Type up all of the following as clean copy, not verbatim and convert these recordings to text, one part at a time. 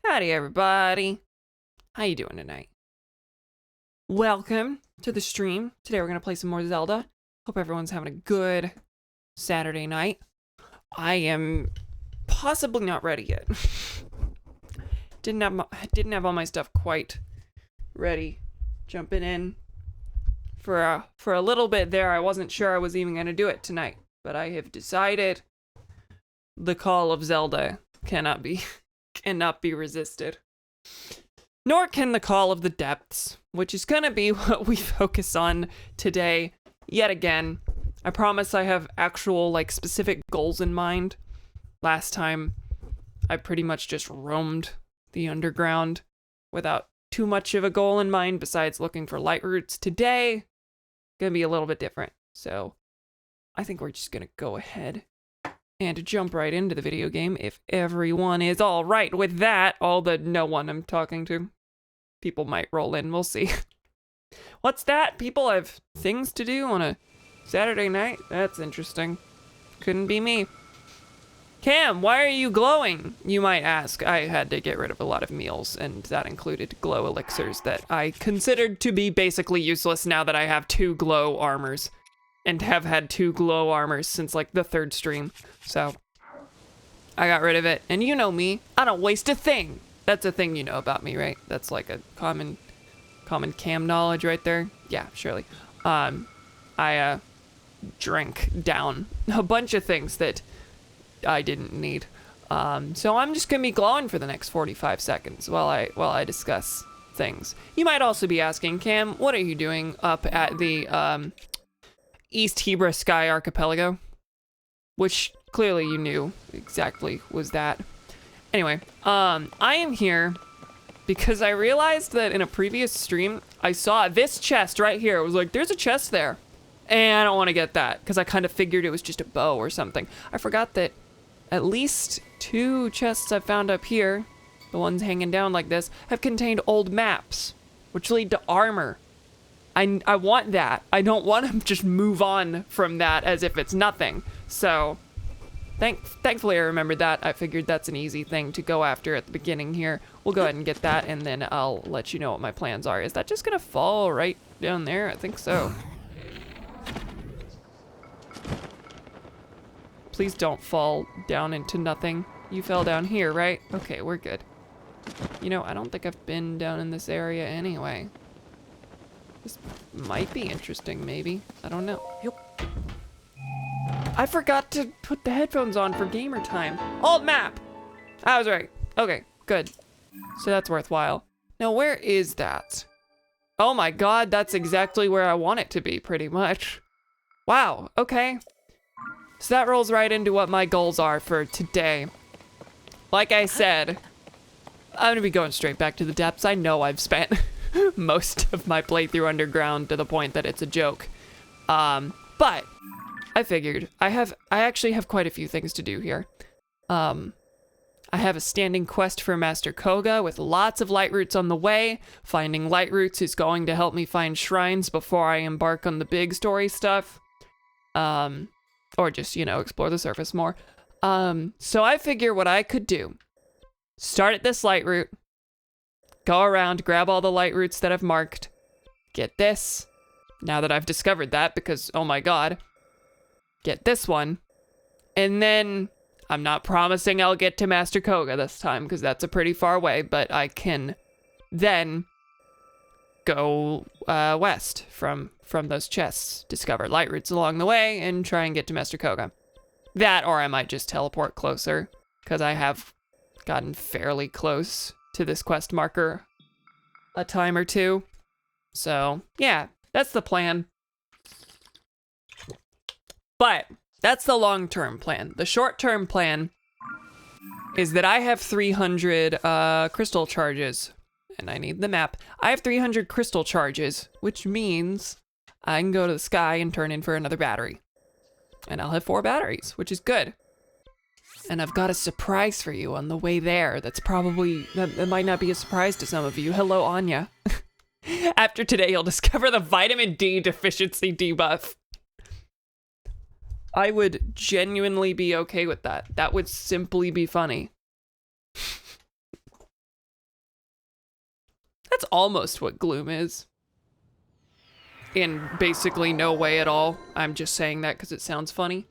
Howdy, everybody. How you doing tonight? Welcome to the stream. Today we're going to play some more Zelda. Hope everyone's having a good Saturday night. I am possibly not ready yet. Didn't have all my stuff quite ready. Jumping in for a little bit there. I wasn't sure I was even going to do it tonight, but I have decided the call of Zelda cannot be resisted. Nor can the call of the depths, which is gonna be what we focus on today, yet again. I promise I have actual, specific goals in mind. Last time, I pretty much just roamed the underground without too much of a goal in mind besides looking for light roots. Today, gonna be a little bit different. So, I think we're just gonna go ahead and jump right into the video game if everyone is all right with that. No one I'm talking to. People might roll in, we'll see. What's that? People have things to do on a Saturday night? That's interesting. Couldn't be me. Cam, why are you glowing? You might ask. I had to get rid of a lot of meals, and that included glow elixirs that I considered to be basically useless now that I have 2 glow armors. And have had 2 glow armors since the 3rd stream. So I got rid of it. And you know me, I don't waste a thing. That's a thing you know about me, right? That's like a common Cam knowledge right there. Yeah, surely. I drank down a bunch of things that I didn't need. So I'm just gonna be glowing for the next 45 seconds while I discuss things. You might also be asking, Cam, what are you doing up at the East Hebra Sky Archipelago, which clearly you knew exactly was that. Anyway, I am here because I realized that in a previous stream, I saw this chest right here. It was like, there's a chest there. And I don't want to get that because I kind of figured it was just a bow or something. I forgot that at least 2 chests I've found up here, the ones hanging down like this, have contained old maps, which lead to armor. I want that. I don't want to just move on from that as if it's nothing. So, thankfully I remembered that. I figured that's an easy thing to go after at the beginning here. We'll go ahead and get that, and then I'll let you know what my plans are. Is that just gonna fall right down there? I think so. Please don't fall down into nothing. You fell down here, right? Okay, we're good. You know, I don't think I've been down in this area anyway. This might be interesting, maybe. I don't know. Yep. I forgot to put the headphones on for gamer time. Old map! I was right. Okay, good. So that's worthwhile. Now, where is that? Oh my god, that's exactly where I want it to be, pretty much. Wow, okay. So that rolls right into what my goals are for today. Like I said, I'm gonna be going straight back to the depths. I know I've spent most of my playthrough underground to the point that it's a joke. But I figured I actually have quite a few things to do here. I have a standing quest for Master Koga with lots of light roots on the way. Finding light roots is going to help me find shrines before I embark on the big story stuff. Or just, explore the surface more. So I figure what I could do. Start at this light root. Go around, grab all the light roots that I've marked. Get this. Now that I've discovered that, because, oh my god. Get this one. And then, I'm not promising I'll get to Master Koga this time, because that's a pretty far way, but I can then go west from those chests. Discover light roots along the way, and try and get to Master Koga. That, or I might just teleport closer, because I have gotten fairly close to this quest marker a time or two. So, yeah, that's the plan. But that's the long-term plan. The short-term plan is that I have 300 crystal charges, and I need the map. I have 300 crystal charges, which means I can go to the sky and turn in for another battery. And I'll have 4 batteries, which is good. And I've got a surprise for you on the way there. That might not be a surprise to some of you. Hello, Anya. After today, you'll discover the vitamin D deficiency debuff. I would genuinely be okay with that. That would simply be funny. That's almost what gloom is. In basically no way at all. I'm just saying that because it sounds funny.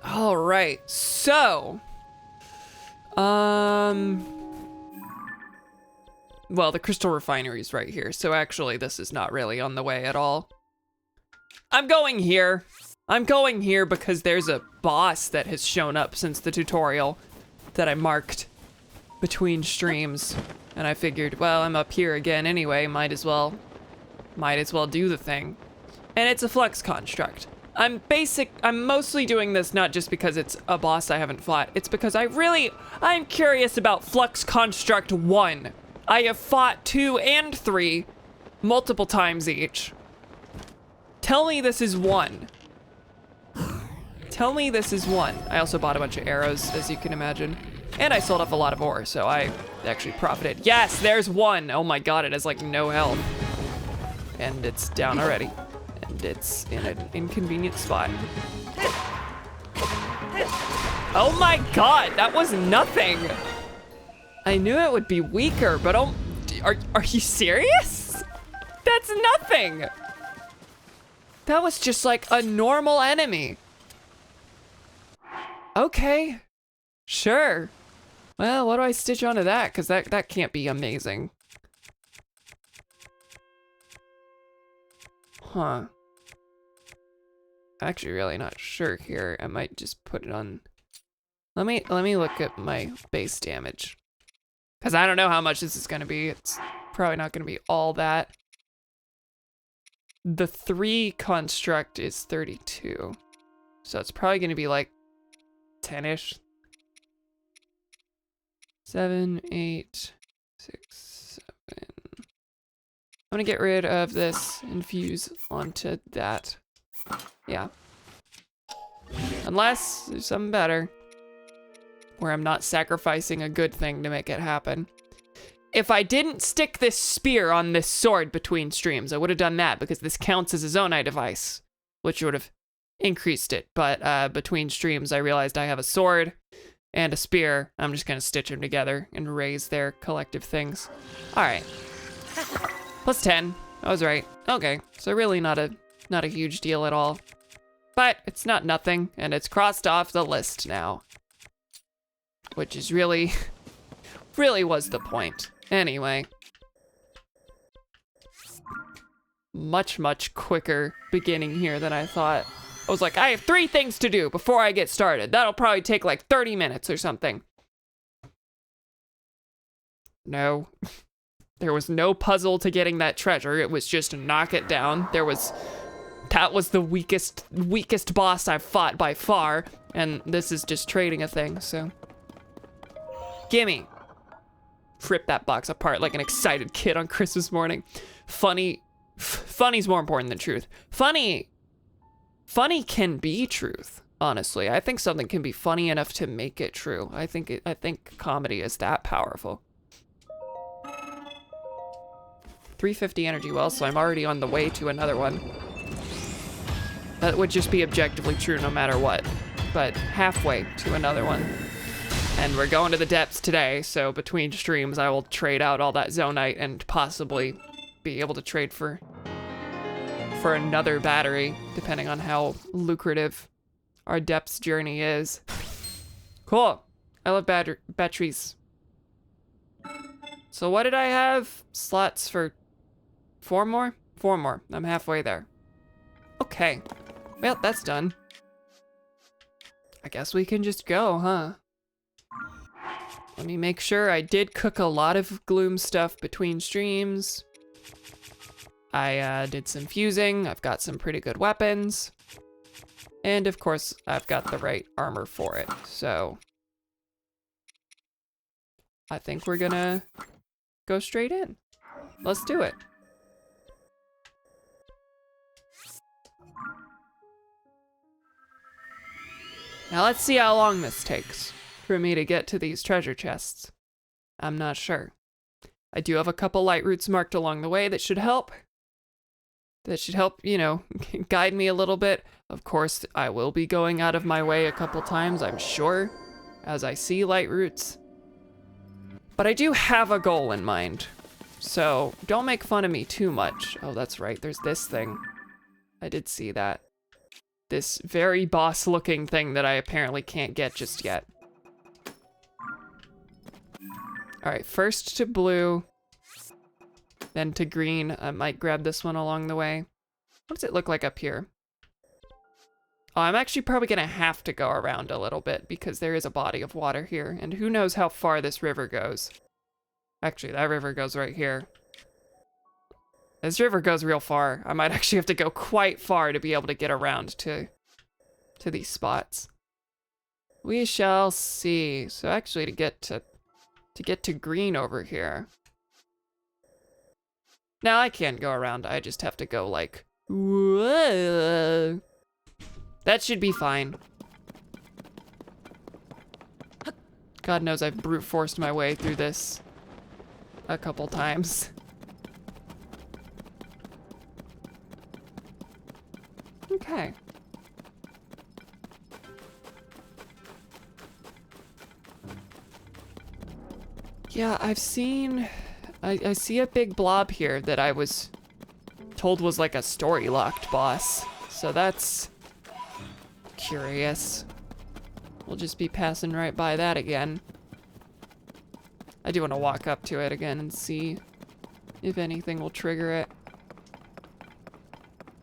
All right, so, well, the crystal refinery is right here, so actually this is not really on the way at all. I'm going here. I'm going here because there's a boss that has shown up since the tutorial that I marked between streams, and I figured, well, I'm up here again anyway, might as well do the thing. And it's a flux construct. I'm mostly doing this not just because it's a boss I haven't fought, it's because I'm curious about Flux Construct 1. I have fought 2 and 3 multiple times each. Tell me this is 1. Tell me this is 1. I also bought a bunch of arrows, as you can imagine. And I sold off a lot of ore, so I actually profited. Yes, there's 1. Oh my god, it has like no health. And it's down already. And it's in an inconvenient spot. Oh my god, that was nothing. I knew it would be weaker, but are you serious? That's nothing. That was just like a normal enemy. Okay, sure. Well, what do I stitch onto that? Because that can't be amazing. Huh. Actually really not sure here. I might just put it on. Let me look at my base damage. Cause I don't know how much this is gonna be. It's probably not gonna be all that. The 3 construct is 32. So it's probably gonna be like 10-ish. 7, 8, 6, 7. I'm gonna get rid of this infuse onto that. Yeah. Unless there's something better. Where I'm not sacrificing a good thing to make it happen. If I didn't stick this spear on this sword between streams, I would have done that because this counts as a Zonai device, which would have increased it. But between streams, I realized I have a sword and a spear. I'm just gonna stitch them together and raise their collective things. All right. Plus 10. I was right. Okay, so really not a huge deal at all. But it's not nothing, and it's crossed off the list now. Which is really was the point. Anyway. Much quicker beginning here than I thought. I was like, I have 3 things to do before I get started. That'll probably take like 30 minutes or something. No. There was no puzzle to getting that treasure. It was just knock it down. That was the weakest boss I've fought by far. And this is just trading a thing, so. Gimme. Rip that box apart like an excited kid on Christmas morning. Funny's more important than truth. Funny can be truth, honestly. I think something can be funny enough to make it true. I think comedy is that powerful. 350 energy well, so I'm already on the way to another one. That would just be objectively true no matter what. But halfway to another one. And we're going to the depths today, so between streams I will trade out all that Zonite and possibly be able to trade for another battery, depending on how lucrative our depths journey is. Cool. I love batteries. So what did I have? Slots for 4 more? 4 more. I'm halfway there. Okay. Well, that's done. I guess we can just go, huh? Let me make sure I did cook a lot of gloom stuff between streams. I did some fusing. I've got some pretty good weapons. And of course, I've got the right armor for it. So I think we're gonna go straight in. Let's do it. Now let's see how long this takes for me to get to these treasure chests. I'm not sure. I do have a couple light routes marked along the way that should help. You know, guide me a little bit. Of course, I will be going out of my way a couple times, I'm sure, as I see light routes. But I do have a goal in mind. So don't make fun of me too much. Oh, that's right. There's this thing. I did see that. This very boss looking thing that I apparently can't get just yet. All right, first to blue, then to green. I might grab this one along the way. What does it look like up here? Oh, I'm actually probably gonna have to go around a little bit because there is a body of water here, and who knows how far this river goes. Actually, that river goes right here. This river goes real far. I might actually have to go quite far to be able to get around to these spots. We shall see. So actually to get to green over here. Now I can go around. I just have to go like, whoa. That should be fine. God knows I've brute forced my way through this a couple times. Okay. Yeah, I've seen... I see a big blob here that I was told was like a story-locked boss. So that's curious. We'll just be passing right by that again. I do want to walk up to it again and see if anything will trigger it.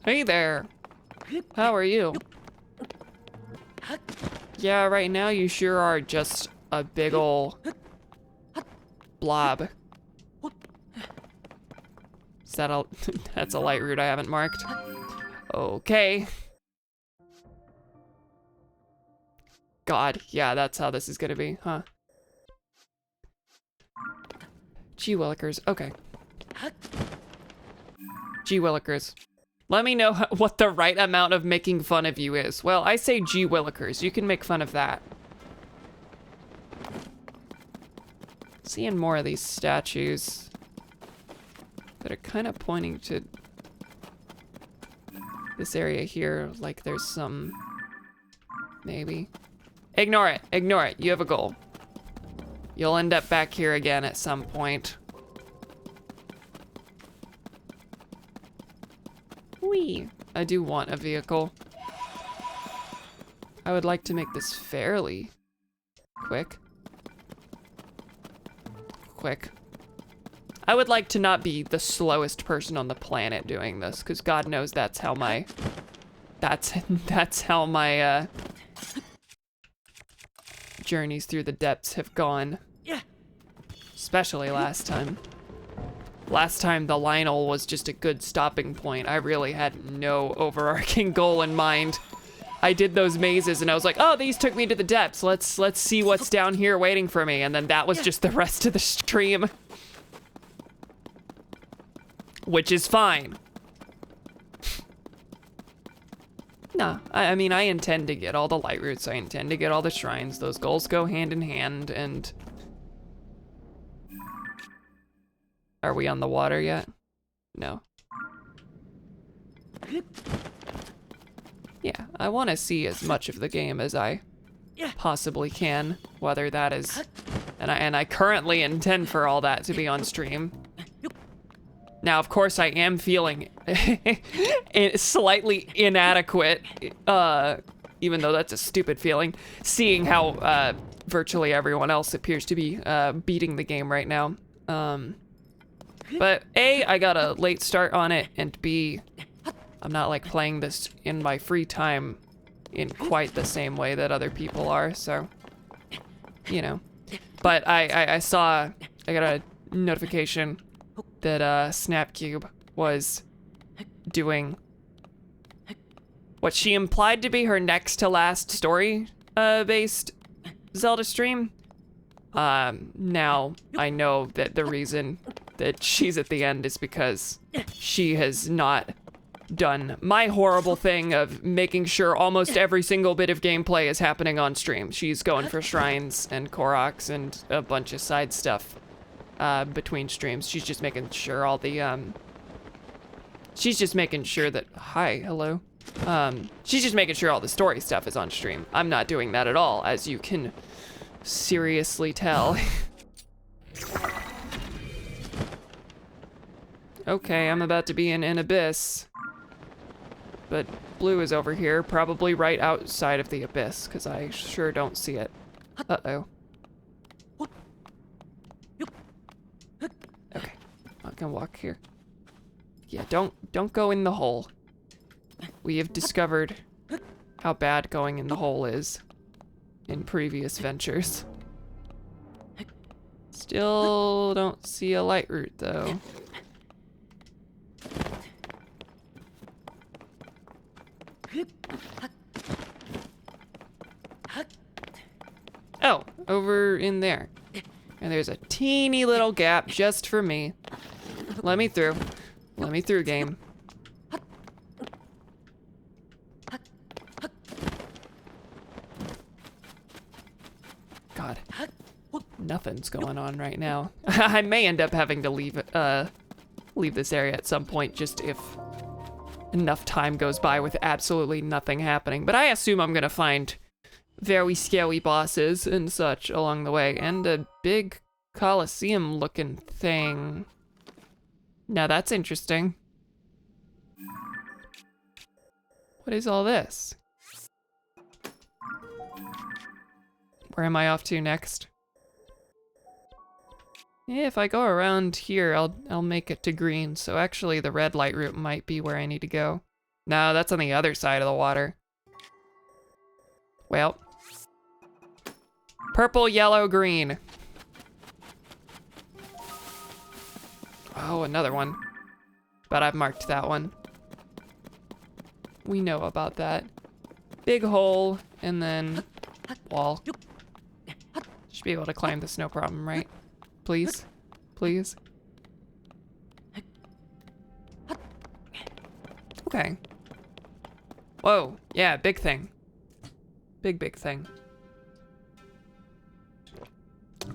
Hey there! How are you? Yeah, right now you sure are just a big ol' blob. Is that a... That's a light route I haven't marked. Okay. God, yeah, that's how this is gonna be, huh? Gee willikers, okay. Gee willikers. Let me know what the right amount of making fun of you is. Well, I say gee willikers, you can make fun of that. Seeing more of these statues that are kind of pointing to this area here, like there's some, maybe. Ignore it, you have a goal. You'll end up back here again at some point. Whee! I do want a vehicle. I would like to make this fairly quick. I would like to not be the slowest person on the planet doing this, because God knows that's how my... That's how my, journeys through the depths have gone. Especially last time. Last time the Lionel was just a good stopping point. I really had no overarching goal in mind. I did those mazes and I was like, oh, these took me to the depths. Let's see what's down here waiting for me. And then that was just the rest of the stream. Which is fine. Nah, I mean, I intend to get all the light routes. I intend to get all the shrines. Those goals go hand in hand, and... Are we on the water yet? No. Yeah, I want to see as much of the game as I possibly can, whether that is... And I currently intend for all that to be on stream. Now, of course, I am feeling slightly inadequate, even though that's a stupid feeling, seeing how virtually everyone else appears to be beating the game right now. But A, I got a late start on it, and B, I'm not like playing this in my free time in quite the same way that other people are, so, you know. But I saw, I got a notification that Snapcube was doing what she implied to be her next to last story based Zelda stream. Now I know that the reason that she's at the end is because she has not done my horrible thing of making sure almost every single bit of gameplay is happening on stream. She's going for shrines and Koroks and a bunch of side stuff between streams. She's just making sure all the she's just making sure that hello. She's just making sure all the story stuff is on stream. I'm not doing that at all, as you can seriously tell. Okay, I'm about to be in an abyss. But blue is over here, probably right outside of the abyss, because I sure don't see it. Uh-oh. Okay, I can walk here. Yeah, don't go in the hole. We have discovered how bad going in the hole is in previous ventures. Still don't see a light route, though. Oh, over in there. And there's a teeny little gap just for me. Let me through. Let me through, game. God. Nothing's going on right now. I may end up having to leave this area at some point, just if enough time goes by with absolutely nothing happening. But I assume I'm gonna find very scary bosses and such along the way, and a big Colosseum looking thing. Now that's interesting. What is all this? Where am I off to next? Yeah, if I go around here, I'll make it to green, so actually the red light route might be where I need to go. No, that's on the other side of the water. Well. Purple, yellow, green. Oh, another one. But I've marked that one. We know about that. Big hole, and then wall. Should be able to climb this, no problem, right? Please? Please? Okay. Whoa, yeah, big thing. Big thing.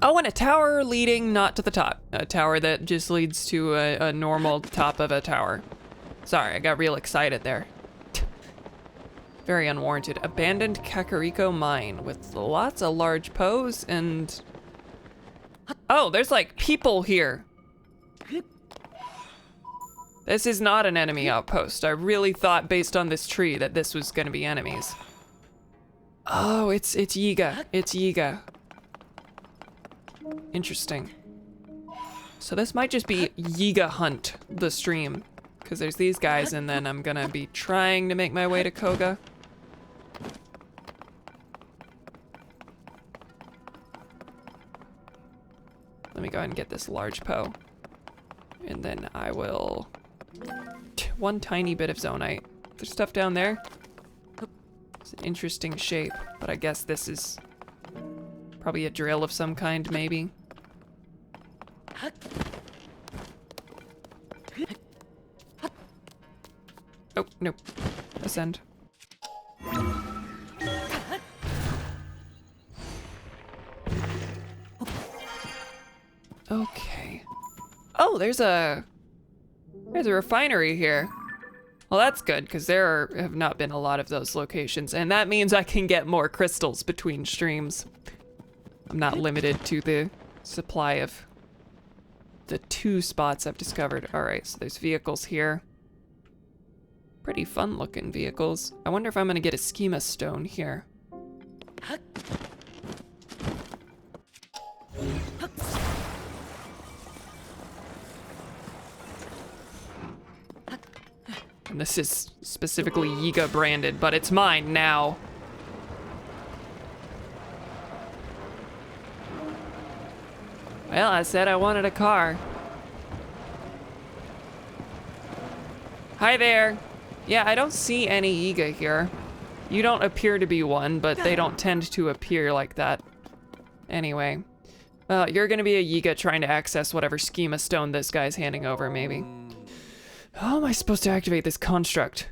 Oh, and a tower leading not to the top. A tower that just leads to a normal top of a tower. Sorry, I got real excited there. Very unwarranted. Abandoned Kakariko mine with lots of large pose and... Oh, there's like people here. This is not an enemy outpost. I really thought based on this tree that this was gonna be enemies. Oh, it's Yiga. It's Yiga. Interesting. So this might just be Yiga Hunt, the stream. Because there's these guys, and then I'm gonna be trying to make my way to Koga. Let me go ahead and get this large Poe. And then I will... One tiny bit of zonite. There's stuff down there. It's an interesting shape, but I guess this is probably a drill of some kind, maybe. Oh, no. Ascend. Okay. Oh, there's a refinery here. Well, that's good, because have not been a lot of those locations, and that means I can get more crystals between streams. I'm not limited to the supply of the 2 spots I've discovered. All right, so there's vehicles here. Pretty fun looking vehicles. I wonder if I'm gonna get a schema stone here. And this is specifically Yiga branded, but it's mine now. Well, I said I wanted a car. Hi there. Yeah, I don't see any Yiga here. You don't appear to be one, but they don't tend to appear like that. Anyway. Well, you're gonna be a Yiga trying to access whatever schema stone this guy's handing over, maybe. How am I supposed to activate this construct?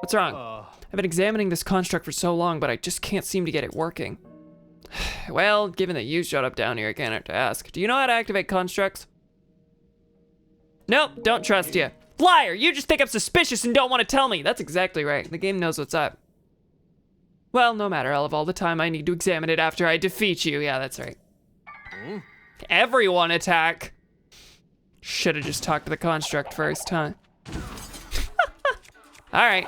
What's wrong? I've been examining this construct for so long, but I just can't seem to get it working. Well, given that you showed up down here, I can't have to ask. Do you know how to activate constructs? Nope, don't trust you. Liar, you just think I'm suspicious and don't want to tell me. That's exactly right. The game knows what's up. Well, no matter, I'll have all the time I need to examine it after I defeat you. Yeah, that's right. Everyone attack. Should have just talked to the construct first, huh? All right.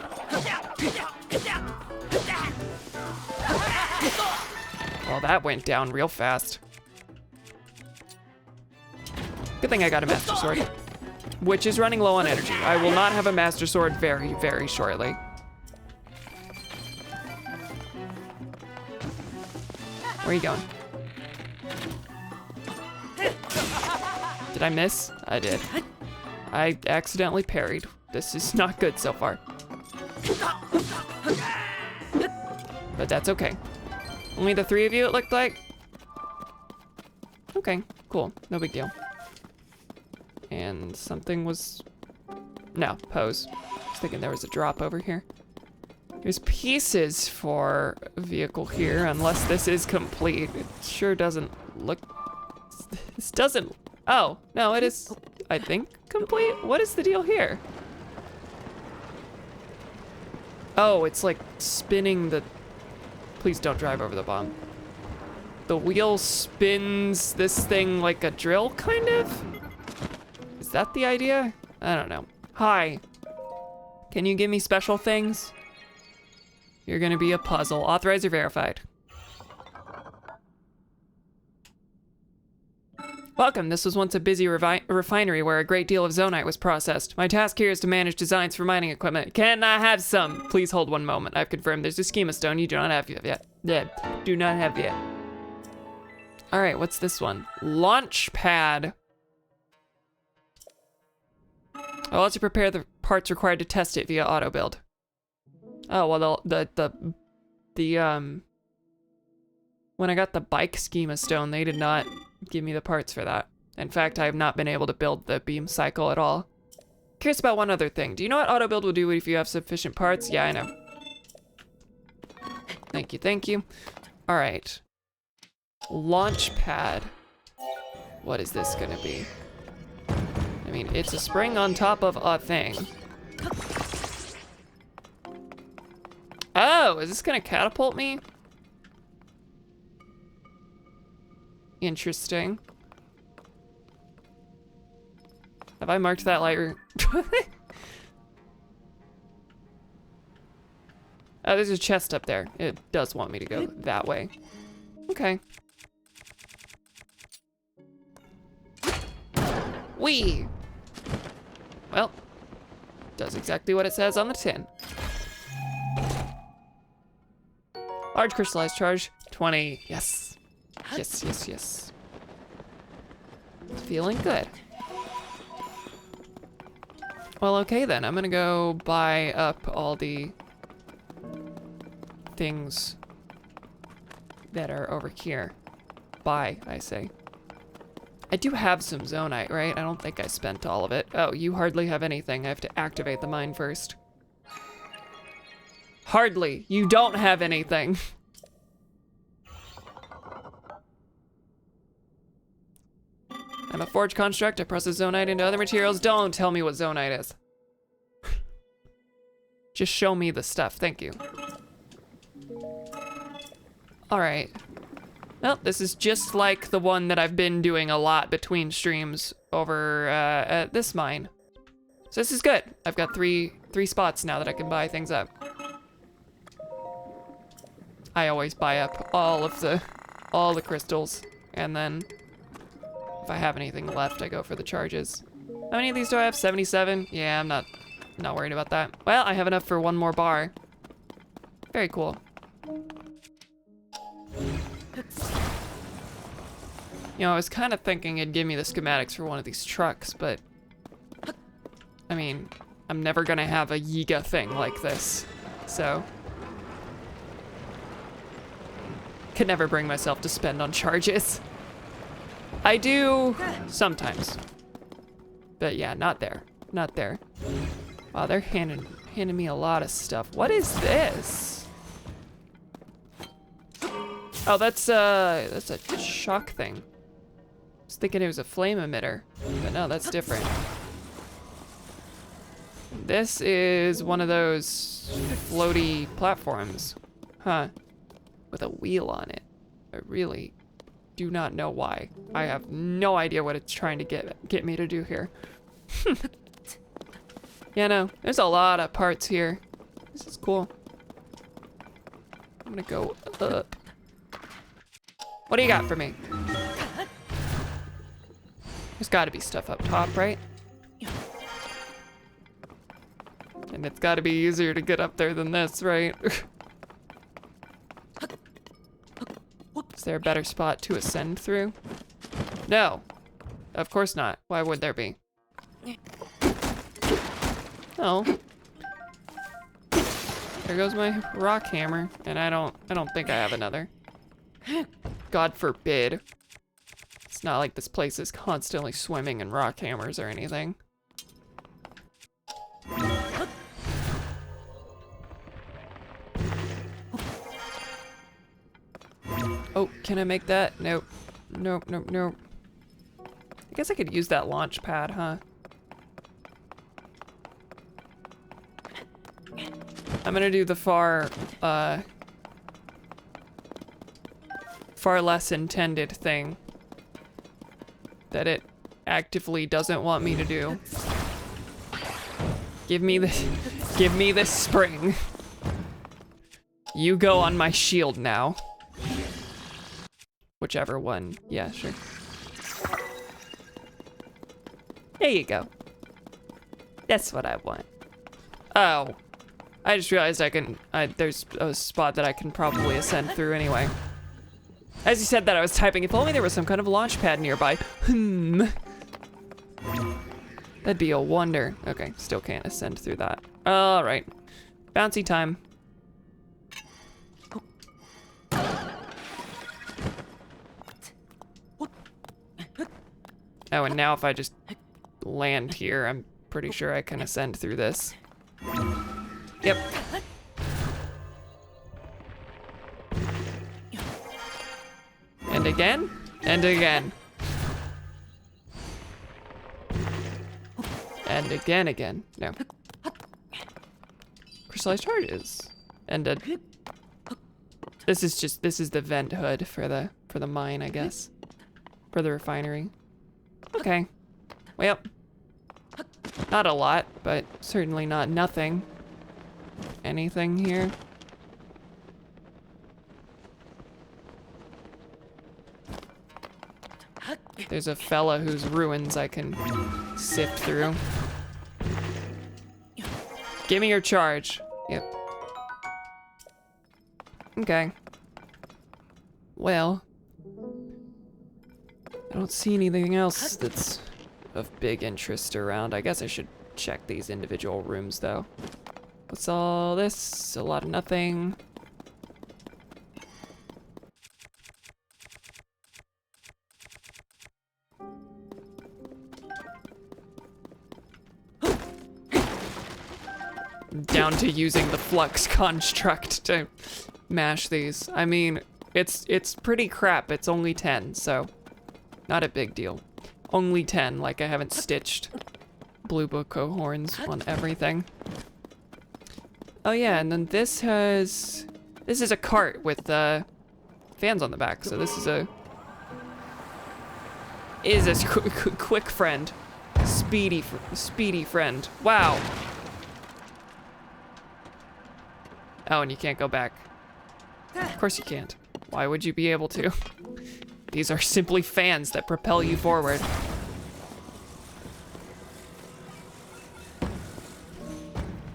Well, that went down real fast. Good thing I got a Master Sword, which is running low on energy. I will not have a Master Sword very, very shortly. Where are you going? Did I miss? I did. I accidentally parried. This is not good so far. But that's okay. Only the 3 of you, it looked like? Okay, cool. No big deal. And something was... No, pose. I was thinking there was a drop over here. There's pieces for a vehicle here, unless this is complete. It sure doesn't look... This doesn't... Oh, no, it is, I think, complete? What is the deal here? Oh, it's like spinning the... Please don't drive over the bomb. The wheel spins this thing like a drill, kind of? Is that the idea? I don't know. Hi. Can you give me special things? You're gonna be a puzzle. Authorized or verified? Welcome. This was once a busy refinery where a great deal of zonite was processed. My task here is to manage designs for mining equipment. Can I have some? Please hold one moment. I've confirmed there's a schema stone you do not have yet. Yeah, do not have yet. All right, what's this one? Launch pad. I'll let you prepare the parts required to test it via auto build. Oh, well, when I got the bike schema stone, they did not give me the parts for that. In fact, I have not been able to build the beam cycle at all. Curious about one other thing. Do you know what auto build will do if you have sufficient parts? Yeah, I know. Thank you, thank you. All right. Launch pad. What is this gonna be? I mean, it's a spring on top of a thing. Oh, is this gonna catapult me? Interesting. Have I marked that light route? Oh, there's a chest up there. It does want me to go that way. Okay. Whee! Well, does exactly what it says on the tin. Large crystallized charge, 20, yes. Yes, yes, yes. Feeling good. Well, okay then, I'm gonna go buy up all the things that are over here. Buy, I say. I do have some zonite, right? I don't think I spent all of it. Oh, you hardly have anything. I have to activate the mine first. Hardly. You don't have anything. I'm a forge construct. I process zonite into other materials. Don't tell me what zonite is. Just show me the stuff. Thank you. All right. Well, this is just like the one that I've been doing a lot between streams over at this mine. So this is good. I've got three spots now that I can buy things up. I always buy up all the crystals, and then if I have anything left, I go for the charges. How many of these do I have? 77? Yeah, I'm not worried about that. Well, I have enough for one more bar. Very cool. You know, I was kind of thinking it'd give me the schematics for one of these trucks, but I mean, I'm never gonna have a Yiga thing like this, so could never bring myself to spend on charges. I do sometimes, but yeah, not there, not there. Wow, they're handing me a lot of stuff. What is this? Oh, that's a shock thing. I was thinking it was a flame emitter, but no, that's different. This is one of those floaty platforms, huh? With a wheel on it. A really do not know why. I have no idea what it's trying to get me to do here. Yeah, no, there's a lot of parts here. This is cool. I'm gonna go up. What do you got for me? There's gotta be stuff up top, right? And it's gotta be easier to get up there than this, right? Is there a better spot to ascend through? No, of course not. Why would there be? Oh. There goes my rock hammer, and I don't think I have another. God forbid. It's not like this place is constantly swimming in rock hammers or anything. Oh, can I make that? Nope. Nope, nope, nope. I guess I could use that launch pad, huh? I'm gonna do the far less intended thing that it actively doesn't want me to do. Give me this spring. You go on my shield now. Whichever one. Yeah, sure. There you go. That's what I want. Oh. I just realized there's a spot that I can probably ascend through anyway. As you said that, I was typing, if only there was some kind of launch pad nearby. That'd be a wonder. Okay, still can't ascend through that. All right, bouncy time. Oh, and now if I just land here, I'm pretty sure I can ascend through this. Yep. And again, and again. And again. No. Crystallized charges. And this is the vent hood for the mine, I guess. For the refinery. Okay. Well, not a lot, but certainly not nothing. Anything here? There's a fella whose ruins I can sift through. Give me your charge. Yep. Okay. Well, I don't see anything else that's of big interest around. I guess I should check these individual rooms though. What's all this? A lot of nothing. Down to using the flux construct to mash these. I mean, it's pretty crap. It's only 10, so not a big deal. Only 10, like I haven't stitched blue boco horns on everything. Oh yeah, and then this is a cart with fans on the back. So this is a quick friend, speedy friend. Wow. Oh, and you can't go back. Of course you can't. Why would you be able to? These are simply fans that propel you forward.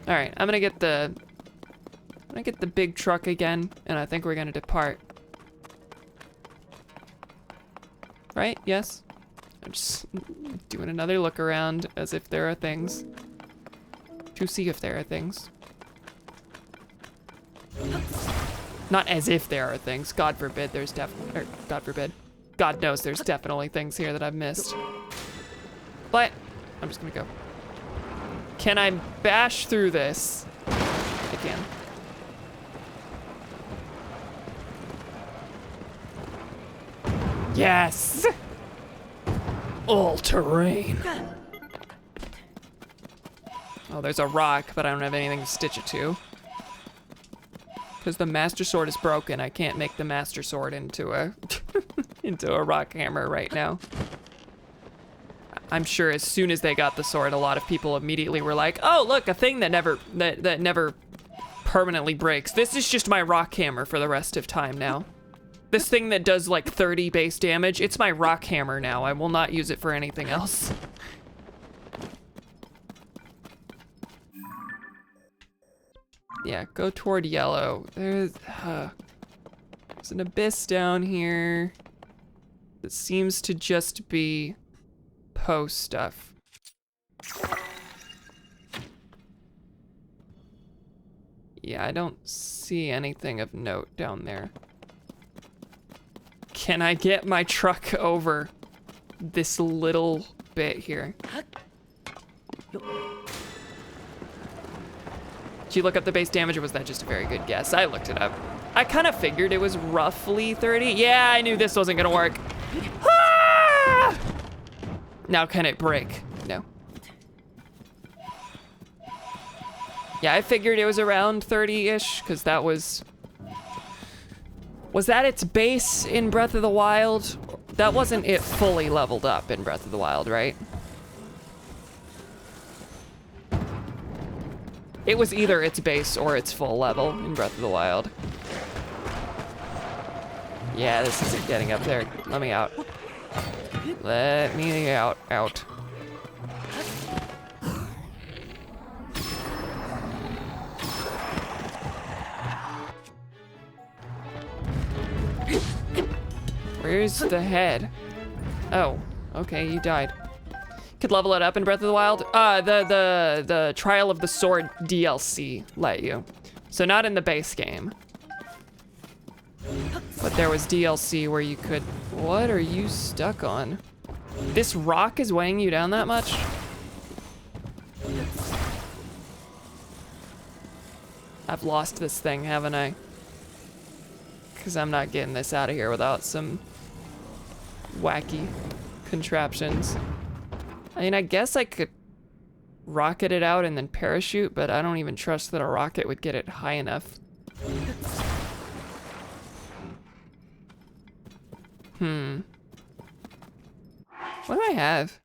All right, I'm gonna get the big truck again, and I think we're gonna depart. Right? Yes? I'm just doing another look around as if there are things. To see if there are things. Not as if there are things. God forbid there's God forbid. God knows there's definitely things here that I've missed. But I'm just gonna go. Can I bash through this? I can. Yes! All terrain. Oh, there's a rock, but I don't have anything to stitch it to. Because the Master Sword is broken, I can't make the Master Sword into a into a rock hammer right now. I'm sure as soon as they got the sword, a lot of people immediately were like, oh, look, a thing that never permanently breaks. This is just my rock hammer for the rest of time now. This thing that does like 30 base damage, it's my rock hammer now. I will not use it for anything else. Yeah, go toward yellow. There's an abyss down here that seems to just be Poe stuff. Yeah, I don't see anything of note down there. Can I get my truck over this little bit here? Did you look up the base damage, or was that just a very good guess? I looked it up. I kind of figured it was roughly 30. Yeah, I knew this wasn't gonna work. Ah! Now can it break? No. Yeah, I figured it was around 30-ish, because that was... Was that its base in Breath of the Wild? That wasn't it fully leveled up in Breath of the Wild, right? It was either its base or its full level in Breath of the Wild. Yeah, this isn't getting up there. Let me out. Let me out. Where's the head? Oh, okay, you died. Could level it up in Breath of the Wild. The Trial of the Sword DLC let you. So not in the base game. But there was DLC where you could... What are you stuck on? This rock is weighing you down that much? I've lost this thing, haven't I? Because I'm not getting this out of here without some wacky contraptions. I mean, I guess I could rocket it out and then parachute, but I don't even trust that a rocket would get it high enough. What do I have?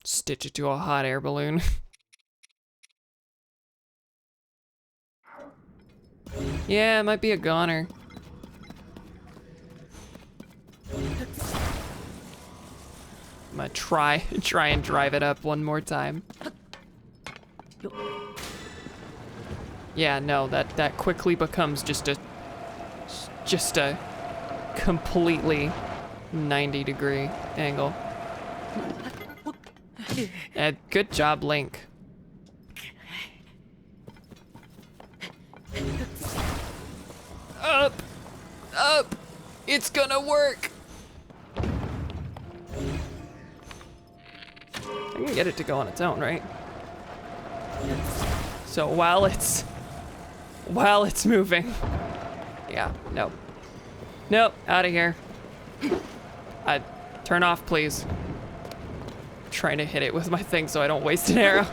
Stitch it to a hot air balloon. Yeah, it might be a goner. I'm gonna try and drive it up one more time. Yeah, no, that quickly becomes just a completely 90-degree angle. Good job, Link. Up! It's gonna work! I can get it to go on its own, right? So while it's moving. Yeah, nope. Nope, out of here. Turn off, please. I'm trying to hit it with my thing so I don't waste an arrow.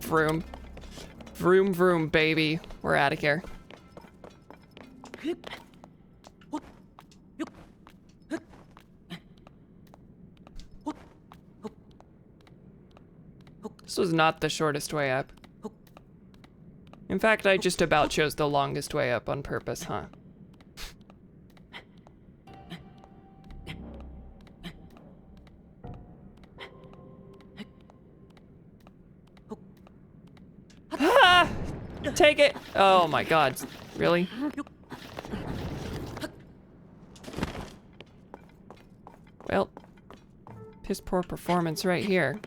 Vroom. Vroom, vroom, baby. We're out of here. This was not the shortest way up. In fact, I just about chose the longest way up on purpose, huh? Ah! Take it! Oh my god, really? Well, piss poor performance right here.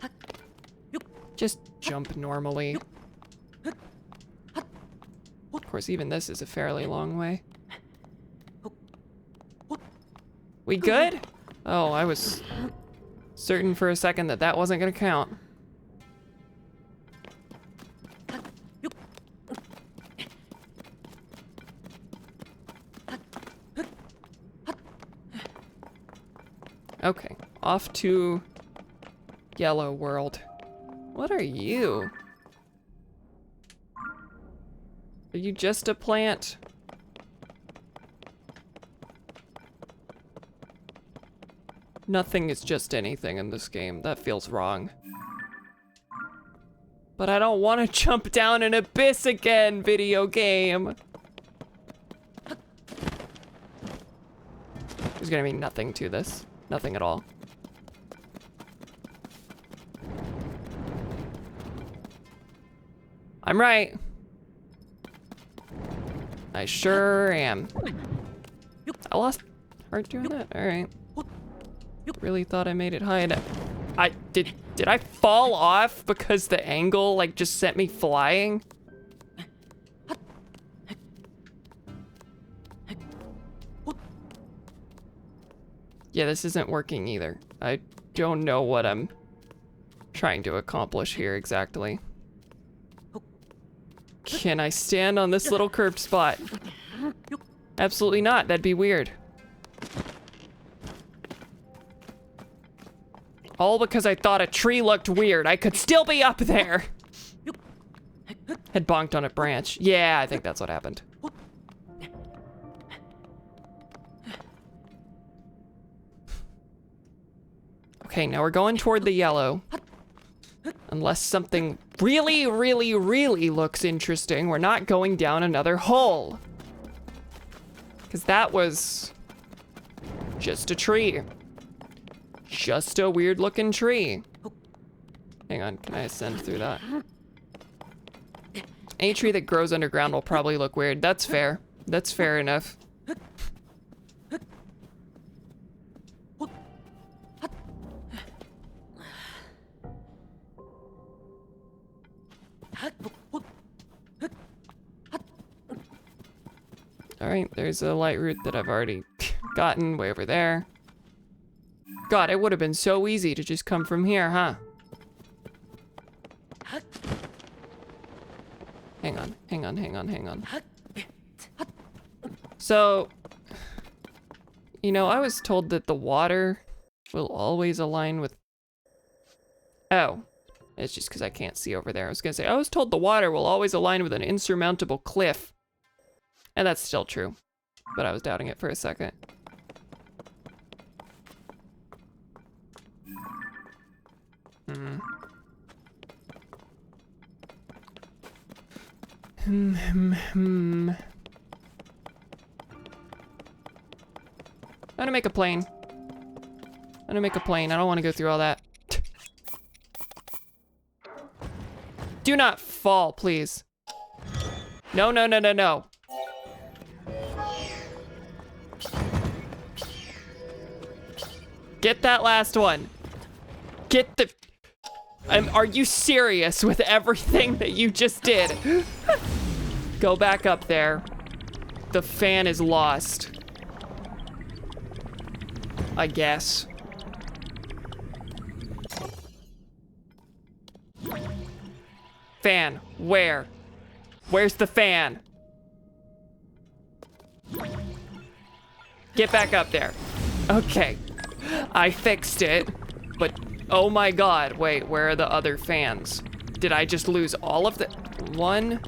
Just jump normally. Of course, even this is a fairly long way. We good? Oh, I was certain for a second that that wasn't gonna count. Okay, off to Yellow World. What are you? Are you just a plant? Nothing is just anything in this game. That feels wrong. But I don't want to jump down an abyss again, video game. There's gonna be nothing to this. Nothing at all. I'm right. I sure am. I lost heart doing that? Alright. Really thought I made it high enough. Did I fall off because the angle like just sent me flying? Yeah, this isn't working either. I don't know what I'm trying to accomplish here exactly. Can I stand on this little curved spot? Absolutely not. That'd be weird. All because I thought a tree looked weird. I could still be up there. Had bonked on a branch. Yeah, I think that's what happened. Okay, now we're going toward the yellow. Unless something really, really, really looks interesting, we're not going down another hole. Because that was just a tree. Just a weird looking tree. Hang on, can I ascend through that? Any tree that grows underground will probably look weird. That's fair. That's fair enough. Alright, there's a light route that I've already gotten way over there. God, it would have been so easy to just come from here, huh? Hang on, hang on, hang on, hang on. So, you know, I was told that the water will always align with... Oh, it's just because I can't see over there. I was gonna say, I was told the water will always align with an insurmountable cliff. And that's still true, but I was doubting it for a second. I'm gonna make a plane. I'm gonna make a plane. I don't want to go through all that. Do not fall, please. No, no, no, no, no. Get that last one. Get the... are you serious with everything that you just did? Go back up there. The fan is lost. I guess. Fan, where? Where's the fan? Get back up there. Okay. I fixed it, but oh my God, wait, where are the other fans? Did I just lose all of the... 1,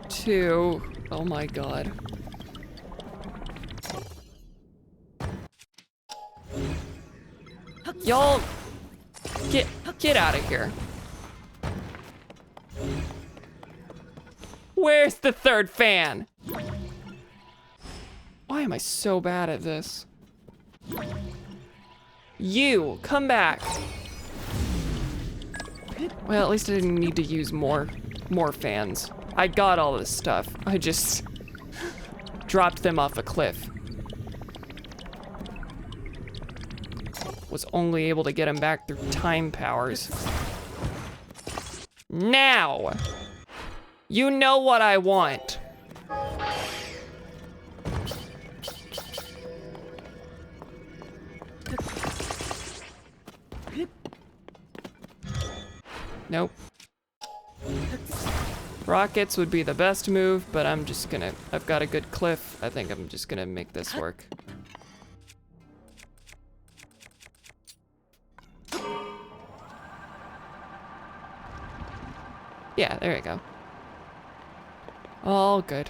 2, oh my God. Y'all, get out of here. Where's the third fan? Why am I so bad at this? You, come back. Well, at least I didn't need to use more fans. I got all this stuff. I just dropped them off a cliff. Was only able to get them back through time powers. Now! You know what I want. Nope. Rockets would be the best move, but I'm just gonna... I've got a good cliff. I think I'm just gonna make this work. Yeah, there you go. All good.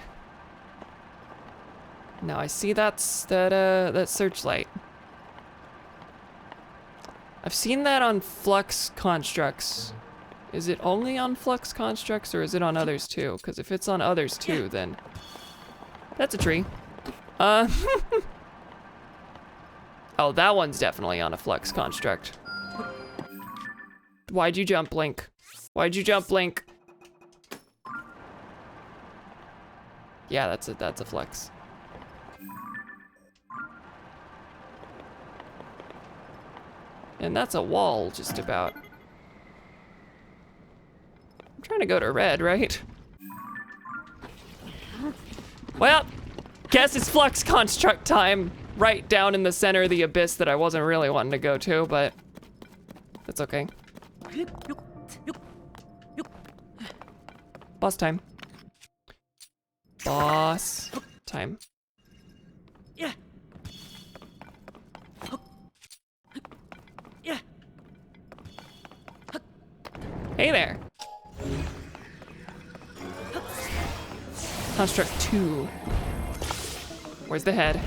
Now I see that searchlight. I've seen that on flux constructs. Is it only on flux constructs or is it on others too? Because if it's on others too, then that's a tree. Oh, that one's definitely on a flux construct. Why'd you jump, Link? Why'd you jump, Link? Yeah, that's a flex. And that's a wall, just about. I'm trying to go to red, right? Well, guess it's flux construct time. Right down in the center of the abyss that I wasn't really wanting to go to, but that's okay. Boss time. Boss time. Yeah. Yeah. Hey there. Construct 2. Where's the head?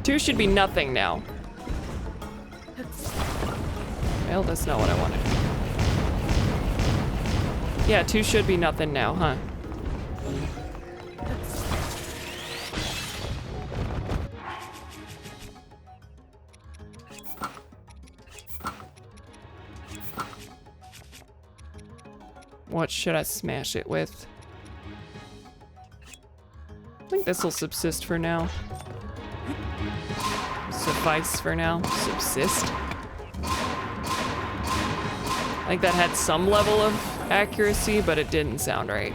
Two should be nothing now. Well, that's not what I wanted. Yeah, 2 should be nothing now, huh? What should I smash it with? I think this will subsist for now. Suffice for now. Subsist. I think that had some level of accuracy, but it didn't sound right.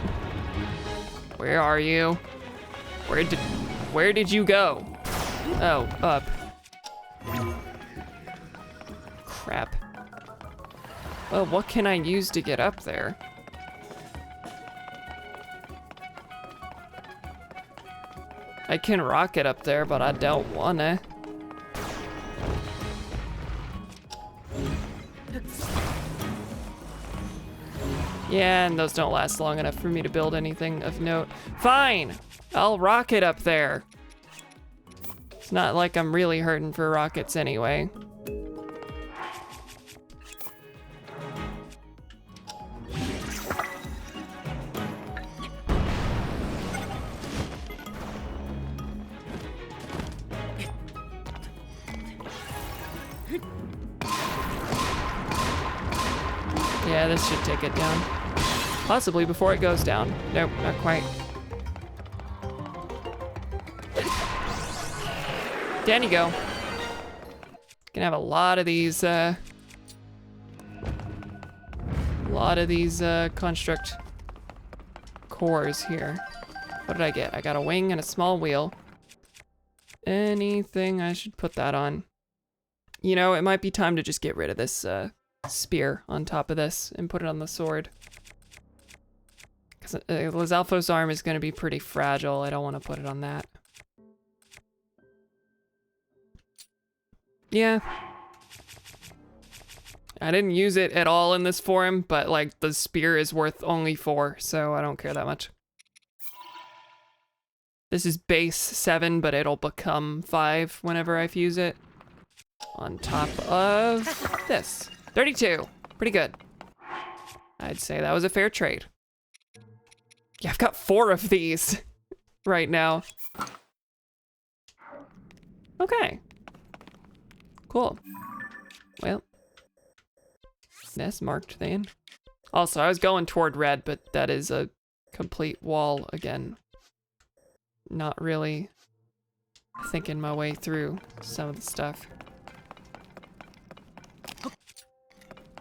Where are you? Where did you go? Oh, up. Crap. Well, what can I use to get up there? I can rocket up there, but I don't wanna. Yeah, and those don't last long enough for me to build anything of note. Fine, I'll rocket up there. It's not like I'm really hurting for rockets anyway. Yeah, this should take it down. Possibly before it goes down. Nope, not quite. Down you go. Gonna have a lot of these, construct cores here. What did I get? I got a wing and a small wheel. Anything I should put that on? You know, it might be time to just get rid of this, spear on top of this and put it on the sword. Because Lizalfo's arm is going to be pretty fragile. I don't want to put it on that. Yeah. I didn't use it at all in this form, but like the spear is worth only 4, so I don't care that much. This is base 7, but it'll become 5 whenever I fuse it. On top of this. 32. Pretty good. I'd say that was a fair trade. Yeah, I've got 4 of these right now. Okay. Cool. Well, that's marked then. Also, I was going toward red, but that is a complete wall again. Not really thinking my way through some of the stuff.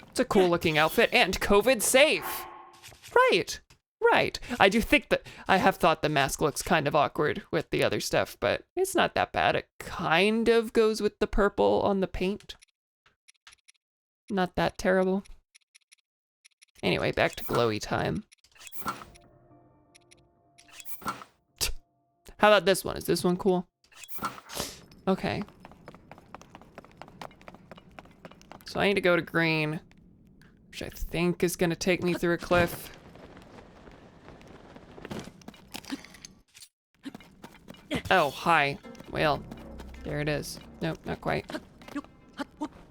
It's a cool looking outfit and COVID safe. Right, right. I do think that I have thought the mask looks kind of awkward with the other stuff, but it's not that bad. It kind of goes with the purple on the paint. Not that terrible. Anyway, back to glowy time. How about this one? Is this one cool? Okay. So I need to go to green, which I think is gonna take me through a cliff. Oh, hi. Well, there it is. Nope, not quite.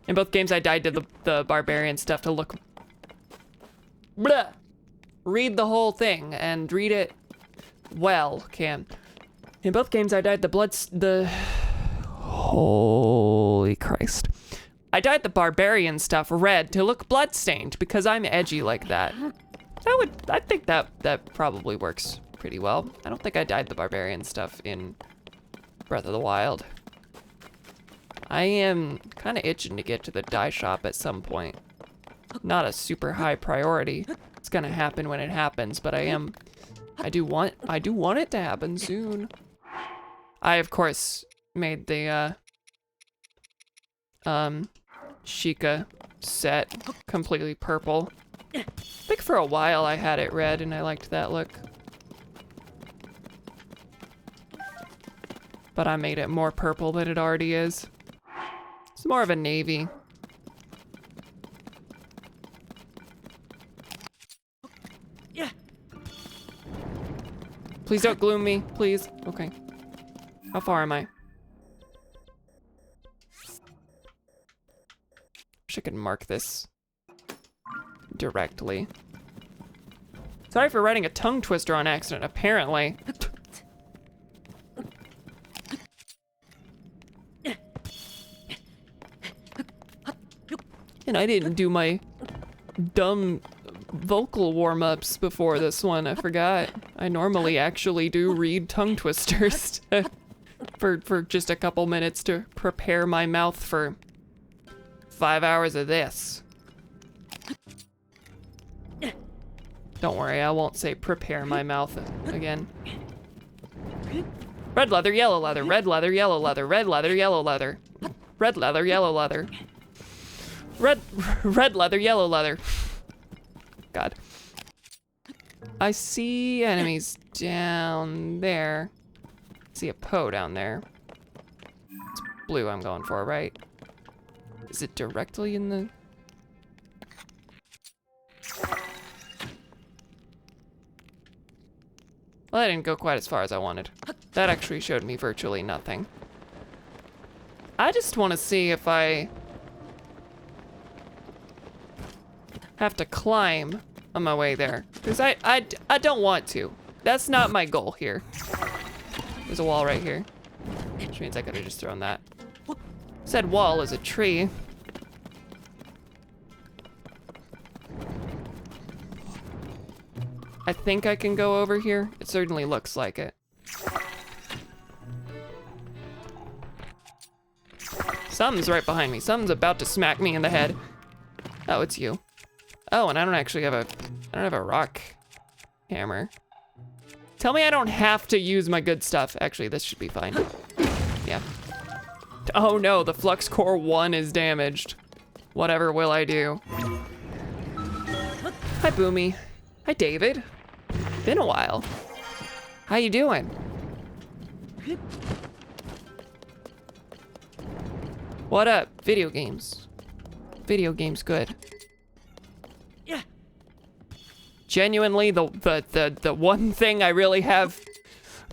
In both games, I died to the barbarian stuff to look. Blah! Read the whole thing and read it well, Cam. In both games, I died the Holy Christ. I dyed the barbarian stuff red to look bloodstained because I'm edgy like that. I think that probably works pretty well. I don't think I dyed the barbarian stuff in Breath of the Wild. I am kind of itching to get to the dye shop at some point. Not a super high priority. It's gonna happen when it happens, but I do want it to happen soon. I of course made the Sheikah set completely purple. I think for a while I had it red and I liked that look. But I made it more purple than it already is. It's more of a navy. Yeah. Please don't gloom me, please. Okay. How far am I? Wish I could mark this directly. Sorry for writing a tongue twister on accident, apparently. And I didn't do my dumb vocal warm-ups before this one, I forgot. I normally actually do read tongue twisters for just a couple minutes to prepare my mouth for 5 hours of this. Don't worry, I won't say prepare my mouth again. Red leather, yellow leather, red leather, yellow leather, red leather, yellow leather. Red leather, yellow leather. Red leather, yellow leather. God. I see enemies down there. I see a Poe down there. It's blue I'm going for, right? Is it directly in the... Well, I didn't go quite as far as I wanted. That actually showed me virtually nothing. I just want to see if I have to climb on my way there. Because I don't want to. That's not my goal here. There's a wall right here. Which means I could have just thrown that. Said wall is a tree. I think I can go over here. It certainly looks like it. Something's right behind me. Something's about to smack me in the head. Oh, it's you. Oh, and I don't have a rock hammer. Tell me I don't have to use my good stuff. Actually, this should be fine. Yeah. Oh no, the Flux Core 1 is damaged. Whatever will I do? Hi, Boomy. Hi, David. Been a while. How you doing? What up? Video games. Video games good. Yeah. Genuinely, the one thing I really have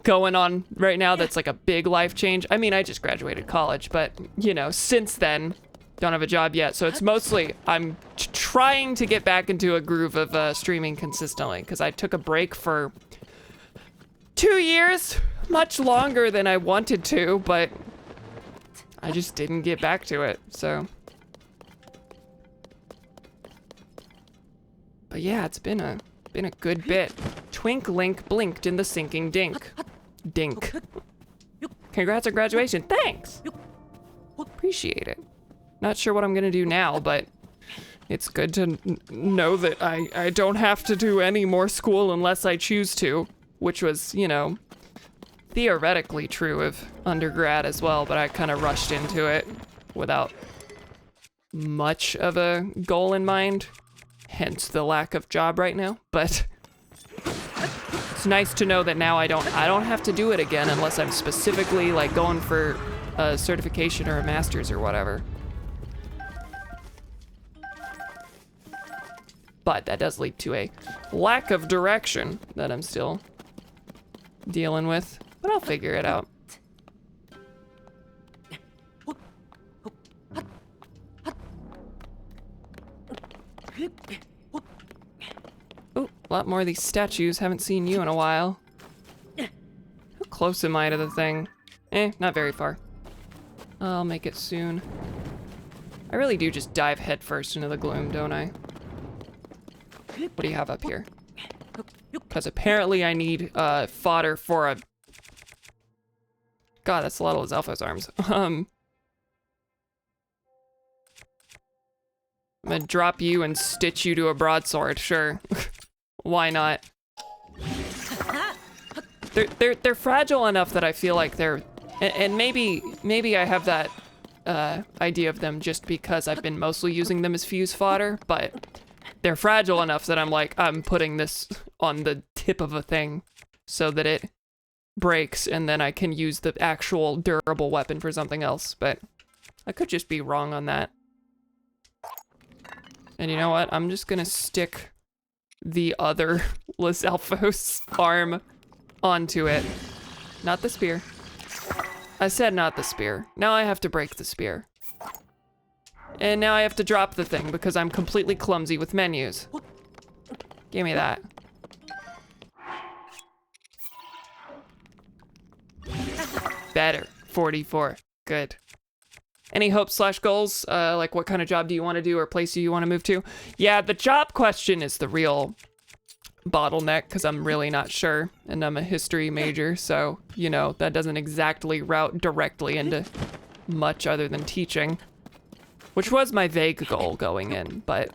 going on right now that's like a big life change. I mean, I just graduated college, but you know, since then, don't have a job yet. So it's mostly, I'm trying to get back into a groove of streaming consistently because I took a break for 2 years, much longer than I wanted to, but I just didn't get back to it, so. But yeah, it's been a good bit. Twink Link blinked in the sinking dink. Dink. Congrats on graduation. Thanks. Appreciate it. Not sure what I'm gonna do now, but it's good to know that I don't have to do any more school unless I choose to, which was, you know, theoretically true of undergrad as well, but I kind of rushed into it without much of a goal in mind, hence the lack of job right now. But it's nice to know that now I don't have to do it again unless I'm specifically like going for a certification or a master's or whatever. But that does lead to a lack of direction that I'm still dealing with, but I'll figure it out. Oh, a lot more of these statues. Haven't seen you in a while. How close am I to the thing? Not very far. I'll make it soon. I really do just dive headfirst into the gloom, don't I? What do you have up here? Because apparently I need fodder for a... God, that's a lot of Lizalfo's arms. I'm gonna drop you and stitch you to a broadsword, sure. Why not? They're fragile enough that I feel like they're... And maybe I have that idea of them just because I've been mostly using them as fuse fodder, but they're fragile enough that I'm putting this on the tip of a thing so that it breaks and then I can use the actual durable weapon for something else, but I could just be wrong on that. And you know what? I'm just gonna stick the other Lizalfo's arm onto it. Not the spear. I said not the spear. Now I have to break the spear. And now I have to drop the thing because I'm completely clumsy with menus. Give me that. Better. 44. Good. Any hopes/goals? Like what kind of job do you want to do or place you want to move to? Yeah, the job question is the real bottleneck because I'm really not sure. And I'm a history major, so, you know, that doesn't exactly route directly into much other than teaching. Which was my vague goal going in, but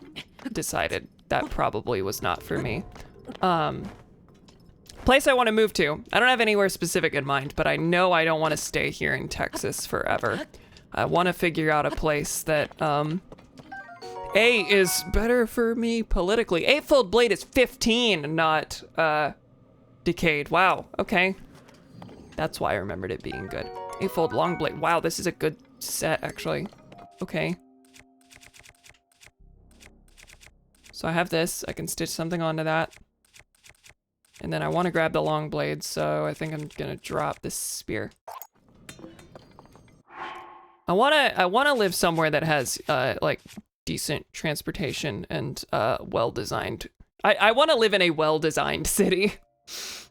decided that probably was not for me. Place I want to move to. I don't have anywhere specific in mind, but I know I don't want to stay here in Texas forever. I want to figure out a place that, A, is better for me politically. Eightfold Blade is 15, not, Decayed. Wow, okay. That's why I remembered it being good. Eightfold Long Blade. Wow, this is a good set, actually. Okay. So I have this. I can stitch something onto that. And then I want to grab the long blade, so I think I'm gonna drop this spear. I wanna live somewhere that has like decent transportation and well-designed. I want to live in a well-designed city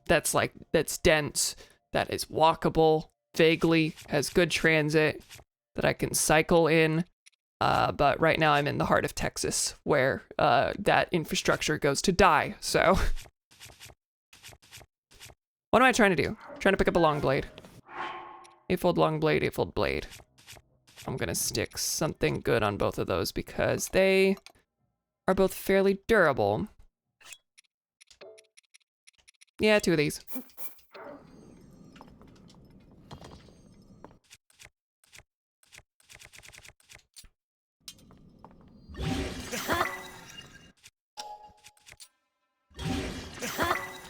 that's dense, that is walkable, vaguely has good transit, that I can cycle in. But right now I'm in the heart of Texas, where that infrastructure goes to die. So. What am I trying to do? Trying to pick up a long blade. Eightfold long blade, eightfold blade. I'm gonna stick something good on both of those because they are both fairly durable. Yeah, two of these.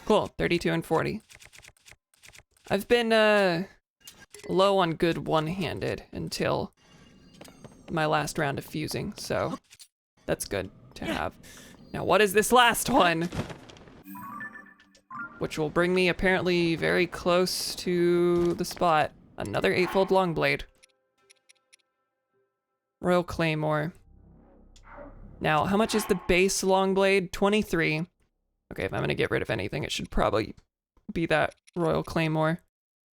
Cool, 32 and 40. I've been low on good one-handed until my last round of fusing, so that's good to have. Now, what is this last one? Which will bring me apparently very close to the spot. Another eightfold long blade. Royal Claymore. Now, how much is the base long blade? 23. Okay, if I'm gonna get rid of anything, it should probably be that Royal Claymore.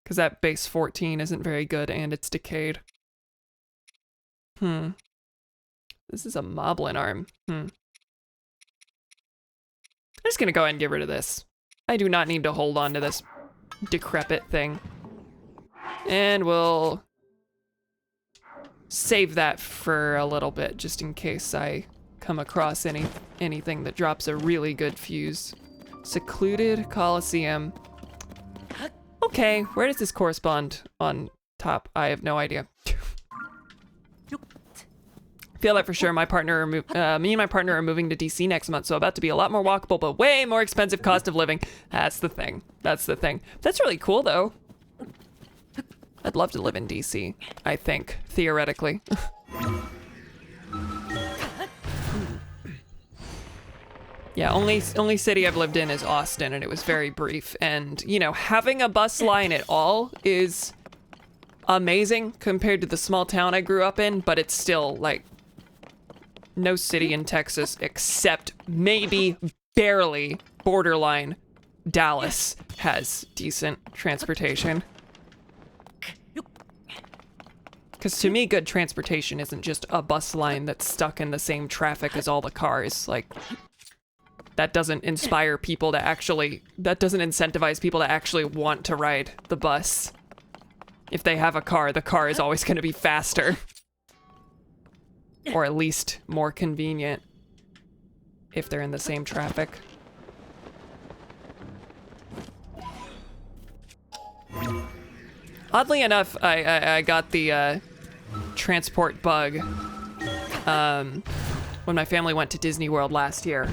Because that base 14 isn't very good and it's decayed. This is a Moblin arm. I'm just gonna go ahead and get rid of this. I do not need to hold on to this decrepit thing. And we'll save that for a little bit, just in case I come across anything that drops a really good fuse. Secluded Coliseum. Okay, where does this correspond on top? I have no idea. Feel that for sure. Me and my partner are moving to DC next month, so about to be a lot more walkable, but way more expensive cost of living. That's the thing. That's the thing. That's really cool, though. I'd love to live in DC, I think, theoretically. Yeah, only city I've lived in is Austin, and it was very brief. And, you know, having a bus line at all is amazing compared to the small town I grew up in, but it's still, like, No city in Texas except maybe barely borderline Dallas has decent transportation. Because to me, good transportation isn't just a bus line that's stuck in the same traffic as all the cars. Like, that doesn't inspire people to actually, that doesn't incentivize people to actually want to ride the bus. If they have a car, the car is always going to be faster. Or at least more convenient if they're in the same traffic. Oddly enough, I got the transport bug when my family went to Disney World last year.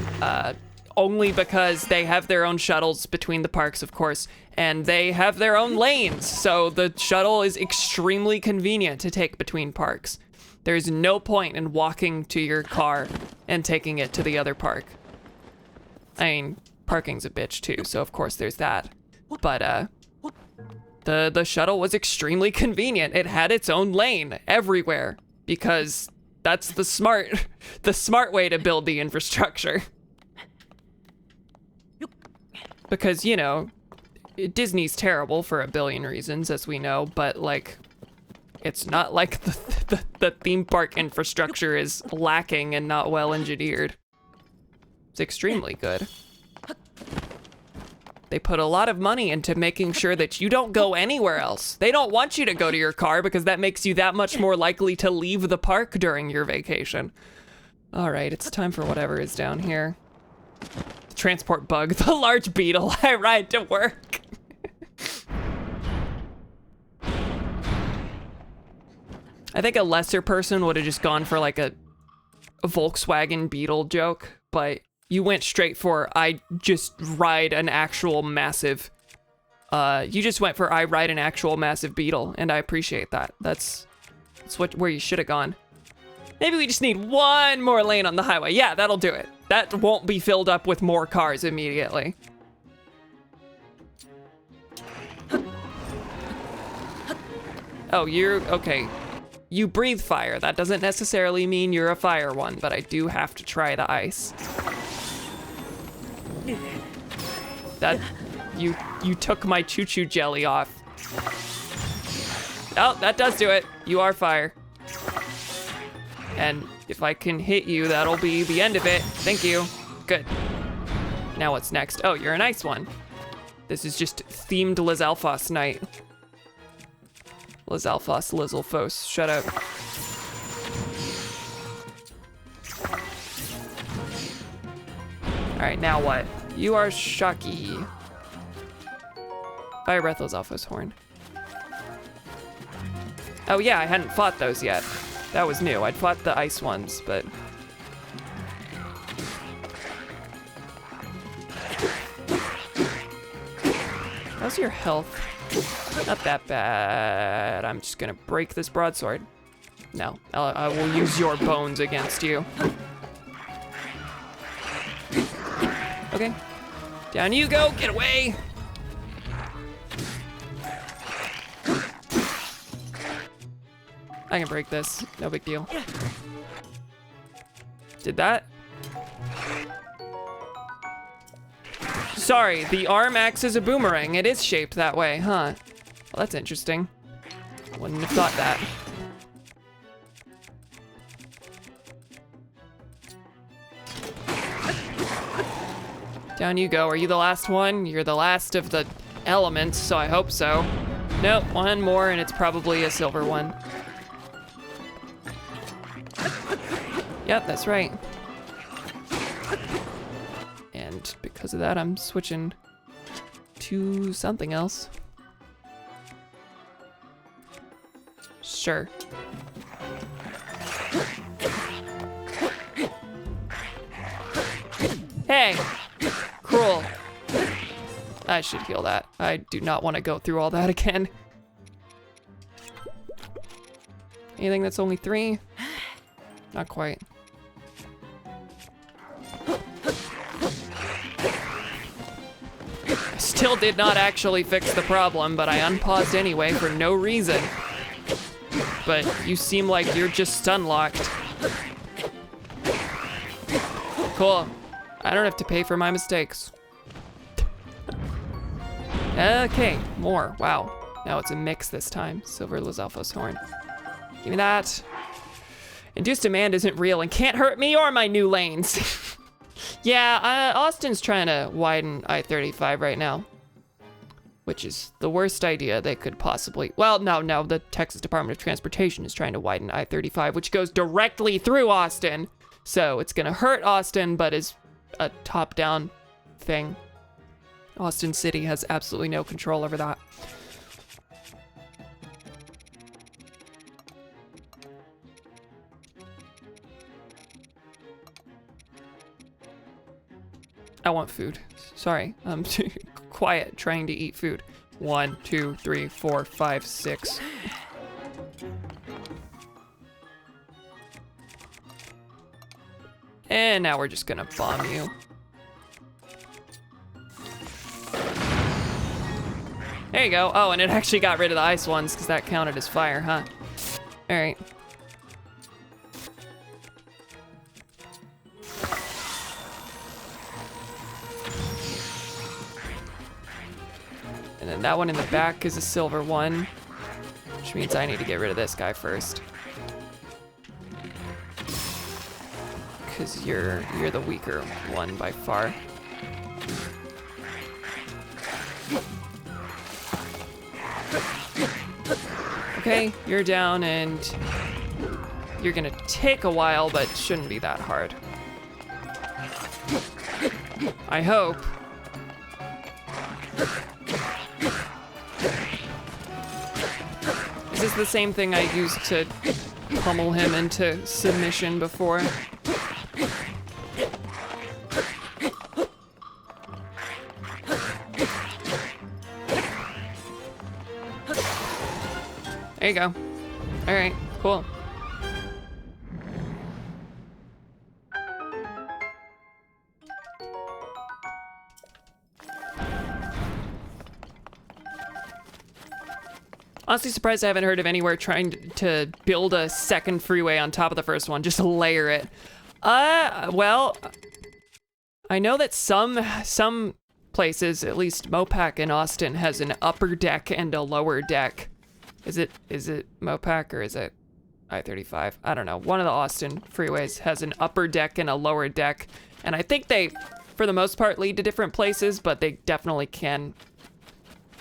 Only because they have their own shuttles between the parks, of course, and they have their own lanes. So the shuttle is extremely convenient to take between parks. There's no point in walking to your car and taking it to the other park. I mean, parking's a bitch too, so of course there's that. But the shuttle was extremely convenient. It had its own lane everywhere because that's the smart way to build the infrastructure. Because, you know, Disney's terrible for a billion reasons, as we know, but like, it's not like the theme park infrastructure is lacking and not well engineered. It's extremely good. They put a lot of money into making sure that you don't go anywhere else. They don't want you to go to your car because that makes you that much more likely to leave the park during your vacation. All right, it's time for whatever is down here. Transport bug, the large beetle I ride to work. I think a lesser person would have just gone for like a Volkswagen Beetle joke, but you went straight for I just ride an actual massive, you just went for I ride an actual massive Beetle, and I appreciate that. That's where you should have gone. Maybe we just need one more lane on the highway. Yeah, that'll do it. That won't be filled up with more cars immediately. Oh, you're, okay. You breathe fire. That doesn't necessarily mean you're a fire one, but I do have to try the ice. That, you took my choo-choo jelly off. Oh, that does do it. You are fire. And if I can hit you, that'll be the end of it. Thank you. Good. Now what's next? Oh, you're a nice one. This is just themed Lizalfos night. Lizalfos, Lizalfos, shut up. All right, now what? You are Shocky. Fire Breath, Lizalfos Horn. Oh yeah, I hadn't fought those yet. That was new. I'd fought the ice ones, but... How's your health? Not that bad. I'm just gonna break this broadsword. No, I will use your bones against you. Okay. Down you go, get away! I can break this, no big deal. Did that? Sorry, the arm acts as a boomerang. It is shaped that way, huh? Well, that's interesting. Wouldn't have thought that. Down you go. Are you the last one? You're the last of the elements, so I hope so. Nope, one more and it's probably a silver one. Yep, that's right. And because of that, I'm switching to something else. Sure. Hey! Cruel. I should heal that. I do not want to go through all that again. Anything that's only 3? Not quite. I still did not actually fix the problem, but I unpaused anyway for no reason. But you seem like you're just stun locked. Cool. I don't have to pay for my mistakes. Okay, more. Wow. Now it's a mix this time. Silver Lizalfo's horn. Give me that. Induced demand isn't real and can't hurt me or my new lanes. Yeah, Austin's trying to widen I-35 right now, which is the worst idea they could possibly. Well, no, the Texas Department of Transportation is trying to widen I-35, which goes directly through Austin. So it's gonna hurt Austin, but is a top-down thing. Austin City has absolutely no control over that. I want food. Sorry, I'm quiet trying to eat food. 1, 2, 3, 4, 5, 6. And now we're just gonna bomb you. There you go. Oh, and it actually got rid of the ice ones because that counted as fire, huh? All right. And then that one in the back is a silver one, which means I need to get rid of this guy first. Because you're the weaker one by far. Okay, you're down and you're gonna take a while, but shouldn't be that hard. I hope. Is this the same thing I used to pummel him into submission before? There you go. All right, cool. Honestly surprised I haven't heard of anywhere trying to build a second freeway on top of the first one, just to layer it. Well, I know that some places, at least Mopac in Austin, has an upper deck and a lower deck. Is it Mopac or is it I-35? I don't know. One of the Austin freeways has an upper deck and a lower deck, and I think they, for the most part, lead to different places, but they definitely can.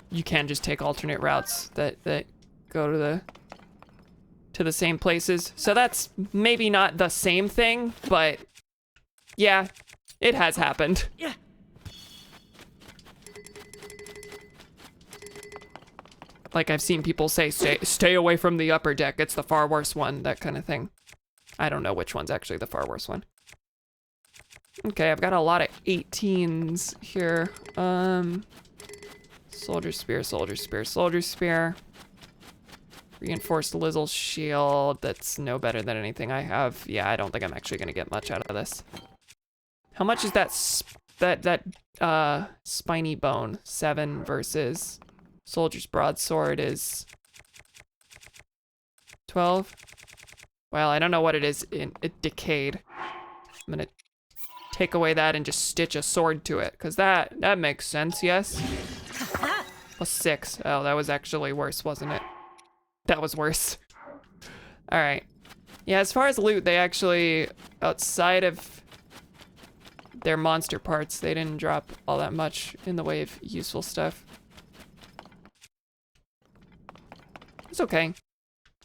You can just take alternate routes that go to the same places. So that's maybe not the same thing, but yeah, it has happened. Yeah. Like I've seen people say, stay away from the upper deck. It's the far worse one, that kind of thing. I don't know which one's actually the far worse one. Okay, I've got a lot of 18s here. Soldier Spear, Soldier Spear, Soldier Spear. Reinforced Lizzle Shield. That's no better than anything I have. Yeah, I don't think I'm actually gonna get much out of this. How much is that Spiny Bone? 7 versus Soldier's Broadsword is 12. Well, I don't know what it is in Decayed. I'm gonna take away that and just stitch a sword to it, because that makes sense, yes? Plus 6. Oh, that was actually worse, wasn't it? That was worse. All right. Yeah, as far as loot, they actually, outside of their monster parts, they didn't drop all that much in the way of useful stuff. It's okay.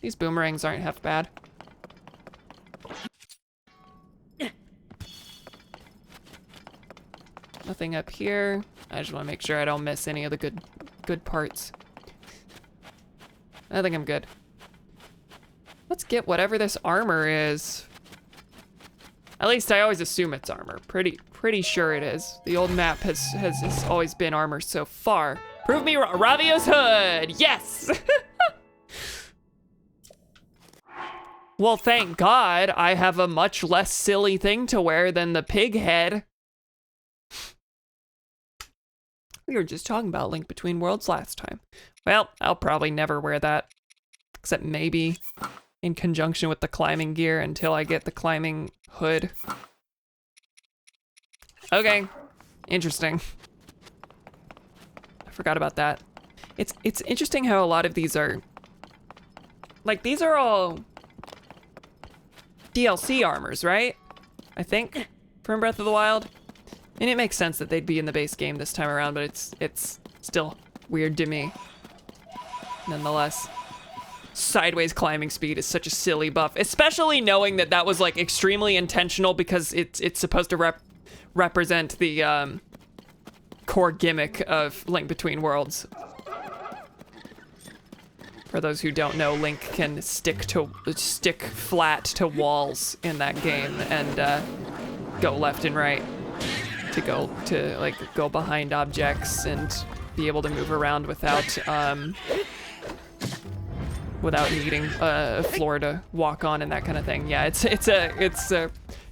These boomerangs aren't half bad. Nothing up here. I just want to make sure I don't miss any of the good parts. I think I'm good. Let's get whatever this armor is. At least I always assume it's armor. Pretty sure it is. The old map has always been armor so far. Prove me wrong. Ravio's hood. Yes. Well, thank God I have a much less silly thing to wear than the pig head. We were just talking about Link Between Worlds last time. Well, I'll probably never wear that, except maybe in conjunction with the climbing gear until I get the climbing hood. Okay. Interesting. I forgot about that. It's interesting how a lot of these are... Like, these are all DLC armors, right? I think, from Breath of the Wild. And it makes sense that they'd be in the base game this time around, but it's still weird to me. Nonetheless. Sideways climbing speed is such a silly buff, especially knowing that that was like extremely intentional because it's supposed to represent the core gimmick of Link Between Worlds. For those who don't know, Link can stick flat to walls in that game and go left and right to go behind objects and be able to move around without needing a floor to walk on and that kind of thing. Yeah, it's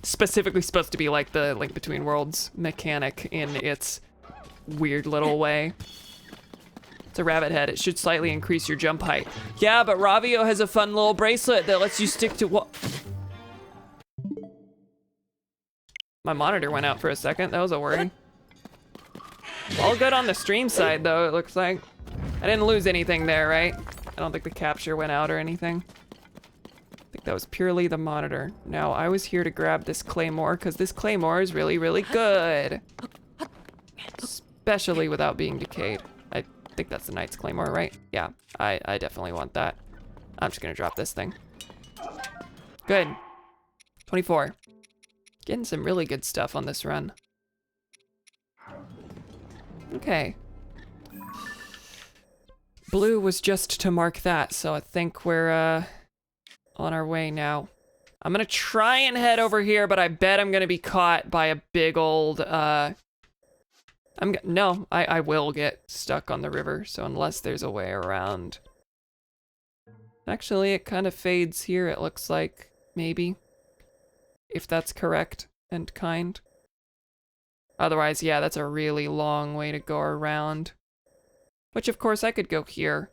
specifically supposed to be like the Link Between Worlds mechanic in its weird little way. It's a rabbit head. It should slightly increase your jump height. Yeah, but Ravio has a fun little bracelet that lets you stick to what? My monitor went out for a second. That was a worry. All good on the stream side, though, it looks like. I didn't lose anything there, right? I don't think the capture went out or anything. I think that was purely the monitor. Now, I was here to grab this claymore, because this claymore is really, really good. Especially without being decayed. I think that's the Knight's Claymore, right? Yeah, I definitely want that. I'm just gonna drop this thing. Good. 24. Getting some really good stuff on this run. Okay. Blue was just to mark that, so I think we're on our way now. I'm gonna try and head over here, but I bet I'm gonna be caught by a big old, I will get stuck on the river, so unless there's a way around. Actually, it kind of fades here, it looks like, maybe. If that's correct and kind. Otherwise, yeah, that's a really long way to go around. Which, of course, I could go here.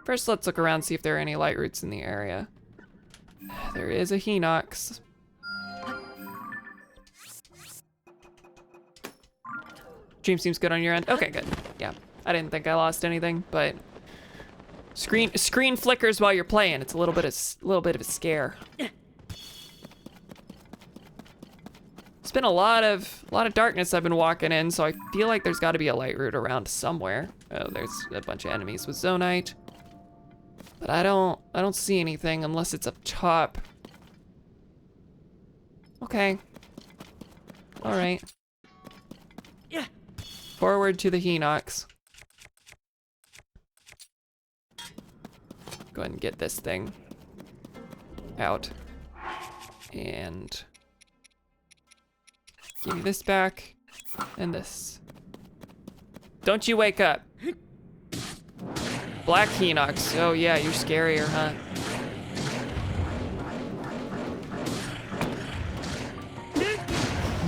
First, let's look around, see if there are any light roots in the area. There is a Hinox. Stream seems good on your end. Okay, good. Yeah, I didn't think I lost anything, but screen flickers while you're playing. It's a little bit of a scare. It's been a lot of darkness I've been walking in, so I feel like there's got to be a light route around somewhere. Oh, there's a bunch of enemies with Zonite, but I don't see anything unless it's up top. Okay. All right. Yeah. Forward to the Hinox. Go ahead and get this thing out. And give me this back and this. Don't you wake up. Black Hinox. Oh yeah, you're scarier, huh?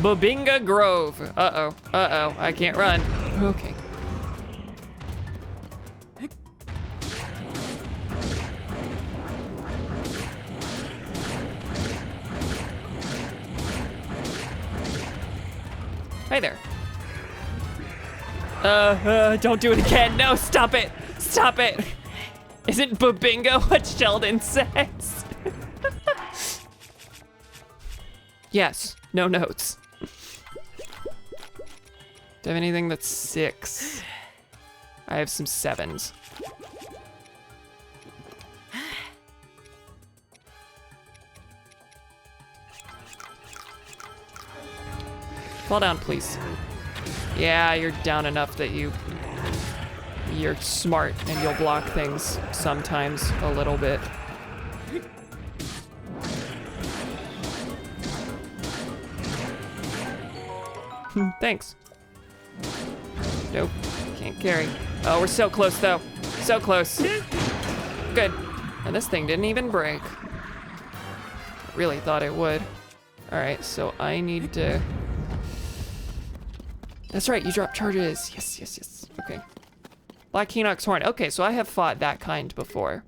Babinga Grove. Uh-oh. Uh-oh. I can't run. Okay. Hi there. Don't do it again. No, stop it. Stop it. Isn't Babinga what Sheldon says? Yes. No notes. Do I have anything that's 6? I have some 7s. Fall down, please. Yeah, you're down enough that you're smart and you'll block things sometimes a little bit. Thanks. Nope, can't carry. Oh, we're so close though. So close. Good. And this thing didn't even break. I really thought it would. All right, so I need to... That's right, you drop charges. Yes, yes, yes. Okay. Black Hinox Horn. Okay, so I have fought that kind before.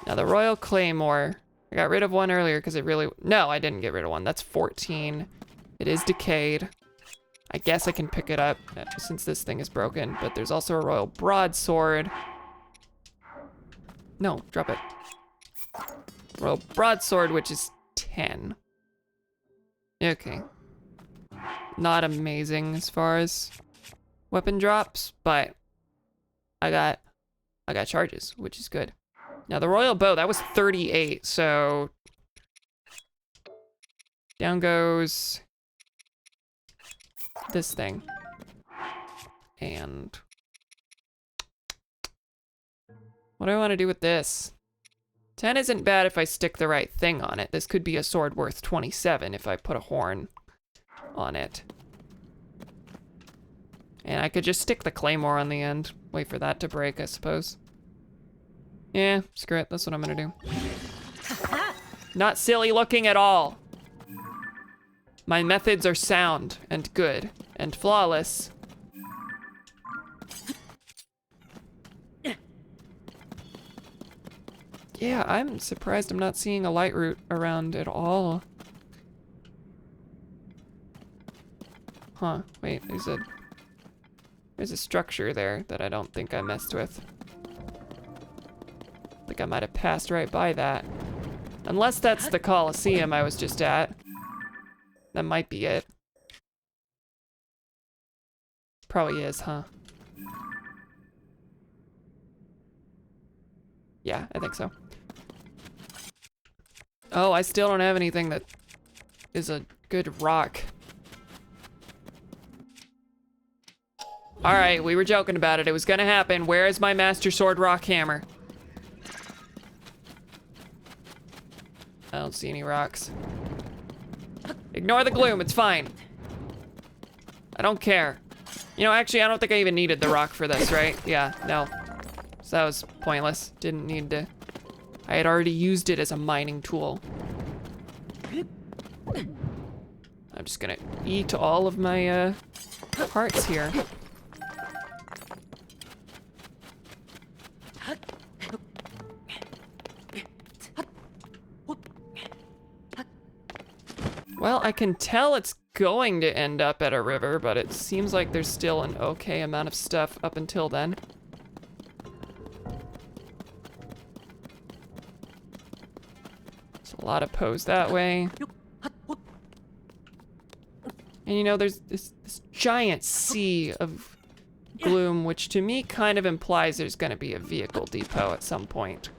Now the Royal Claymore, I got rid of one earlier because it really... No, I didn't get rid of one. That's 14. It is decayed. I guess I can pick it up since this thing is broken, but there's also a royal broadsword. No, drop it. Royal broadsword, which is 10. Okay. Not amazing as far as weapon drops, but I got charges, which is good. Now the royal bow, that was 38, so down goes this thing. And what do I want to do with this? 10 isn't bad if I stick the right thing on it. This could be a sword worth 27 if I put a horn on it. And I could just stick the claymore on the end. Wait for that to break, I suppose. Yeah, screw it. That's what I'm gonna do. Not silly looking at all. My methods are sound and good and flawless. Yeah, I'm surprised I'm not seeing a light route around at all. Huh, wait, there's a structure there that I don't think I messed with. I think I might have passed right by that. Unless that's the Colosseum I was just at. That might be it. Probably is, huh? Yeah, I think so. Oh, I still don't have anything that is a good rock. All right, we were joking about it. It was gonna happen. Where is my Master Sword rock hammer? I don't see any rocks. Ignore the gloom, it's fine. I don't care. You know, actually, I don't think I even needed the rock for this, right? Yeah, no. So that was pointless. Didn't need to. I had already used it as a mining tool. I'm just gonna eat all of my parts here. Well, I can tell it's going to end up at a river, but it seems like there's still an okay amount of stuff up until then. There's a lot of pose that way. And you know, there's this giant sea of gloom, which to me kind of implies there's gonna be a vehicle depot at some point.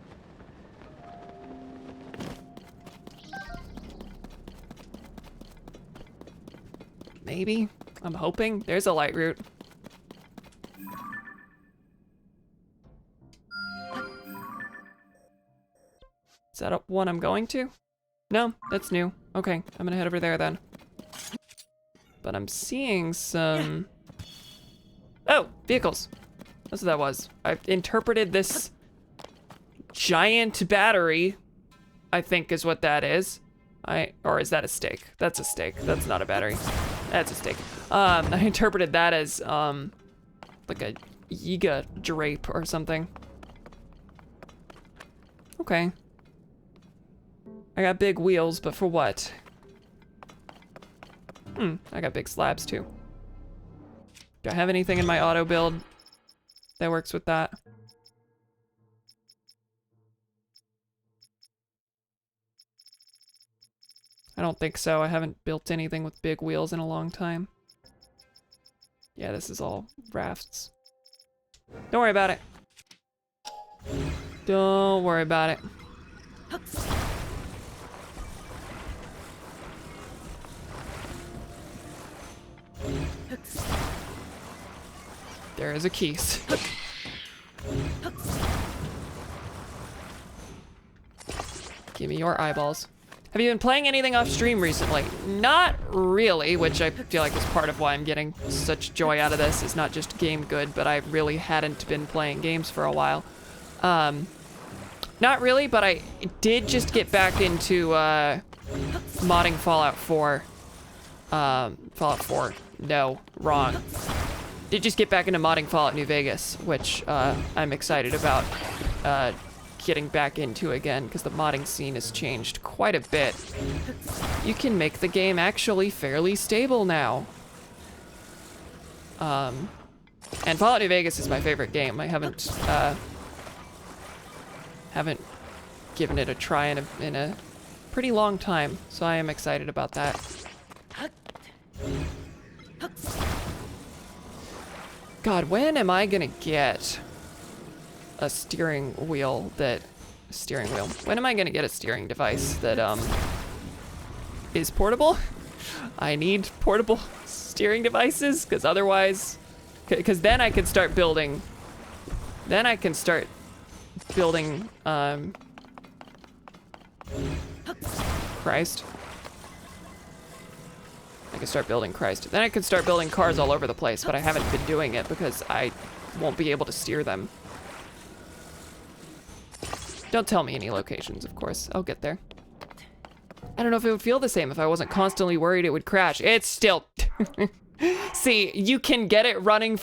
Maybe? I'm hoping. There's a light route. Is that one I'm going to? No, that's new. Okay, I'm gonna head over there then. But I'm seeing some... Oh, vehicles. That's what that was. I've interpreted this giant battery, I think is what that is. Or is that a stake? That's a stake. That's not a battery. That's a stake. I interpreted that as like a Yiga drape or something. Okay. I got big wheels, but for what? I got big slabs too. Do I have anything in my auto build that works with that? I don't think so. I haven't built anything with big wheels in a long time. Yeah, this is all rafts. Don't worry about it. Don't worry about it. There is a keys. Give me your eyeballs. Have you been playing anything off stream recently? Not really, which I feel like is part of why I'm getting such joy out of this. It's not just game good, but I really hadn't been playing games for a while. Not really, but I did just get back into modding Fallout 4. Fallout 4. No, wrong. Did just get back into modding Fallout New Vegas, which I'm excited about. getting back into again because the modding scene has changed quite a bit. You can make the game actually fairly stable now. And Fallout New Vegas is my favorite game. I haven't given it a try in a pretty long time, so I am excited about that. God, when am I gonna get a steering wheel? When am I gonna get a steering device that is portable? I need portable steering devices, because otherwise, because then I can start building. Christ. I can start building Christ. Then I can start building cars all over the place, but I haven't been doing it because I won't be able to steer them. Don't tell me any locations, of course. I'll get there. I don't know if it would feel the same if I wasn't constantly worried it would crash. It's still... See, you can get it running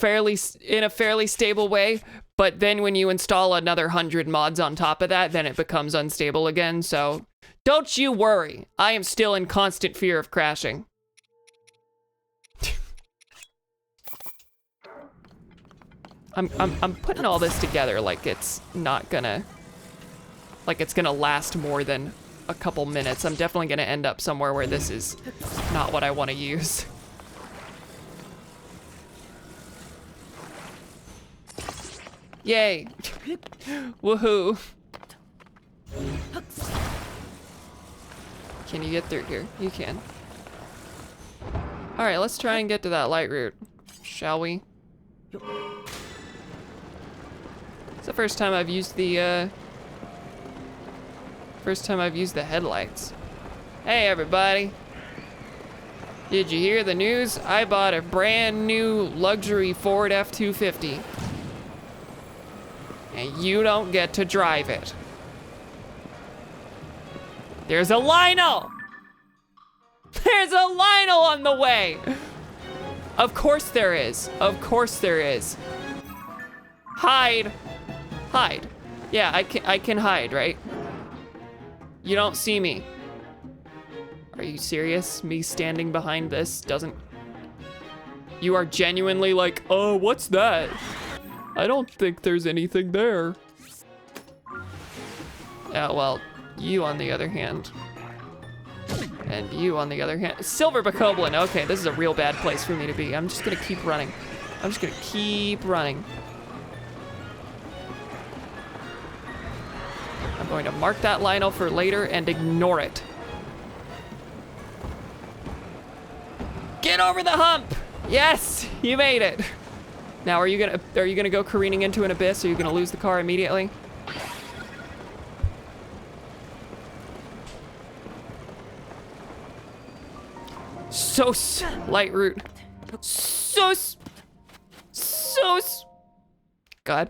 in a fairly stable way, but then when you install another 100 mods on top of that, then it becomes unstable again, so... Don't you worry. I am still in constant fear of crashing. I'm putting all this together like it's not gonna... Like it's gonna last more than a couple minutes. I'm definitely gonna end up somewhere where this is not what I want to use. Yay. Woohoo. Can you get through here? You can. All right, let's try and get to that light route, shall we? It's the first time I've used the headlights. Hey everybody. Did you hear the news? I bought a brand new luxury Ford F-250. And you don't get to drive it. There's a Lionel! There's a Lionel on the way! Of course there is. Of course there is. Hide. Hide. Yeah, I can hide, right? You don't see me. Are you serious? Me standing behind this doesn't... You are genuinely like, oh, what's that? I don't think there's anything there. Yeah, well, you on the other hand. And you on the other hand. Silver Bokoblin, okay, this is a real bad place for me to be. I'm just gonna keep running. I'm just gonna keep running. I'm going to mark that Lionel for later and ignore it. Get over the hump! Yes, you made it. Now, are you gonna go careening into an abyss? Or are you gonna lose the car immediately? Light route. God,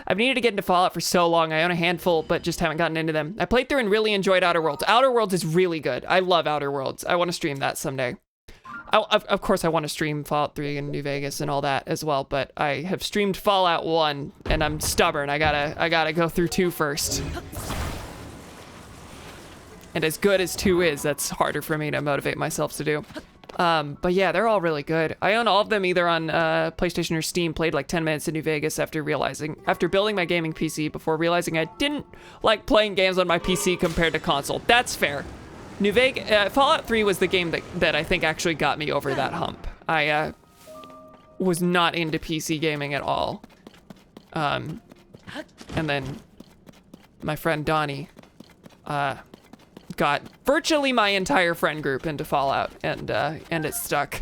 I've needed to get into Fallout for so long. I own a handful, but just haven't gotten into them. I played through and really enjoyed Outer Worlds. Outer Worlds is really good. I love Outer Worlds. I want to stream that someday. Of course, I want to stream Fallout 3 and New Vegas and all that as well, but I have streamed Fallout 1, and I'm stubborn. I gotta go through 2 first. And as good as 2 is, that's harder for me to motivate myself to do. But yeah, they're all really good. I own all of them either on PlayStation or Steam. Played like 10 minutes in New Vegas after building my gaming PC before realizing I didn't like playing games on my PC compared to console. That's fair. Fallout 3 was the game that I think actually got me over that hump. I was not into PC gaming at all. And then my friend Donnie got virtually my entire friend group into Fallout, and it stuck.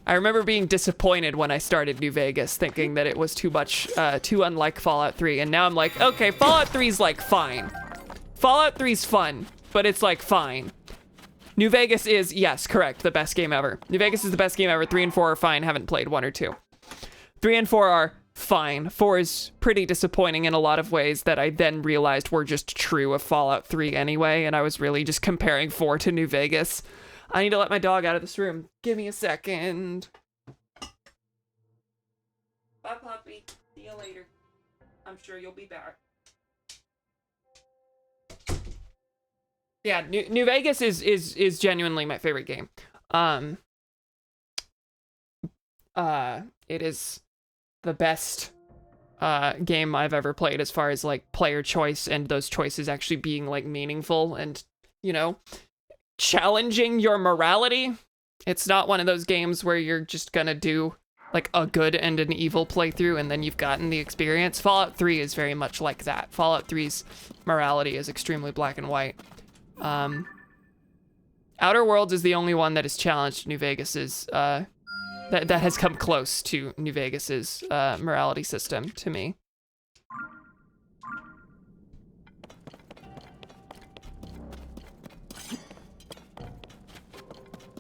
I remember being disappointed when I started New Vegas, thinking that it was too unlike Fallout 3, and now I'm like, okay, Fallout 3's like fine. Fallout 3's fun, but it's like fine. New Vegas is, yes, correct, the best game ever. New Vegas is the best game ever. 3 and 4 are fine, haven't played 1 or 2. 3 and 4 are fine. 4 is pretty disappointing in a lot of ways that I then realized were just true of Fallout 3 anyway, and I was really just comparing 4 to New Vegas. I need to let my dog out of this room. Give me a second. Bye, puppy. See you later. I'm sure you'll be back. Yeah, New Vegas is genuinely my favorite game. It is the best game I've ever played as far as like player choice and those choices actually being like meaningful and, you know, challenging your morality. It's not one of those games where you're just gonna do like a good and an evil playthrough and then you've gotten the experience. Fallout 3 is very much like that. Fallout 3's morality is extremely black and white. Outer Worlds is the only one that has challenged New Vegas's that has come close to New Vegas's morality system to me.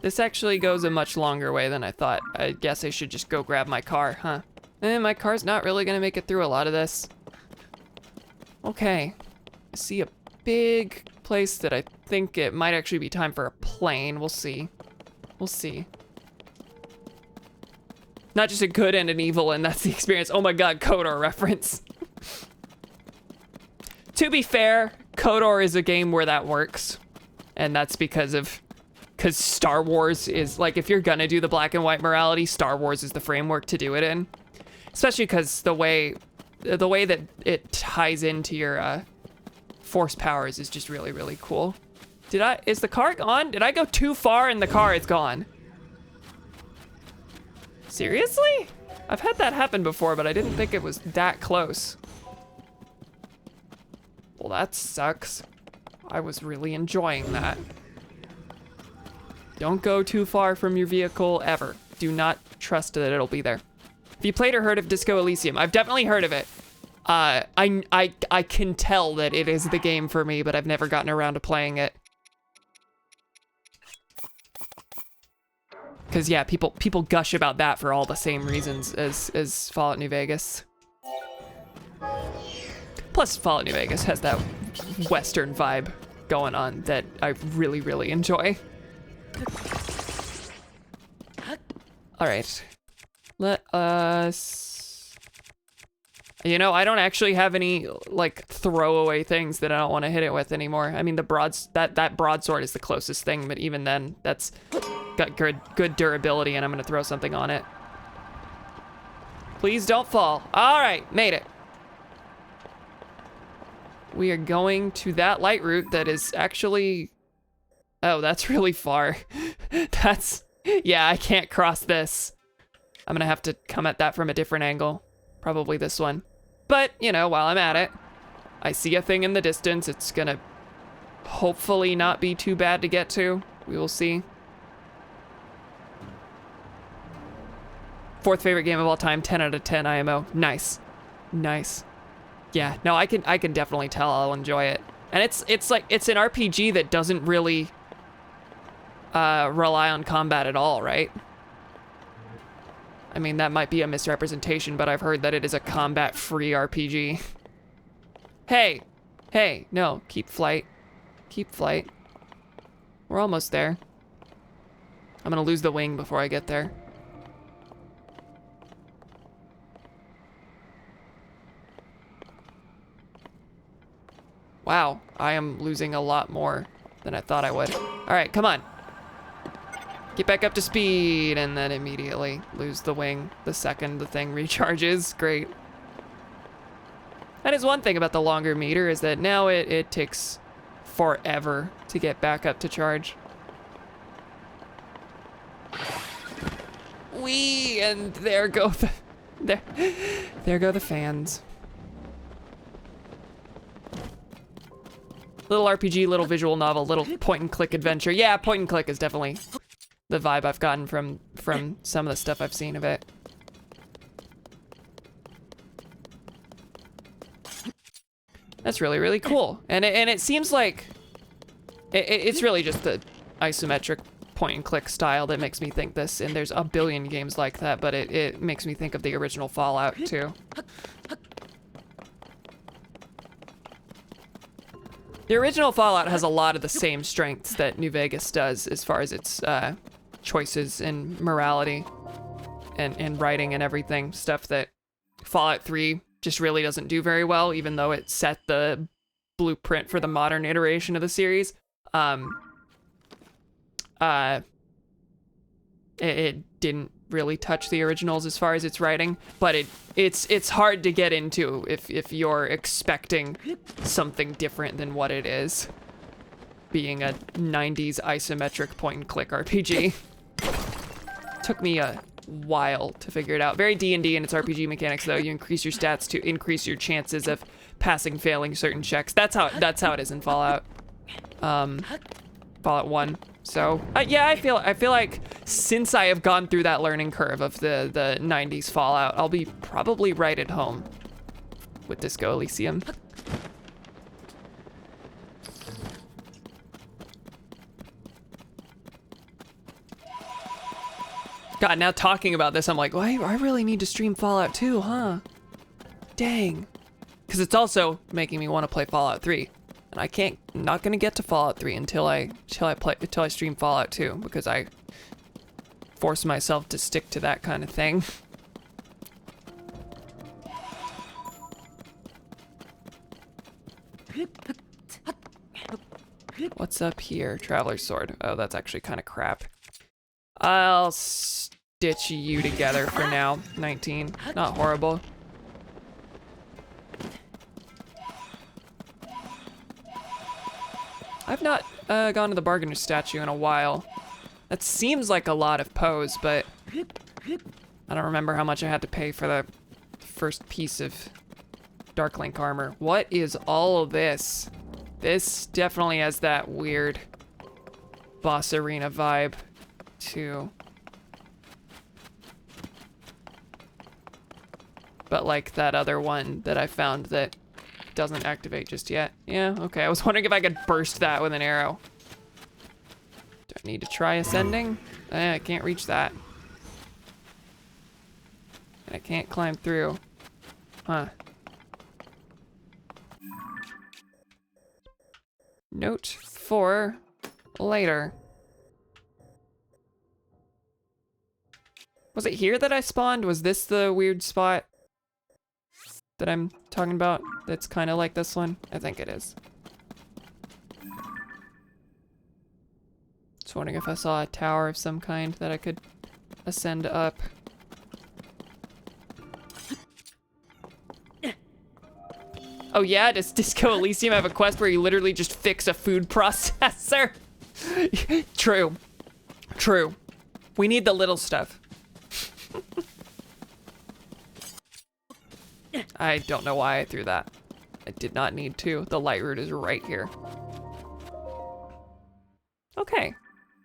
This actually goes a much longer way than I thought. I guess I should just go grab my car, huh? My car's not really gonna make it through a lot of this. Okay, I see a big place that I think it might actually be time for a plane. We'll see. We'll see. Not just a good and an evil, and that's the experience. Oh my god, KOTOR reference. To be fair, KOTOR is a game where that works. And that's because Star Wars is, like, if you're gonna do the black and white morality, Star Wars is the framework to do it in. Especially because the way that it ties into your force powers is just really, really cool. Is the car gone? Did I go too far and the car is gone? Seriously? I've had that happen before, but I didn't think it was that close. Well, that sucks. I was really enjoying that. Don't go too far from your vehicle, ever. Do not trust that it'll be there. Have you played or heard of Disco Elysium? I've definitely heard of it. I can tell that it is the game for me, but I've never gotten around to playing it. Because, yeah, people gush about that for all the same reasons as Fallout New Vegas. Plus, Fallout New Vegas has that Western vibe going on that I really, really enjoy. All right. Let us... You know, I don't actually have any, like, throwaway things that I don't want to hit it with anymore. I mean, that broadsword is the closest thing, but even then, that's got good durability, and I'm gonna throw something on it. Please don't fall. All right, made it. We are going to that light route that is actually... Oh, that's really far. Yeah, I can't cross this. I'm gonna have to come at that from a different angle. Probably this one. But, you know, while I'm at it, I see a thing in the distance. It's gonna hopefully not be too bad to get to. We will see. Fourth favorite game of all time, 10 out of 10 IMO. Nice. Nice. Yeah, no, I can definitely tell I'll enjoy it. And it's like, it's an RPG that doesn't really rely on combat at all, right? I mean, that might be a misrepresentation, but I've heard that it is a combat-free RPG. Hey! Hey, no, keep flight. Keep flight. We're almost there. I'm gonna lose the wing before I get there. Wow, I am losing a lot more than I thought I would. All right, come on. Get back up to speed, and then immediately lose the wing the second the thing recharges. Great. That is one thing about the longer meter, is that now it takes forever to get back up to charge. Whee! And there go the... There go the fans. Little RPG, little visual novel, little point-and-click adventure. Yeah, point-and-click is definitely the vibe I've gotten from some of the stuff I've seen of it. That's really, really cool. And it seems like it's really just the isometric point-and-click style that makes me think this, and there's a billion games like that, but it makes me think of the original Fallout, too. The original Fallout has a lot of the same strengths that New Vegas does as far as its choices and morality and writing and everything. Stuff that Fallout 3 just really doesn't do very well, even though it set the blueprint for the modern iteration of the series. It didn't really touch the originals as far as its writing, but it's hard to get into if you're expecting something different than what it is, being a 90s isometric point-and-click RPG. Took me a while to figure it out. Very D&D in its RPG mechanics, though. You increase your stats to increase your chances of passing, failing certain checks. That's how it is in Fallout. Fallout 1. So yeah, I feel like since I have gone through that learning curve of the 90s Fallout, I'll be probably right at home with Disco Elysium. God, now talking about this, I'm like, well, I really need to stream Fallout 2, huh? Dang. Because it's also making me want to play Fallout 3. And I'm not gonna get to Fallout 3 until I stream Fallout 2, because I force myself to stick to that kind of thing. What's up here? Traveler's Sword. Oh, that's actually kind of crap. I'll stitch you together for now. 19. Not horrible. I've not gone to the Bargainer statue in a while. That seems like a lot of pose, but I don't remember how much I had to pay for the first piece of Darklink armor. What is all of this? This definitely has that weird boss arena vibe, too. But like that other one that I found that doesn't activate just yet. Yeah, okay. I was wondering if I could burst that with an arrow. Do I need to try ascending? I can't reach that. And I can't climb through. Huh. Note for later. Was it here that I spawned? Was this the weird spot that I'm talking about that's kind of like this one? I think it is. Just wondering if I saw a tower of some kind that I could ascend up. Oh yeah, does Disco Elysium have a quest where you literally just fix a food processor? True. True. We need the little stuff. I don't know why I threw that. I did not need to. The light route is right here. Okay.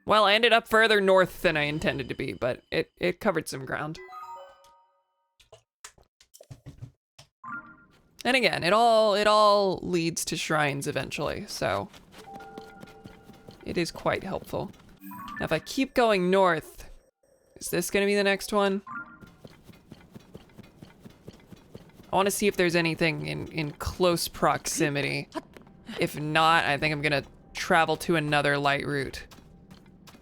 Well, I ended up further north than I intended to be, but it covered some ground. And again, it all leads to shrines eventually, so it is quite helpful. Now, if I keep going north, is this gonna be the next one? I want to see if there's anything in close proximity. If not, I think I'm gonna travel to another light route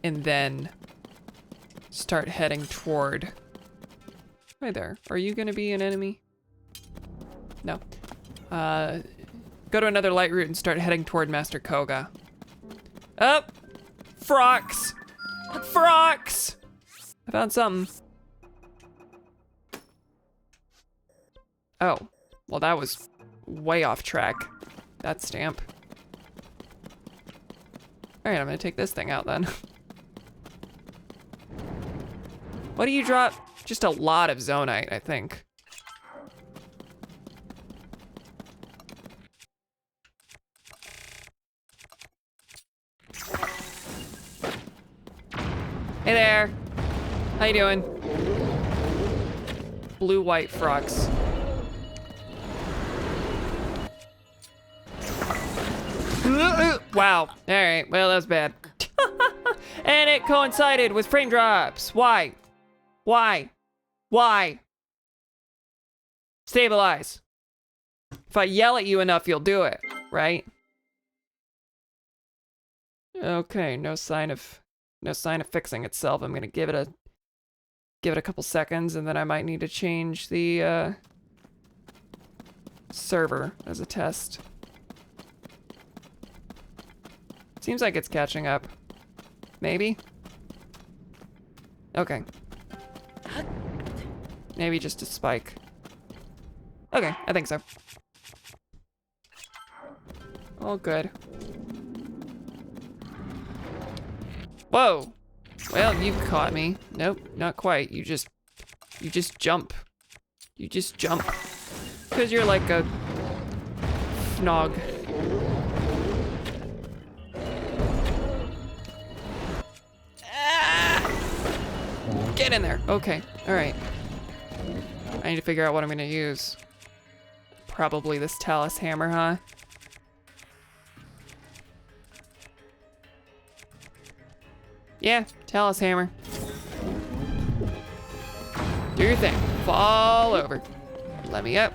and then start heading toward. Hi there. Are you gonna be an enemy? No. Go to another light route and start heading toward Master Koga. Oh! Frox! Frox! I found something. Oh, well that was way off track, that stamp. All right, I'm gonna take this thing out then. What do you drop? Just a lot of zonite, I think. Hey there, how you doing? Blue-white frogs. Wow. All right. Well, that was bad. And it coincided with frame drops. Why? Why? Why? Stabilize. If I yell at you enough, you'll do it, right? Okay. No sign of fixing itself. I'm gonna give it a couple seconds, and then I might need to change the server as a test. Seems like it's catching up. Maybe? Okay. Maybe just a spike. Okay, I think so. All good. Whoa! Well, you caught me. Nope, not quite. You just jump. You just jump. Because you're like a fnog. Get in there. Okay, all right. I need to figure out what I'm gonna use. Probably this Talus hammer, huh? Yeah, Talus hammer. Do your thing. Fall over. Let me up.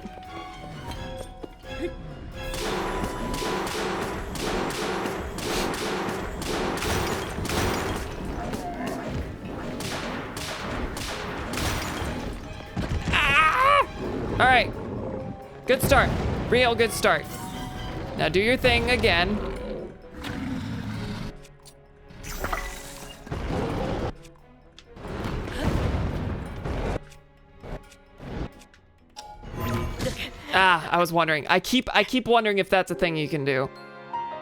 All right, good start, real good start. Now do your thing again. I was wondering. I keep wondering if that's a thing you can do.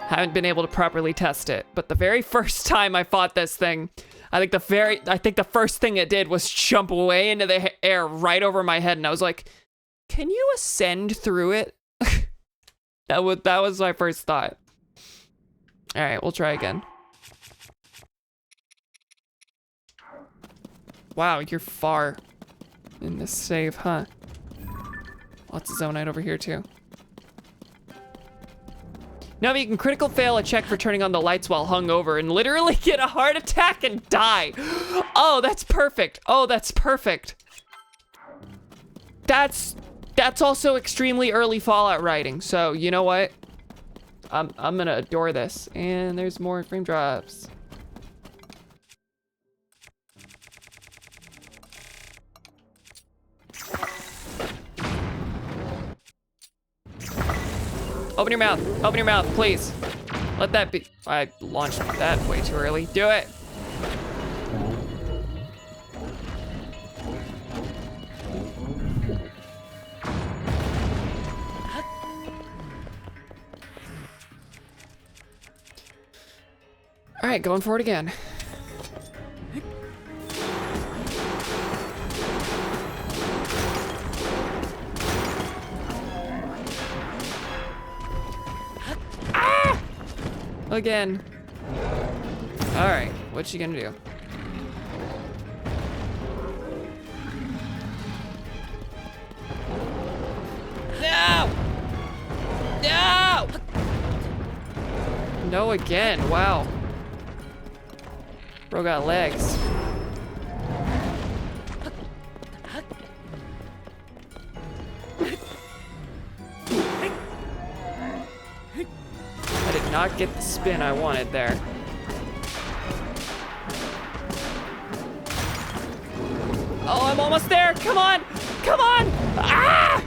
Haven't been able to properly test it, but the very first time I fought this thing, I think the first thing it did was jump way into the air right over my head, and I was like, can you ascend through it? That was my first thought. All right, we'll try again. Wow, you're far in this save, huh? Lots of zonite over here too. Now you can critical fail a check for turning on the lights while hungover and literally get a heart attack and die. Oh, that's perfect. Oh, that's perfect. That's also extremely early Fallout writing. So you know what? I'm gonna adore this. And there's more frame drops. Open your mouth. Open your mouth, please. Let that be. I launched that way too early. Do it. All right, going for it again. Again. All right, what you gonna do? No! No! No again, wow. Bro got legs. I did not get the spin I wanted there. Oh, I'm almost there. Come on. Come on. Ah!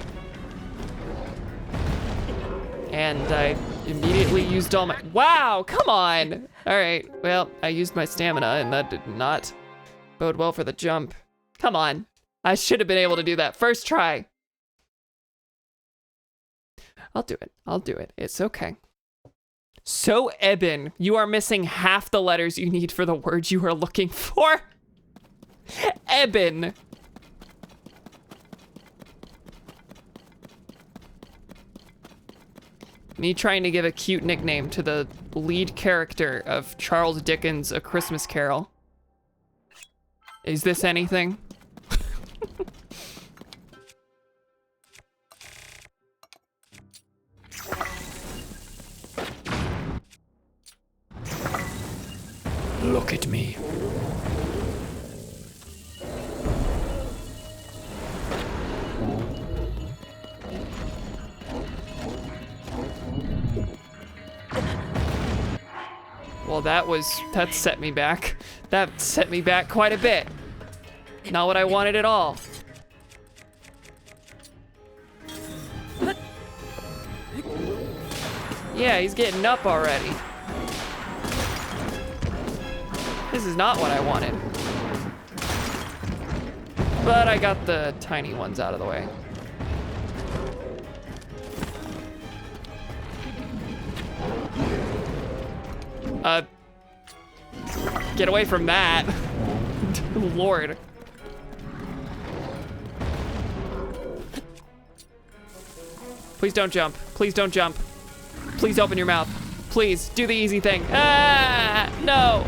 And I immediately used all my... Wow, come on. All right, well, I used my stamina and that did not bode well for the jump. Come on. I should have been able to do that first try. I'll do it. I'll do it. It's okay. So, Eben, you are missing half the letters you need for the word you are looking for. Eben. Me trying to give a cute nickname to the lead character of Charles Dickens' A Christmas Carol. Is this anything? Look at me. Well, that set me back. That set me back quite a bit. Not what I wanted at all. Yeah, he's getting up already. This is not what I wanted. But I got the tiny ones out of the way. Get away from that. Lord. Please don't jump. Please don't jump. Please open your mouth. Please do the easy thing. Ah, no.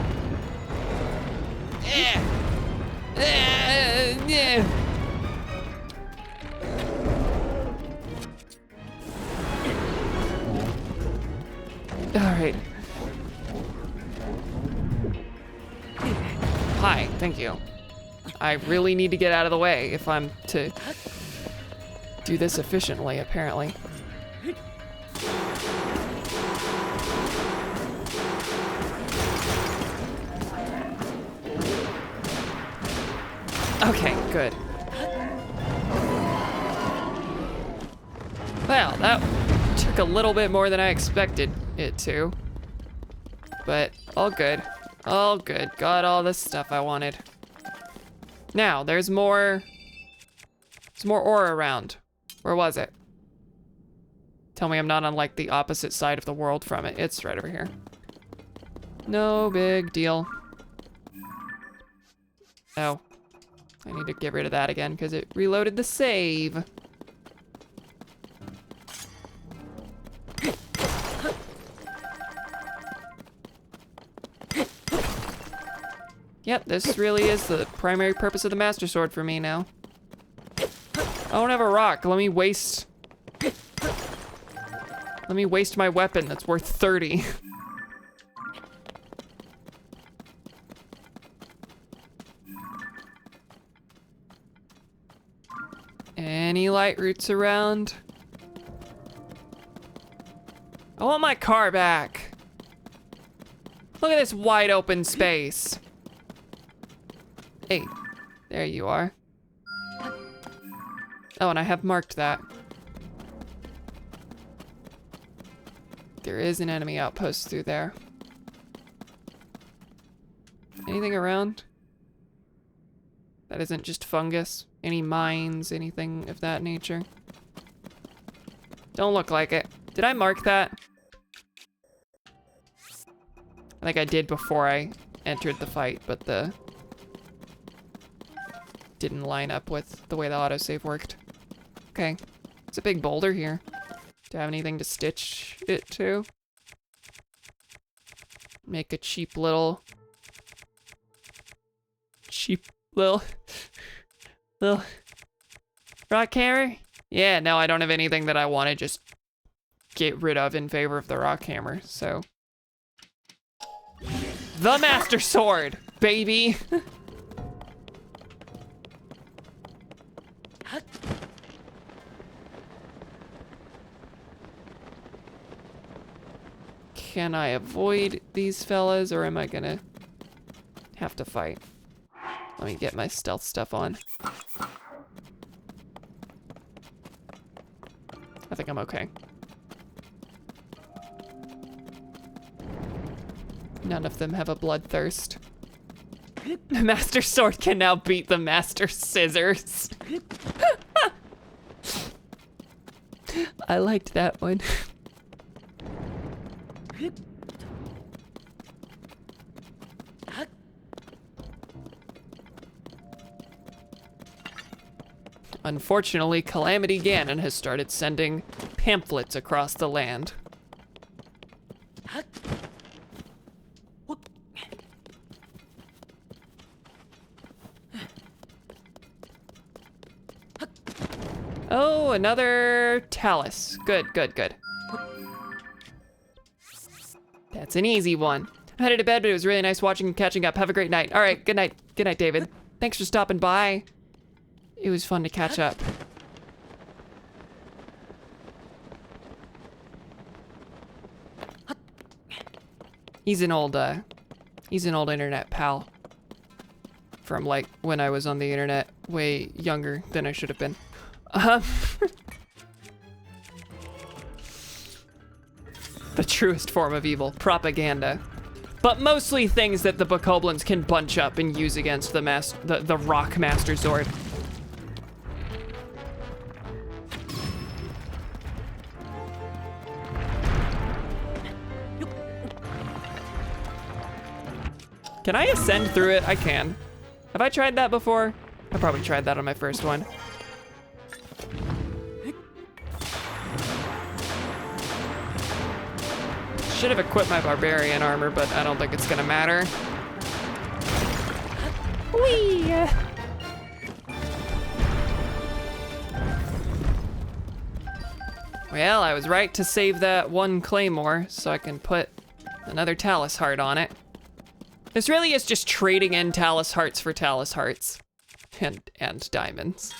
Yeah. All right. Hi, thank you. I really need to get out of the way if I'm to do this efficiently, apparently. Okay, good. Well, that took a little bit more than I expected it to. But all good. All good. Got all the stuff I wanted. Now, there's more ore around. Where was it? Tell me I'm not on like the opposite side of the world from it. It's right over here. No big deal. Oh. I need to get rid of that again because it reloaded the save. Yep, this really is the primary purpose of the Master Sword for me now. I don't have a rock. Let me waste my weapon that's worth 30. Any light roots around? I want my car back. Look at this wide open space. Hey, there you are. Oh, and I have marked that. There is an enemy outpost through there. Anything around? That isn't just fungus? Any mines, anything of that nature? Don't look like it. Did I mark that? I think I did before I entered the fight, but the didn't line up with the way the autosave worked. Okay, it's a big boulder here. Do I have anything to stitch it to? Make a cheap little rock hammer? Yeah, no, I don't have anything that I want to just get rid of in favor of the rock hammer, so. The Master Sword, baby! Can I avoid these fellas, or am I gonna have to fight? Let me get my stealth stuff on. I think I'm okay. None of them have a bloodthirst. The Master Sword can now beat the Master Scissors. I liked that one. Unfortunately, Calamity Ganon has started sending pamphlets across the land. Oh, another talus. Good, good, good. That's an easy one. I'm headed to bed, but it was really nice watching and catching up. Have a great night. All right, good night. Good night, David. Thanks for stopping by. It was fun to catch up. He's an old internet pal. From like when I was on the internet way younger than I should have been. The truest form of evil, propaganda. But mostly things that the bokoblins can bunch up and use against the rock master sword. Can I ascend through it? I can. Have I tried that before? I probably tried that on my first one. Should have equipped my barbarian armor, but I don't think it's gonna matter. Whee! Well, I was right to save that one claymore so I can put another Talus heart on it. This really is just trading in Talus hearts for Talus hearts and diamonds.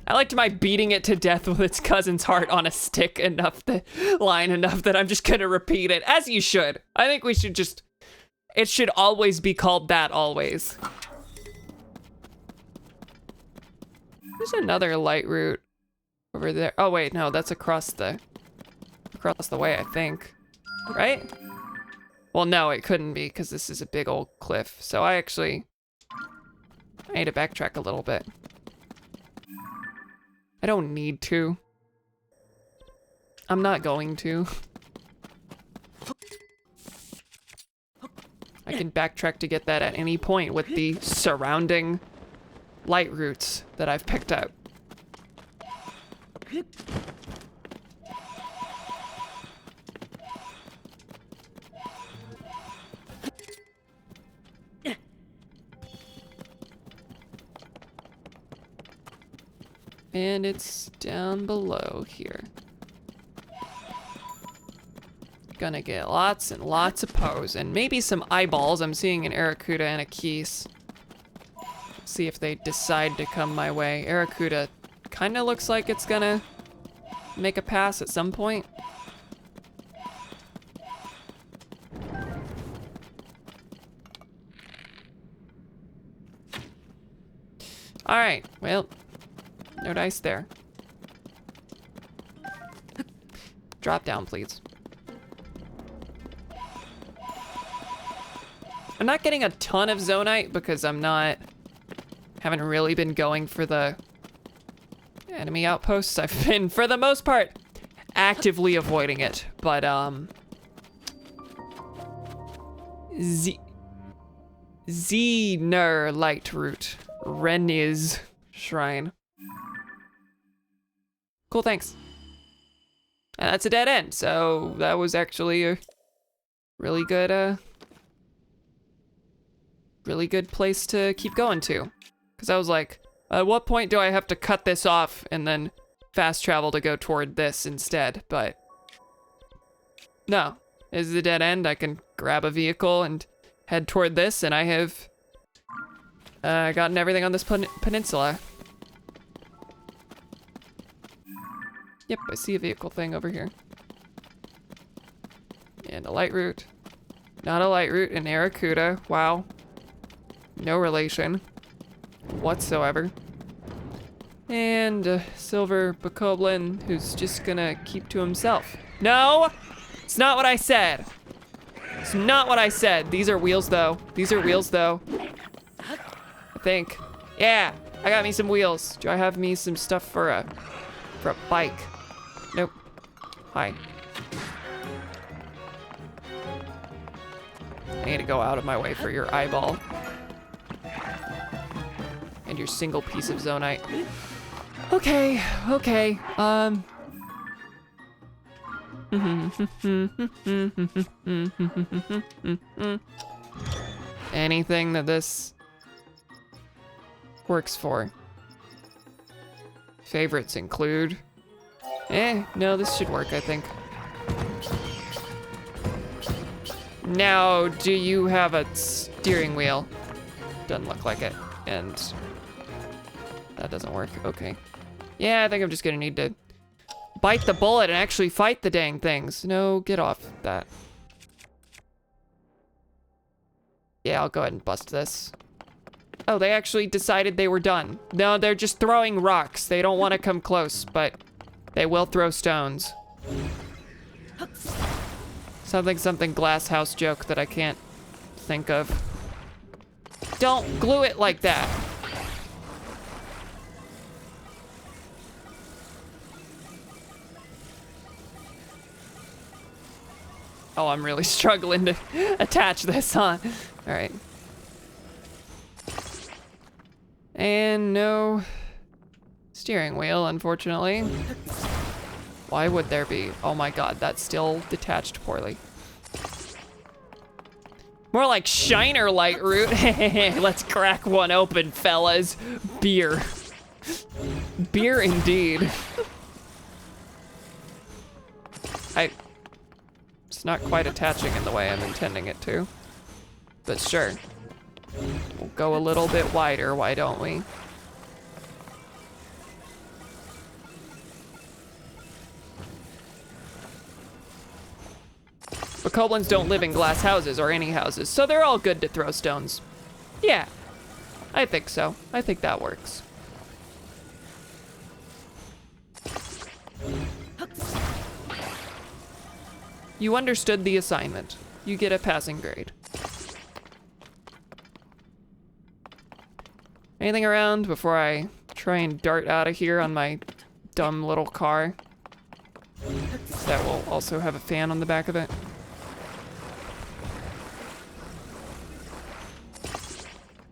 I liked my beating it to death with its cousin's heart on a stick line enough that I'm just gonna repeat it, as you should. I think we should just, it should always be called that, always. There's another light route over there. Oh wait, no, that's across the way, I think. Right? Well, no, it couldn't be because this is a big old cliff. So I need to backtrack a little bit. I don't need to. I'm not going to. I can backtrack to get that at any point with the surrounding light routes that I've picked up. And it's down below here. Gonna get lots and lots of pose and maybe some eyeballs. I'm seeing an Aracuda and a Keese. See if they decide to come my way. Aracuda kind of looks like it's gonna make a pass at some point. All right, well, no dice there. Drop down, please. I'm not getting a ton of Zonite because haven't really been going for the enemy outposts. I've been, for the most part, actively avoiding it. But, Zener light route. Reniz shrine. Cool, thanks. And that's a dead end, so that was actually a really good place to keep going to. Because I was like, at what point do I have to cut this off and then fast travel to go toward this instead? But no, this is a dead end. I can grab a vehicle and head toward this, and I have gotten everything on this peninsula. Yep, I see a vehicle thing over here. And a light route. Not a light route, an Aracuda. Wow. No relation whatsoever. And a silver bokoblin who's just gonna keep to himself. No! It's not what I said. It's not what I said. These are wheels though. These are wheels though. I think. Yeah, I got me some wheels. Do I have me some stuff for a bike? Nope. Hi. I need to go out of my way for your eyeball. And your single piece of Zonite. Okay, okay, anything that this works for. Favorites include... no, this should work, I think. Now, do you have a steering wheel? Doesn't look like it, and that doesn't work, okay. Yeah, I think I'm just gonna need to bite the bullet and actually fight the dang things. No, get off that. Yeah, I'll go ahead and bust this. Oh, they actually decided they were done. No, they're just throwing rocks. They don't want to come close, but they will throw stones. Something glass house joke that I can't think of. Don't glue it like that. Oh, I'm really struggling to attach this, huh? All right. And no steering wheel, unfortunately. Why would there be? Oh my God, that's still detached poorly. More like Shiner light root. Let's crack one open, fellas. Beer. Beer indeed. It's not quite attaching in the way I'm intending it to. But sure. We'll go a little bit wider, why don't we? But Koblins don't live in glass houses or any houses, so they're all good to throw stones. Yeah, I think so. I think that works. You understood the assignment. You get a passing grade. Anything around before I try and dart out of here on my dumb little car? That will also have a fan on the back of it.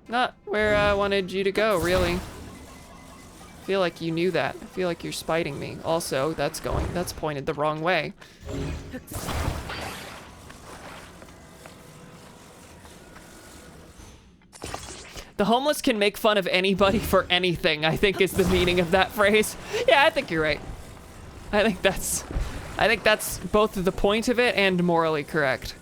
Not where I wanted you to go, really. I feel like you knew that. I feel like you're spiting me. Also, that's pointed the wrong way. The homeless can make fun of anybody for anything, I think is the meaning of that phrase. Yeah, I think you're right. I think that's both the point of it and morally correct.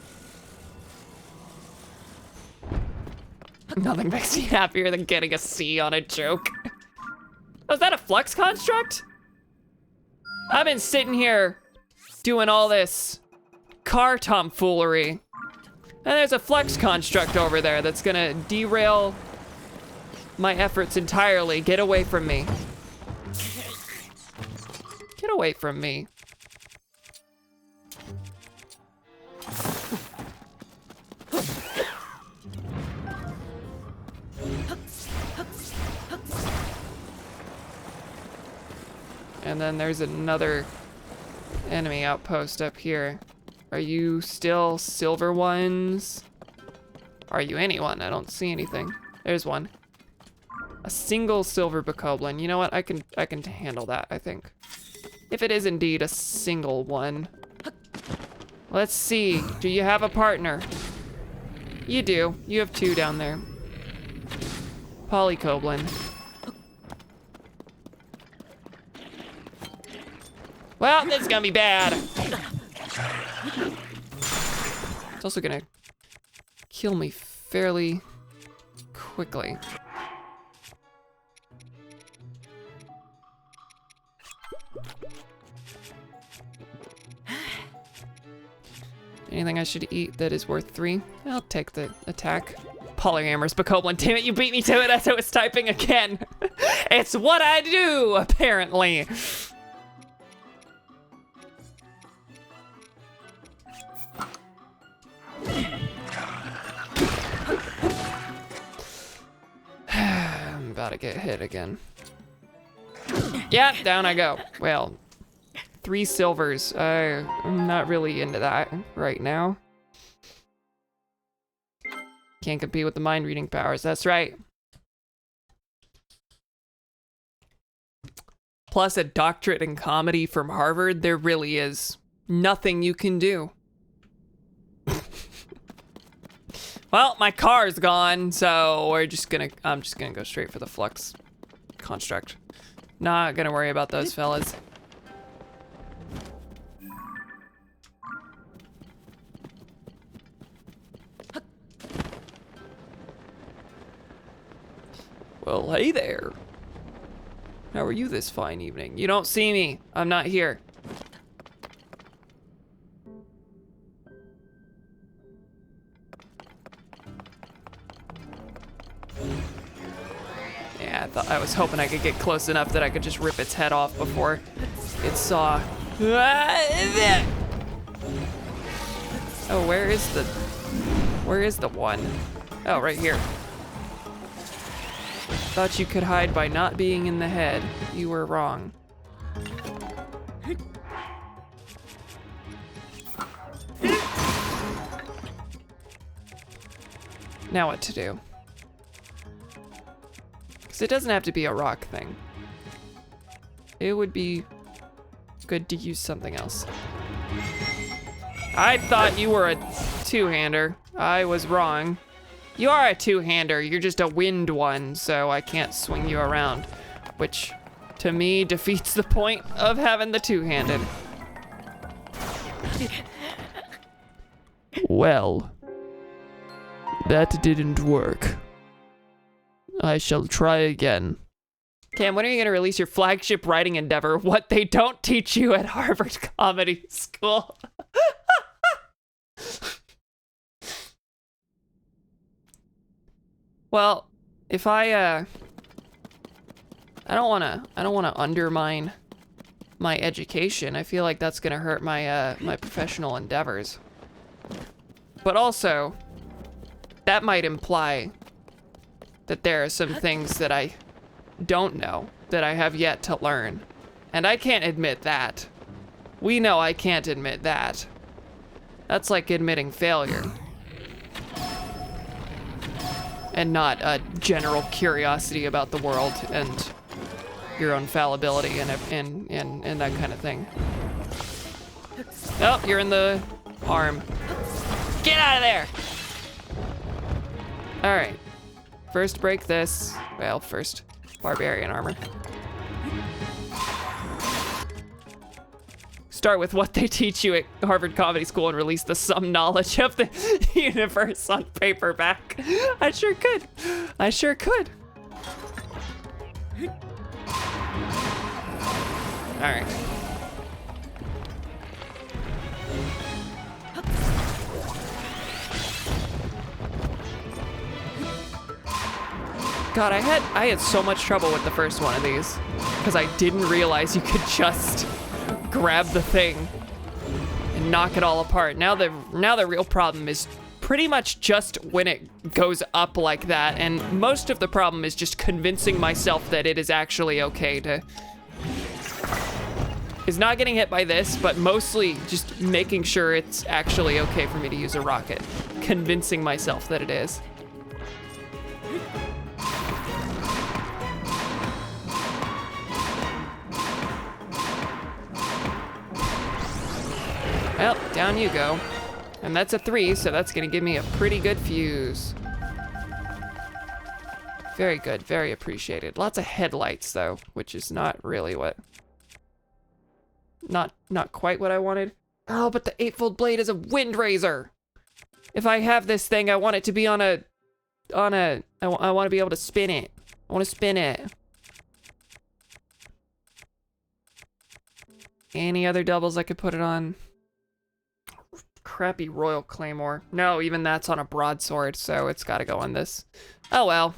Nothing makes me happier than getting a C on a joke. Was that a flux construct? I've been sitting here doing all this car tomfoolery. And there's a flux construct over there that's gonna derail my efforts entirely. Get away from me. Get away from me. And then there's another enemy outpost up here. Are you still silver ones? Are you anyone? I don't see anything. There's one. A single silver bokoblin. You know what? I can handle that, I think. If it is indeed a single one. Let's see. Do you have a partner? You do. You have two down there. Polykoblin. Well, this is gonna be bad. It's also gonna kill me fairly quickly. Anything I should eat that is worth 3? I'll take the attack. Polyamorous bokoblin. Damn it, you beat me to it as I was typing again. It's what I do, apparently. I'm about to get hit again. Yeah, down I go. Well, 3 silvers. I'm not really into that right now. Can't compete with the mind reading powers, that's right. Plus a doctorate in comedy from Harvard, there really is nothing you can do. Well, my car's gone, so I'm just gonna go straight for the flux construct. Not gonna worry about those fellas. Well, hey there. How are you this fine evening? You don't see me. I'm not here. Yeah, I was hoping I could get close enough that I could just rip its head off before it saw. Oh, where is the one? Oh, right here. Thought you could hide by not being in the head. You were wrong. Now what to do? Because it doesn't have to be a rock thing. It would be good to use something else. I thought you were a two-hander. I was wrong. You are a two-hander, you're just a wind one, so I can't swing you around. Which, to me, defeats the point of having the two-handed. Well, that didn't work. I shall try again. Cam, when are you gonna release your flagship writing endeavor, What They Don't Teach You at Harvard Comedy School? Well, if I don't wanna undermine my education. I feel like that's gonna hurt my my professional endeavors. But also, that might imply that there are some things that I don't know, that I have yet to learn. And I can't admit that. We know I can't admit that. That's like admitting failure. And not a general curiosity about the world and your own fallibility and that kind of thing. Oh, you're in the arm. Get out of there! All right, first break this. Well, first barbarian armor. Start with what they teach you at Harvard Comedy School and release the some knowledge of the universe on paperback. I sure could. I sure could. All right. God, I had so much trouble with the first one of these because I didn't realize you could just grab the thing and knock it all apart. Now the real problem is pretty much just when it goes up like that, and most of the problem is just convincing myself that it is actually okay to is not getting hit by this, but mostly just making sure it's actually okay for me to use a rocket. Convincing myself that it is. Well, down you go. And that's a 3, so that's gonna give me a pretty good fuse. Very good, very appreciated. Lots of headlights though, which is not really what, not quite what I wanted. Oh, but the 8-fold blade is a wind razor. If I have this thing, I want it to be I want to be able to spin it. I want to spin it. Any other doubles I could put it on? Crappy Royal Claymore. No, even that's on a broadsword, so it's gotta go on this. Oh well.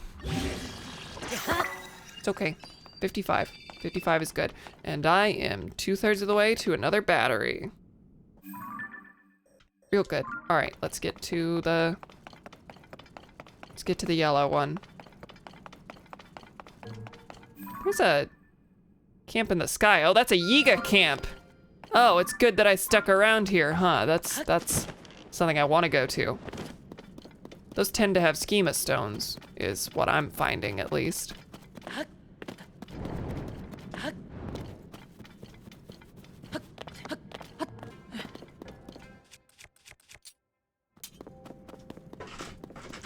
It's okay. 55. 55 is good. And I am 2/3 of the way to another battery. Real good. All right, let's get to the yellow one. There's a camp in the sky. Oh, that's a Yiga camp. Oh, it's good that I stuck around here, huh? That's something I want to go to. Those tend to have schema stones, is what I'm finding at least.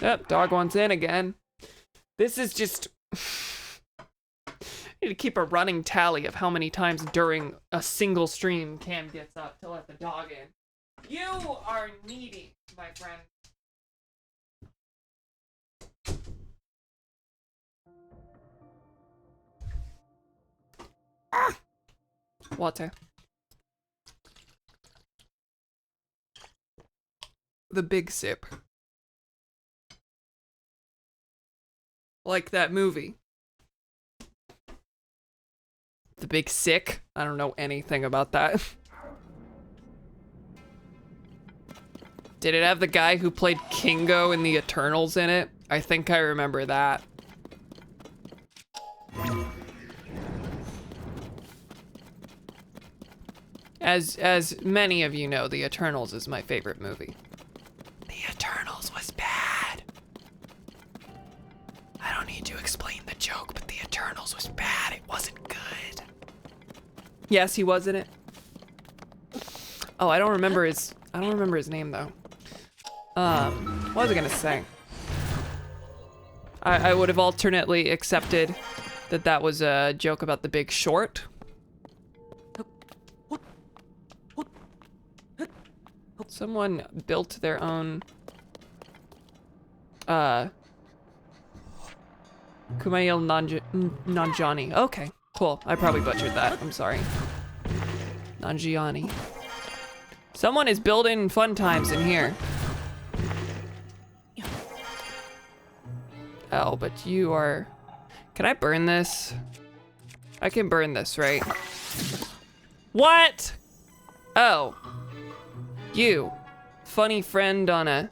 Yep, dog wants in again. This is just... I need to keep a running tally of how many times during a single stream Cam gets up to let the dog in. You are needy, my friend. Ah! Water. The big sip. Like that movie. The Big Sick? I don't know anything about that. Did it have the guy who played Kingo in the Eternals in it? I think I remember that. As many of you know, the Eternals is my favorite movie. The Eternals was bad. I don't need to explain the joke, but the Eternals was bad. It wasn't good. Yes, he was in it. Oh, I don't remember his name though. What was I gonna say? I would have alternately accepted that that was a joke about The Big Short. Someone built their own Kumail Nanjiani. Okay, cool. I probably butchered that. I'm sorry. Nanjiani. Someone is building fun times in here. Oh, but you are... Can I burn this? I can burn this, right? What? Oh. You. Funny friend on a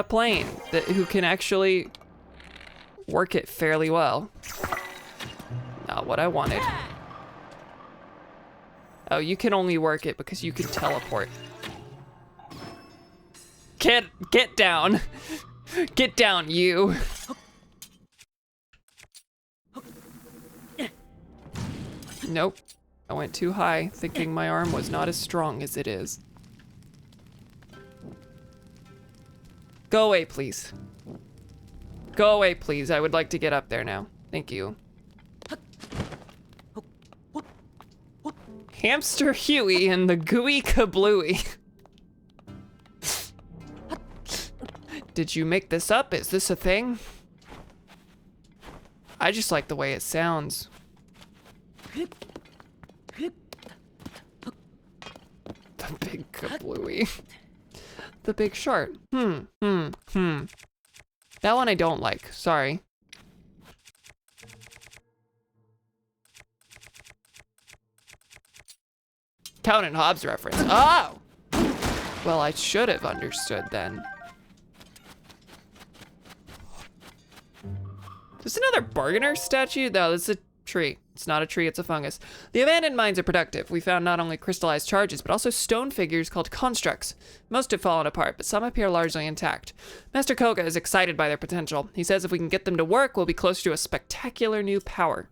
plane who can actually work it fairly well. Not what I wanted. Oh, you can only work it because you can teleport. Get down. Get down, you. Nope. I went too high, thinking my arm was not as strong as it is. Go away, please. Go away, please. I would like to get up there now. Thank you. Hamster Huey and the Gooey Kablooey. Did you make this up? Is this a thing? I just like the way it sounds. The Big Kablooey. The Big Short. That one I don't like. Sorry. Calvin and Hobbes reference. Oh! Well, I should have understood then. Is this another bargainer statue? No, this is a tree. It's not a tree, it's a fungus. The abandoned mines are productive. We found not only crystallized charges, but also stone figures called constructs. Most have fallen apart, but some appear largely intact. Master Koga is excited by their potential. He says if we can get them to work, we'll be closer to a spectacular new power.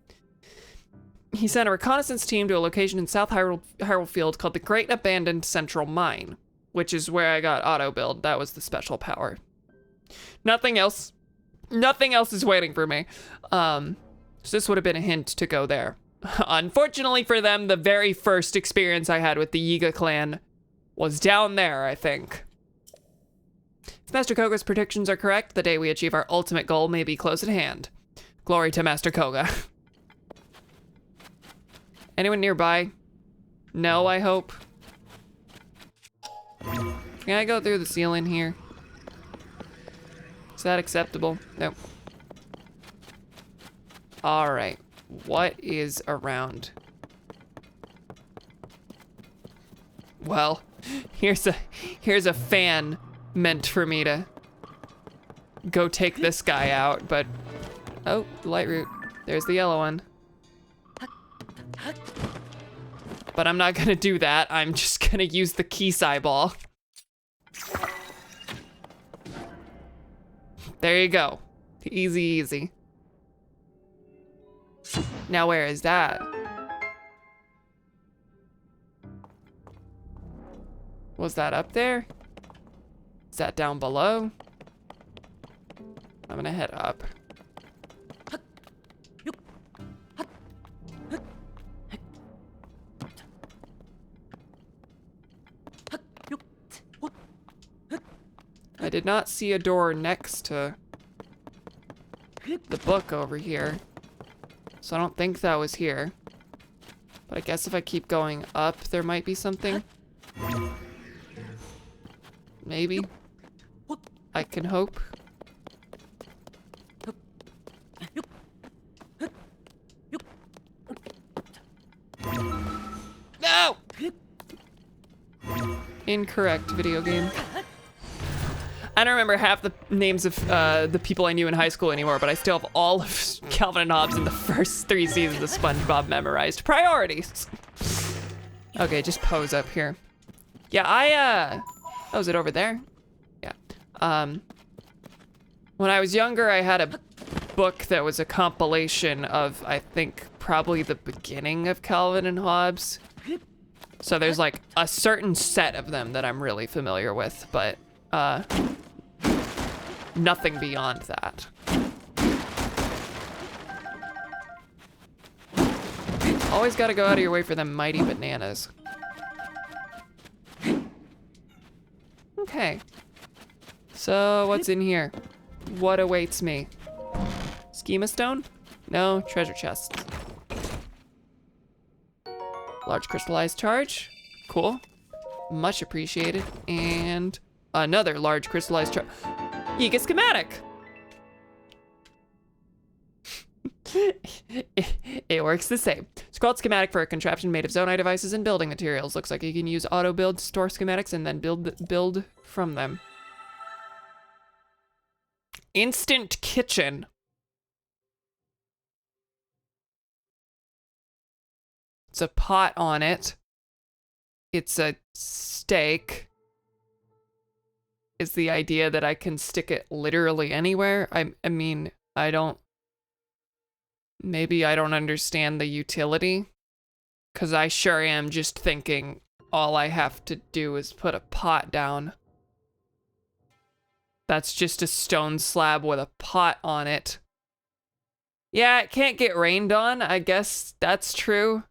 He sent a reconnaissance team to a location in South Hyrule Field called the Great Abandoned Central Mine, which is where I got auto build. That was the special power. Nothing else is waiting for me. So this would have been a hint to go there. Unfortunately for them, the very first experience I had with the Yiga clan was down there, I think. If Master Koga's predictions are correct, the day we achieve our ultimate goal may be close at hand. Glory to Master Koga. Anyone nearby? No, I hope. Can I go through the ceiling here? Is that acceptable? Nope. All right, what is around? Well, here's a fan meant for me to go take this guy out, but oh, light root. There's the yellow one. But I'm not gonna do that. I'm just gonna use the Kisai ball. There you go. Easy, easy. Now where is that? Was that up there? Is that down below? I'm gonna head up. I did not see a door next to the book over here. So I don't think that was here. But I guess if I keep going up, there might be something. Maybe. I can hope. No! incorrect video game. I don't remember half the names of the people I knew in high school anymore, but I still have all of Calvin and Hobbes in the first 3 seasons of SpongeBob memorized. Priorities. Okay, just pose up here. Yeah, oh, is it over there? Yeah. When I was younger, I had a book that was a compilation of, I think, probably the beginning of Calvin and Hobbes. So there's like a certain set of them that I'm really familiar with, but nothing beyond that. Always gotta go out of your way for them mighty bananas. Okay. So what's in here? What awaits me? Schema stone? No, treasure chest. Large crystallized charge. Cool. Much appreciated. And another large crystallized charge. Yiga schematic. It works the same. Scrawled schematic for a contraption made of zonite devices and building materials. Looks like you can use auto build to store schematics and then build from them. Instant kitchen. It's a pot on it. It's a steak. Is the idea that I can stick it literally anywhere? I mean, maybe I don't understand the utility. 'Cause I sure am just thinking all I have to do is put a pot down. That's just a stone slab with a pot on it. Yeah, it can't get rained on. I guess that's true.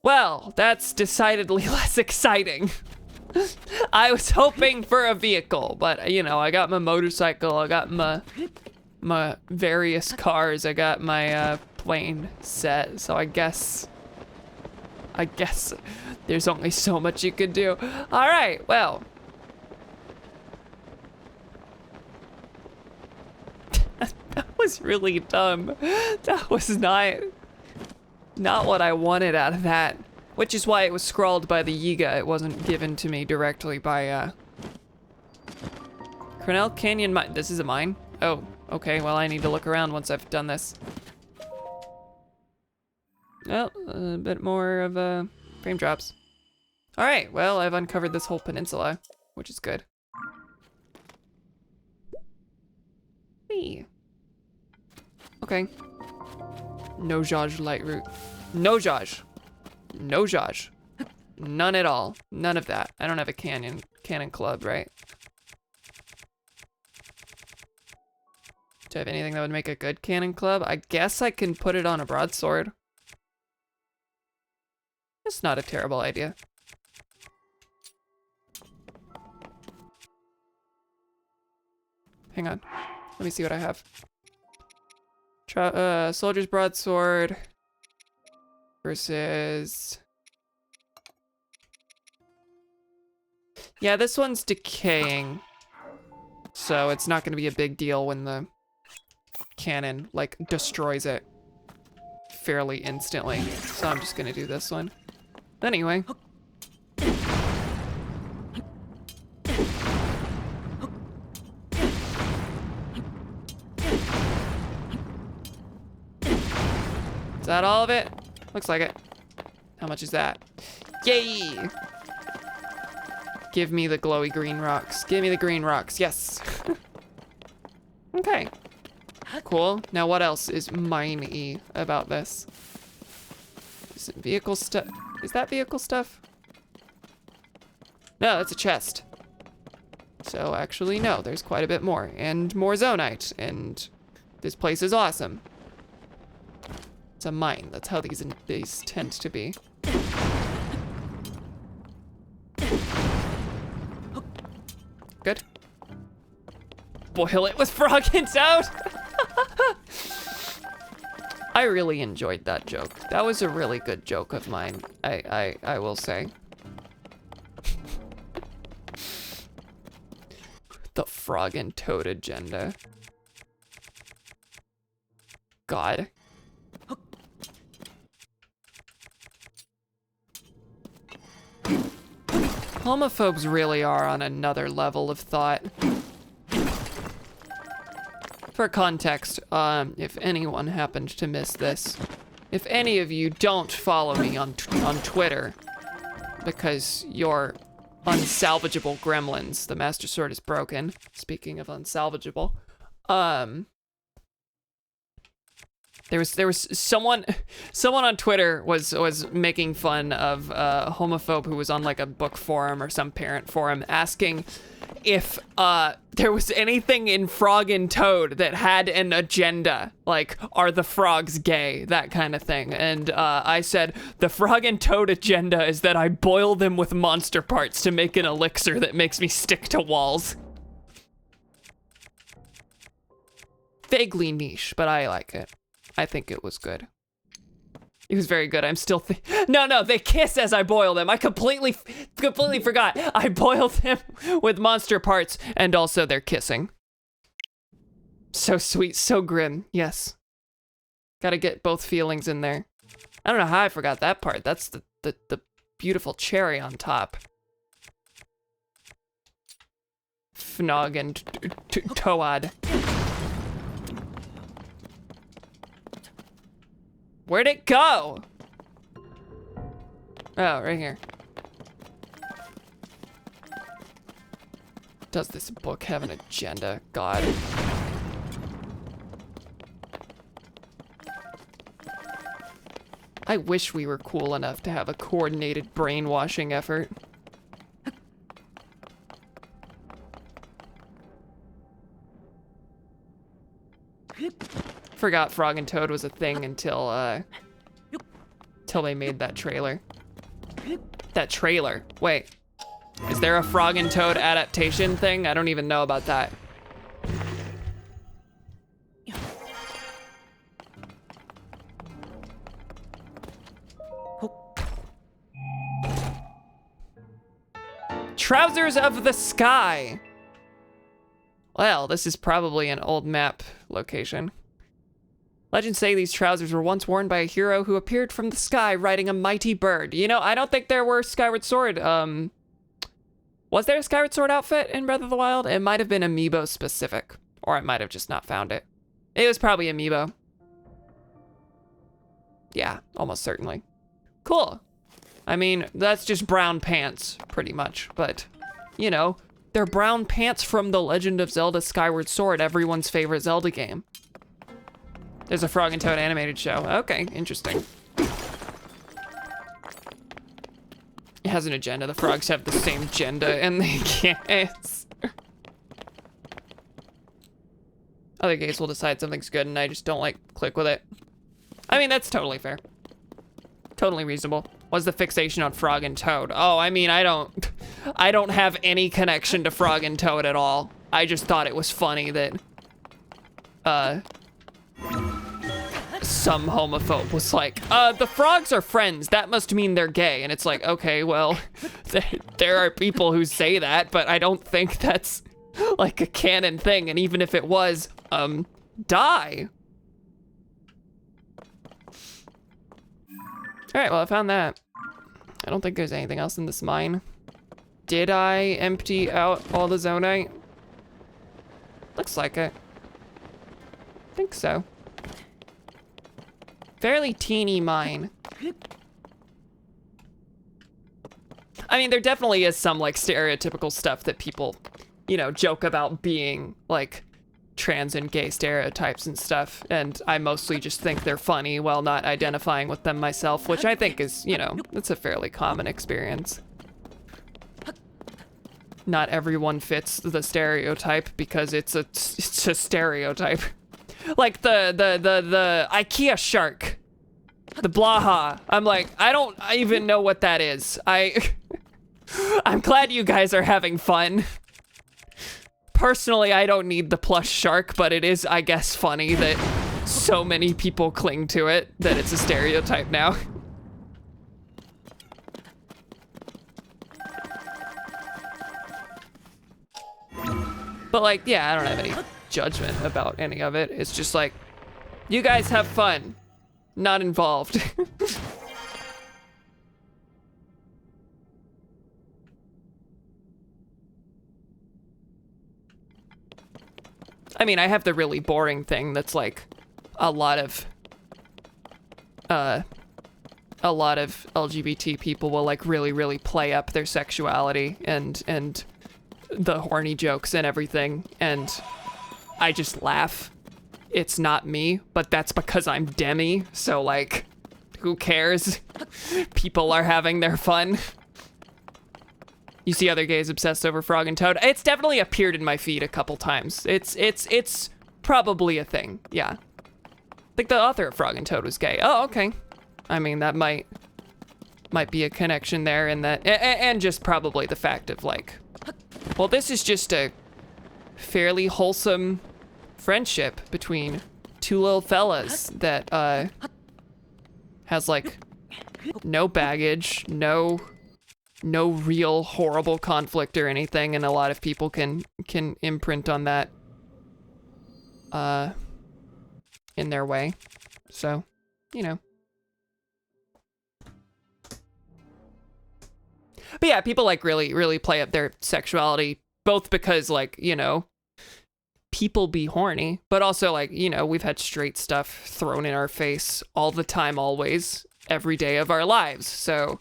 Well, that's decidedly less exciting. I was hoping for a vehicle, but you know, I got my motorcycle, I got my various cars, I got my plane set, so I guess there's only so much you could do. All right, well. That was really dumb. That was not what I wanted out of that. Which is why it was scrawled by the Yiga. It wasn't given to me directly by, Cornell Canyon Mine. This is a mine? Oh, okay, well I need to look around once I've done this. Well, a bit more of, frame drops. All right, well, I've uncovered this whole peninsula, which is good. Whee. Okay. No Jaj light route. No Jaj. No Jaj. None at all. None of that. I don't have a cannon club, right? Do I have anything that would make a good cannon club? I guess I can put it on a broadsword. It's not a terrible idea. Hang on. Let me see what I have. Soldier's broadsword versus... Yeah, this one's decaying. So it's not gonna be a big deal when the cannon, like, destroys it fairly instantly. So I'm just gonna do this one. Anyway. Is that all of it? Looks like it. How much is that? Yay! Give me the glowy green rocks. Give me the green rocks, yes. Okay. Cool. Now what else is mine-y about this? Is it vehicle stuff? Is that vehicle stuff? No, that's a chest. So actually, no, there's quite a bit more. And more zonite. And this place is awesome. It's a mine. That's how these tend to be. Good. Boil it with frog and toad. I really enjoyed that joke. That was a really good joke of mine. I will say. The frog and toad agenda. God. Homophobes really are on another level of thought. For context, if anyone happened to miss this, if any of you don't follow me on Twitter because you're unsalvageable gremlins, the Master Sword is broken. Speaking of unsalvageable, there was someone on Twitter was making fun of a homophobe who was on like a book forum or some parent forum asking if there was anything in Frog and Toad that had an agenda, like, are the frogs gay, that kind of thing. And I said, the Frog and Toad agenda is that I boil them with monster parts to make an elixir that makes me stick to walls. Vaguely niche, but I like it. I think it was good. It was very good. I'm still No, they kiss as I boil them. I completely forgot. I boiled them with monster parts, and also they're kissing. So sweet, so grim, yes. Gotta get both feelings in there. I don't know how I forgot that part. That's the beautiful cherry on top. Fnog and Toad. Where'd it go? Oh, right here. Does this book have an agenda? God. I wish we were cool enough to have a coordinated brainwashing effort. Forgot Frog and Toad was a thing until they made that trailer. That trailer. Wait. Is there a Frog and Toad adaptation thing? I don't even know about that. Trousers of the Sky. Well, this is probably an old map location. Legends say these trousers were once worn by a hero who appeared from the sky riding a mighty bird. You know, I don't think there were Skyward Sword, was there a Skyward Sword outfit in Breath of the Wild? It might have been Amiibo specific, or I might have just not found it. It was probably Amiibo. Yeah, almost certainly. Cool. I mean, that's just brown pants, pretty much, but, you know, they're brown pants from The Legend of Zelda Skyward Sword, everyone's favorite Zelda game. There's a Frog and Toad animated show. Okay, interesting. It has an agenda. The frogs have the same agenda, and they can't. Other gays will decide something's good, and I just don't, like, click with it. I mean, that's totally fair. Totally reasonable. What's the fixation on Frog and Toad? Oh, I mean, I don't have any connection to Frog and Toad at all. I just thought it was funny that, some homophobe was like, the frogs are friends, that must mean they're gay. And it's like, okay, well, there are people who say that, but I don't think that's like a canon thing. And even if it was, die. All right, well, I found that. I don't think there's anything else in this mine. Did I empty out all the zonite? Looks like it. I think so. Fairly teeny mine. I mean, there definitely is some like stereotypical stuff that people, you know, joke about being like trans and gay stereotypes and stuff. And I mostly just think they're funny while not identifying with them myself, which I think is, you know, it's a fairly common experience. Not everyone fits the stereotype because it's a stereotype. Like the IKEA shark, the Blaha. I'm like, I don't even know what that is. I'm glad you guys are having fun. Personally, I don't need the plush shark, but it is, I guess, funny that so many people cling to it, that it's a stereotype now. But like, yeah, I don't have any judgment about any of it. It's just like, you guys have fun. Not involved. I mean, I have the really boring thing that's like a lot of LGBT people will like really play up their sexuality and the horny jokes and everything, and I just laugh. It's not me, but that's because I'm Demi, so like, who cares? People are having their fun. You see other gays obsessed over Frog and Toad? It's definitely appeared in my feed a couple times. It's probably a thing, yeah. I think the author of Frog and Toad was gay. Oh, okay. I mean, that might be a connection there, and that, and just probably the fact of like, well, this is just a fairly wholesome friendship between two little fellas that has like no baggage, no real horrible conflict or anything, and a lot of people can imprint on that in their way. So, you know. But yeah, people like really play up their sexuality, both because like, you know, people be horny, but also like, you know, we've had straight stuff thrown in our face all the time, always, every day of our lives. So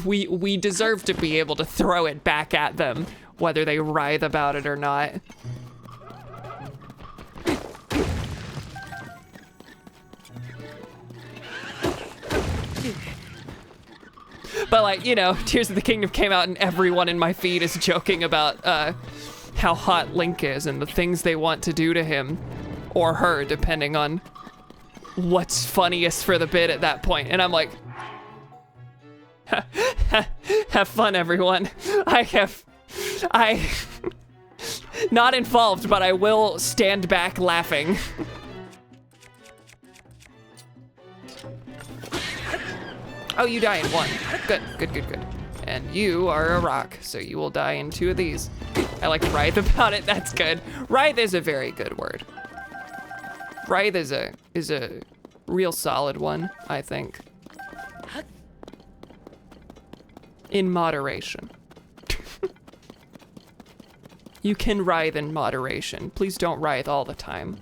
we deserve to be able to throw it back at them, whether they writhe about it or not. But like, you know, Tears of the Kingdom came out and everyone in my feed is joking about how hot Link is and the things they want to do to him or her, depending on what's funniest for the bit at that point. And I'm like, have fun, everyone. I not involved, but I will stand back laughing. Oh, you die in one. Good. And you are a rock, so you will die in 2 of these. I like writhe about it, that's good. Writhe is a very good word. Writhe is a real solid one, I think. In moderation. You can writhe in moderation. Please don't writhe all the time.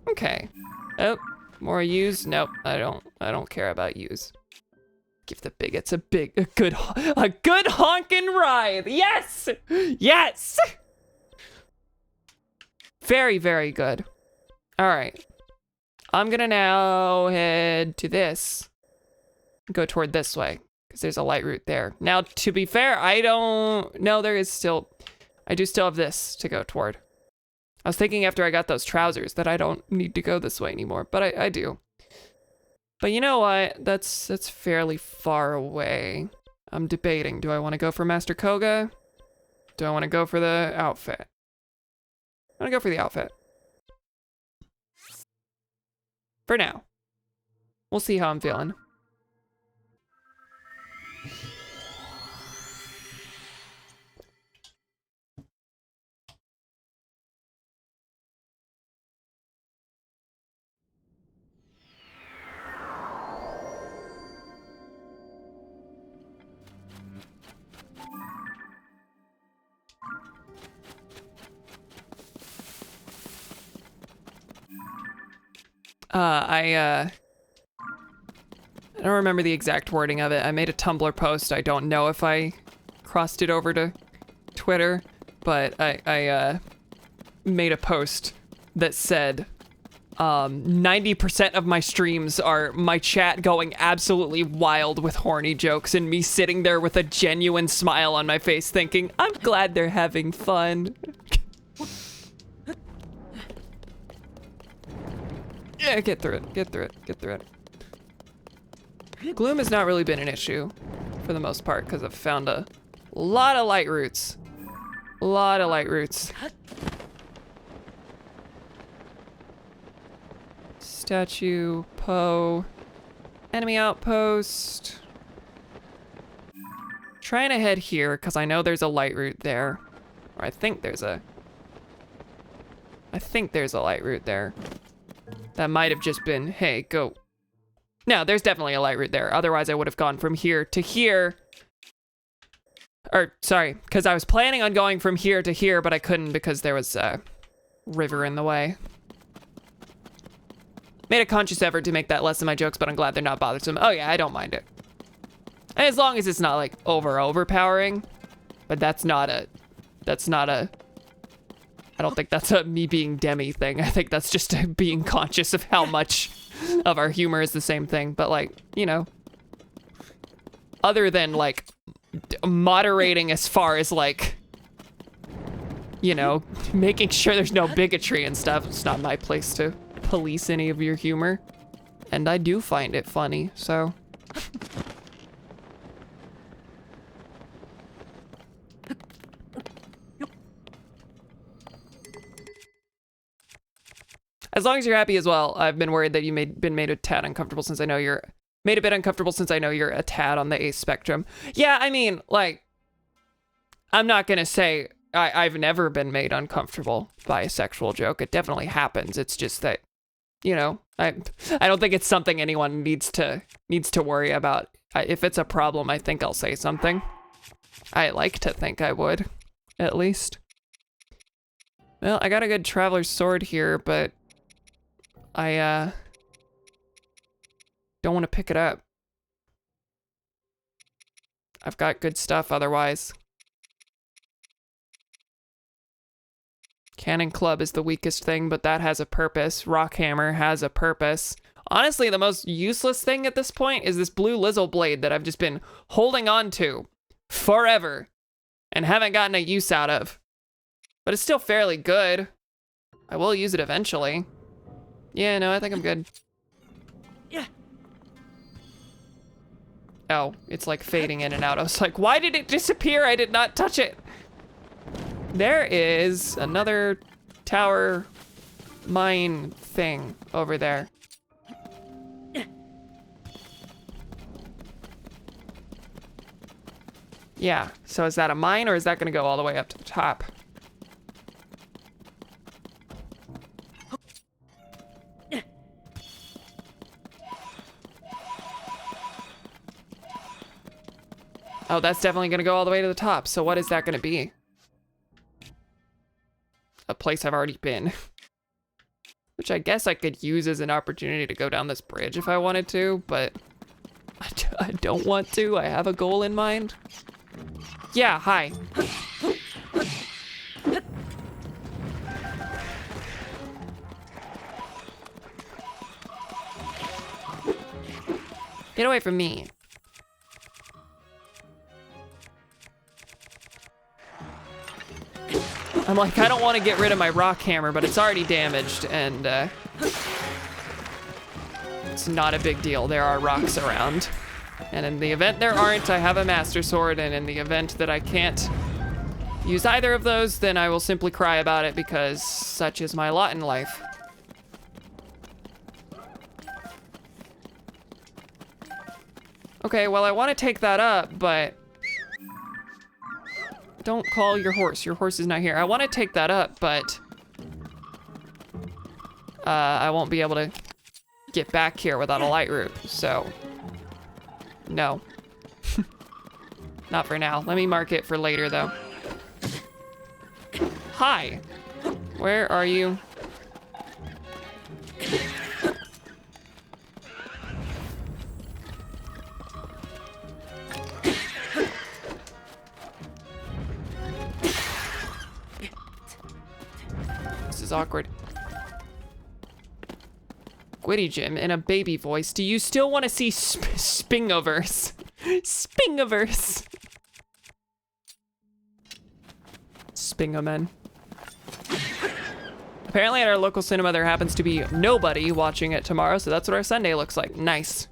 Okay. Oh. More use? Nope, I don't care about use. Give the bigots a good honkin' writhe. Yes! Yes! Very good. All right. I'm gonna now head to this. Go toward this way, because there's a light route there. Now, to be fair, I do still have this to go toward. I was thinking after I got those trousers that I don't need to go this way anymore, but I do. But you know what? That's fairly far away. I'm debating. Do I want to go for Master Koga? Do I want to go for the outfit? I want to go for the outfit. For now. We'll see how I'm feeling. I don't remember the exact wording of it. I made a Tumblr post. I don't know if I crossed it over to Twitter, but I made a post that said 90% of my streams are my chat going absolutely wild with horny jokes and me sitting there with a genuine smile on my face thinking, I'm glad they're having fun. Yeah, get through it. Gloom has not really been an issue for the most part because I've found a lot of light routes. Statue, Poe, enemy outpost. Trying to head here because I know there's a light route there. Or I think there's a light route there. That might have just been, hey, go. No, there's definitely a light route there. Otherwise, I would have gone from here to here Or, sorry, because I was planning on going from here to here, but I couldn't because there was a river in the way. Made a conscious effort to make that less of my jokes, but I'm glad they're not bothersome. Oh yeah, I don't mind it. As long as it's not like overpowering. But that's not a, I don't think that's a me being Demi thing. I think that's just a being conscious of how much of our humor is the same thing. But like, you know, other than like moderating as far as like, you know, making sure there's no bigotry and stuff, it's not my place to police any of your humor. And I do find it funny, so. As long as you're happy as well. I've been worried that you been made a tad uncomfortable since I know you're made a bit uncomfortable since I know you're a tad on the ace spectrum. Yeah, I mean, like, I'm not gonna say I've never been made uncomfortable by a sexual joke. It definitely happens. It's just that, you know, I don't think it's something anyone needs to worry about. If it's a problem, I think I'll say something. I like to think I would, at least. Well, I got a good traveler's sword here, but I don't want to pick it up. I've got good stuff otherwise. Cannon club is the weakest thing, but that has a purpose. Rockhammer has a purpose. Honestly, the most useless thing at this point is this blue Lizzle blade that I've just been holding on to forever and haven't gotten a use out of. But it's still fairly good. I will use it eventually. Yeah, no, I think I'm good. Yeah. Oh, it's like fading in and out. I was like, why did it disappear? I did not touch it. There is another tower mine thing over there. Yeah, so is that a mine or is that gonna go all the way up to the top? Oh, that's definitely gonna go all the way to the top. So what is that gonna be? A place I've already been. Which I guess I could use as an opportunity to go down this bridge if I wanted to, but I don't want to. I have a goal in mind. Yeah, hi. Get away from me. I'm like, I don't want to get rid of my rock hammer, but it's already damaged, and it's not a big deal. There are rocks around. And in the event there aren't, I have a master sword, and in the event that I can't use either of those, then I will simply cry about it because such is my lot in life. Okay, well, I want to take that up, but don't call your horse. Your horse is not here. I want to take that up, but I won't be able to get back here without a light route, so no. Not for now. Let me mark it for later, though. Hi. Where are you? This is awkward. Gwitty Jim in a baby voice. Do you still want to see Spingoverse? Spingoverse. Spingomen. Apparently at our local cinema there happens to be nobody watching it tomorrow, so that's what our Sunday looks like. Nice.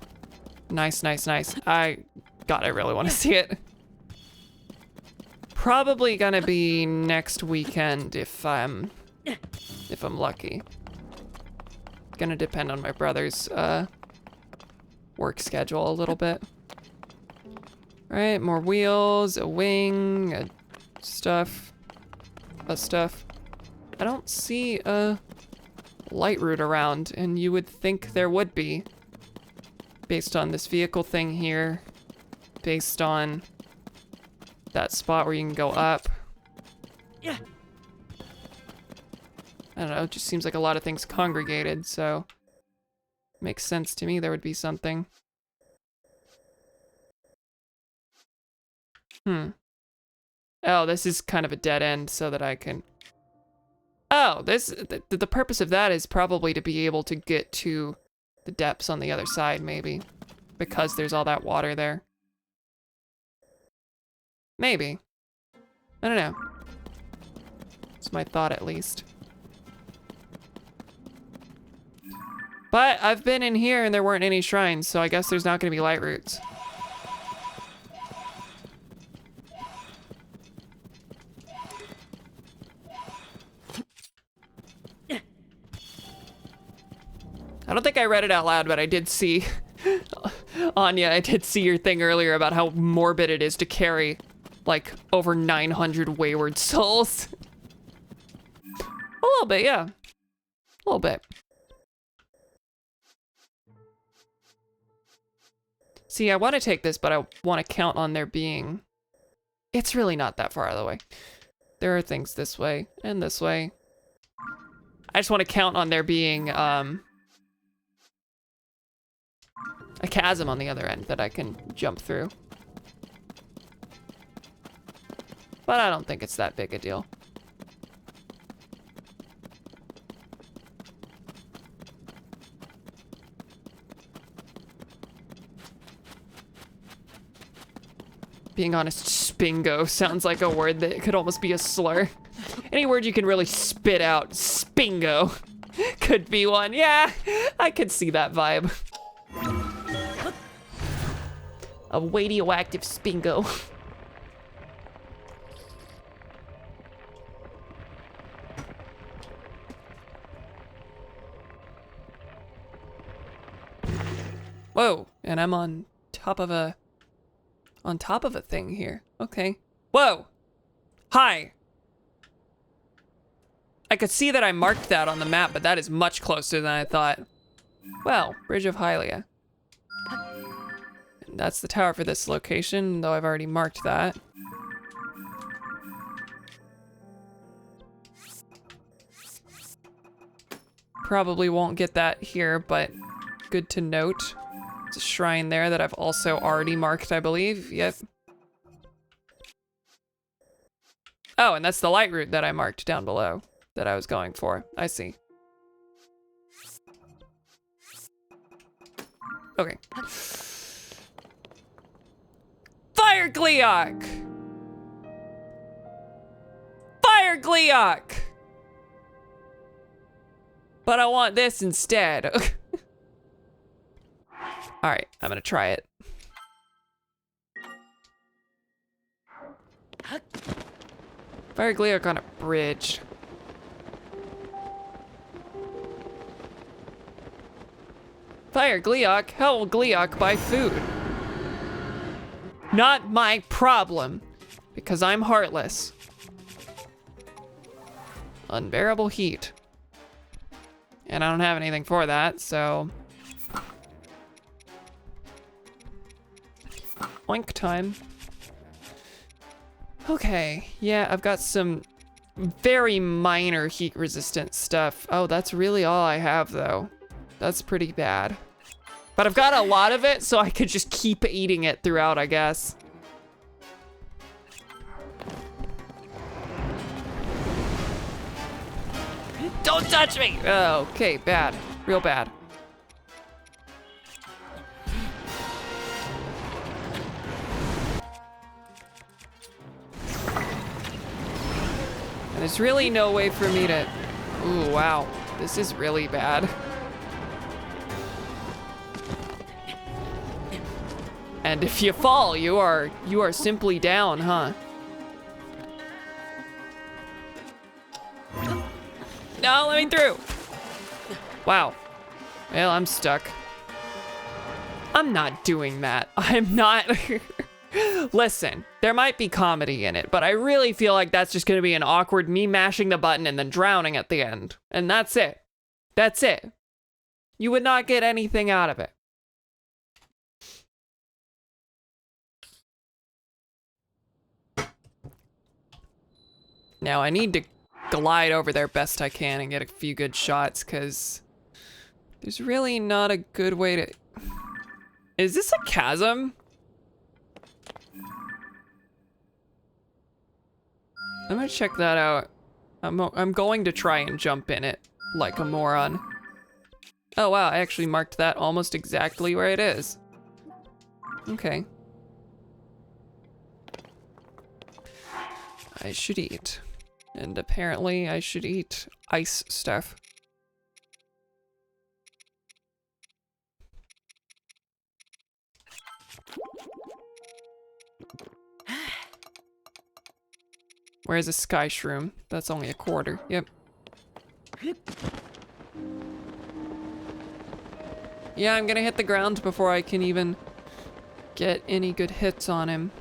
Nice, nice, nice. I really want to see it. Probably gonna be next weekend if I'm lucky. Gonna depend on my brother's work schedule a little bit. All right, more wheels, a wing, stuff. I don't see a light route around, and you would think there would be, based on this vehicle thing here, based on that spot where you can go up. Yeah. I don't know, it just seems like a lot of things congregated, so makes sense to me there would be something. Oh, this is kind of a dead end so that I can... Oh, the purpose of that is probably to be able to get to the depths on the other side, maybe. Because there's all that water there. Maybe. I don't know. It's my thought, at least. But I've been in here and there weren't any shrines, so I guess there's not going to be light roots. I don't think I read it out loud, but I did see, Anya, I did see your thing earlier about how morbid it is to carry, like, over 900 wayward souls. A little bit, yeah. A little bit. See, I want to take this, but I want to count on there being... It's really not that far out of the way. There are things this way and this way. I just want to count on there being, a chasm on the other end that I can jump through. But I don't think it's that big a deal. Being honest, spingo sounds like a word that could almost be a slur. Any word you can really spit out, spingo, could be one. Yeah, I could see that vibe. A radioactive spingo. Whoa, and I'm on top of a thing here. Okay. Whoa! Hi! I could see that I marked that on the map, but that is much closer than I thought. Well, Bridge of Hylia. And that's the tower for this location, though I've already marked that. Probably won't get that here, but good to note. There's a shrine there that I've also already marked, I believe. Yep. Oh, and that's the light route that I marked down below that I was going for. I see. Okay. Fire Gleeok! Fire Gleeok! But I want this instead. Alright, I'm gonna try it. Fire Gleeok on a bridge. Fire Gleeok? How will Gleeok buy food? Not my problem, because I'm heartless. Unbearable heat. And I don't have anything for that, so... Oink time. Okay, yeah, I've got some very minor heat resistant stuff. Oh, that's really all I have, though. That's pretty bad. But I've got a lot of it, so I could just keep eating it throughout, I guess. Don't touch me! Oh, okay, bad. Real bad. And there's really no way for me to... Ooh, wow. This is really bad. And if you fall, you are simply down, huh? No, let me through. Wow. Well, I'm stuck. I'm not doing that. I'm not. Listen, there might be comedy in it, but I really feel like that's just gonna be an awkward me mashing the button and then drowning at the end. And that's it. That's it. You would not get anything out of it. Now I need to glide over there best I can and get a few good shots, because there's really not a good way to... Is this a chasm? I'm gonna check that out. I'm going to try and jump in it like a moron. Oh wow, I actually marked that almost exactly where it is. Okay. I should eat. And apparently I should eat ice stuff. Where's a sky shroom? That's only a quarter. Yep. Yeah, I'm gonna hit the ground before I can even get any good hits on him.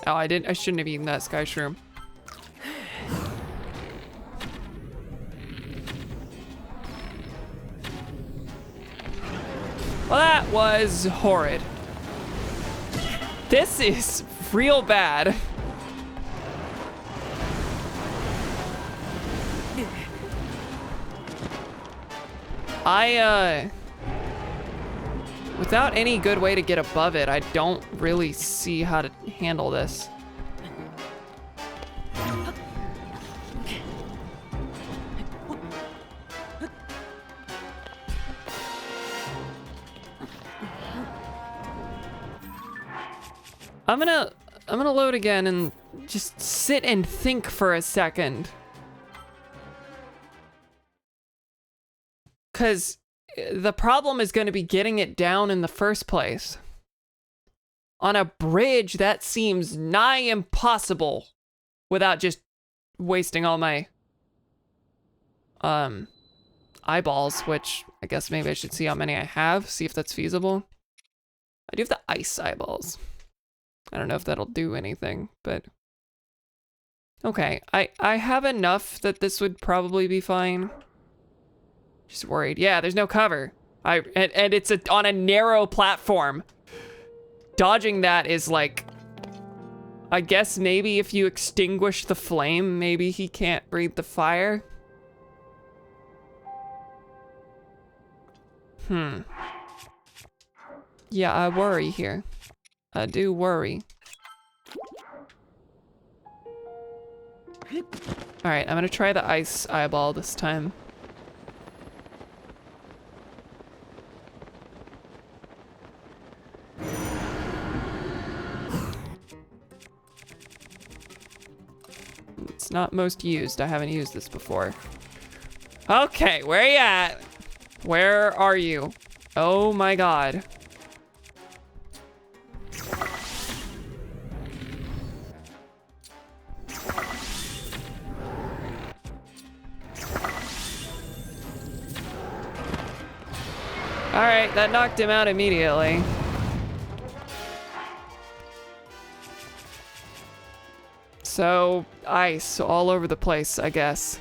Oh, I shouldn't have eaten that sky shroom. Well, that was horrid. This is real bad. Without any good way to get above it, I don't really see how to handle this. I'm gonna load again and just sit and think for a second. 'Cause the problem is gonna be getting it down in the first place. On a bridge, that seems nigh impossible without just wasting all my eyeballs, which I guess maybe I should see how many I have, see if that's feasible. I do have the ice eyeballs. I don't know if that'll do anything, but okay. I have enough that this would probably be fine. Just worried. Yeah, there's no cover. And it's on a narrow platform. Dodging that is like, I guess maybe if you extinguish the flame, maybe he can't breathe the fire. Yeah, I worry here. I do worry. All right, I'm gonna try the ice eyeball this time. It's not most used. I haven't used this before. Okay, where are you at? Where are you? Oh my god. All right, that knocked him out immediately. So, ice all over the place, I guess.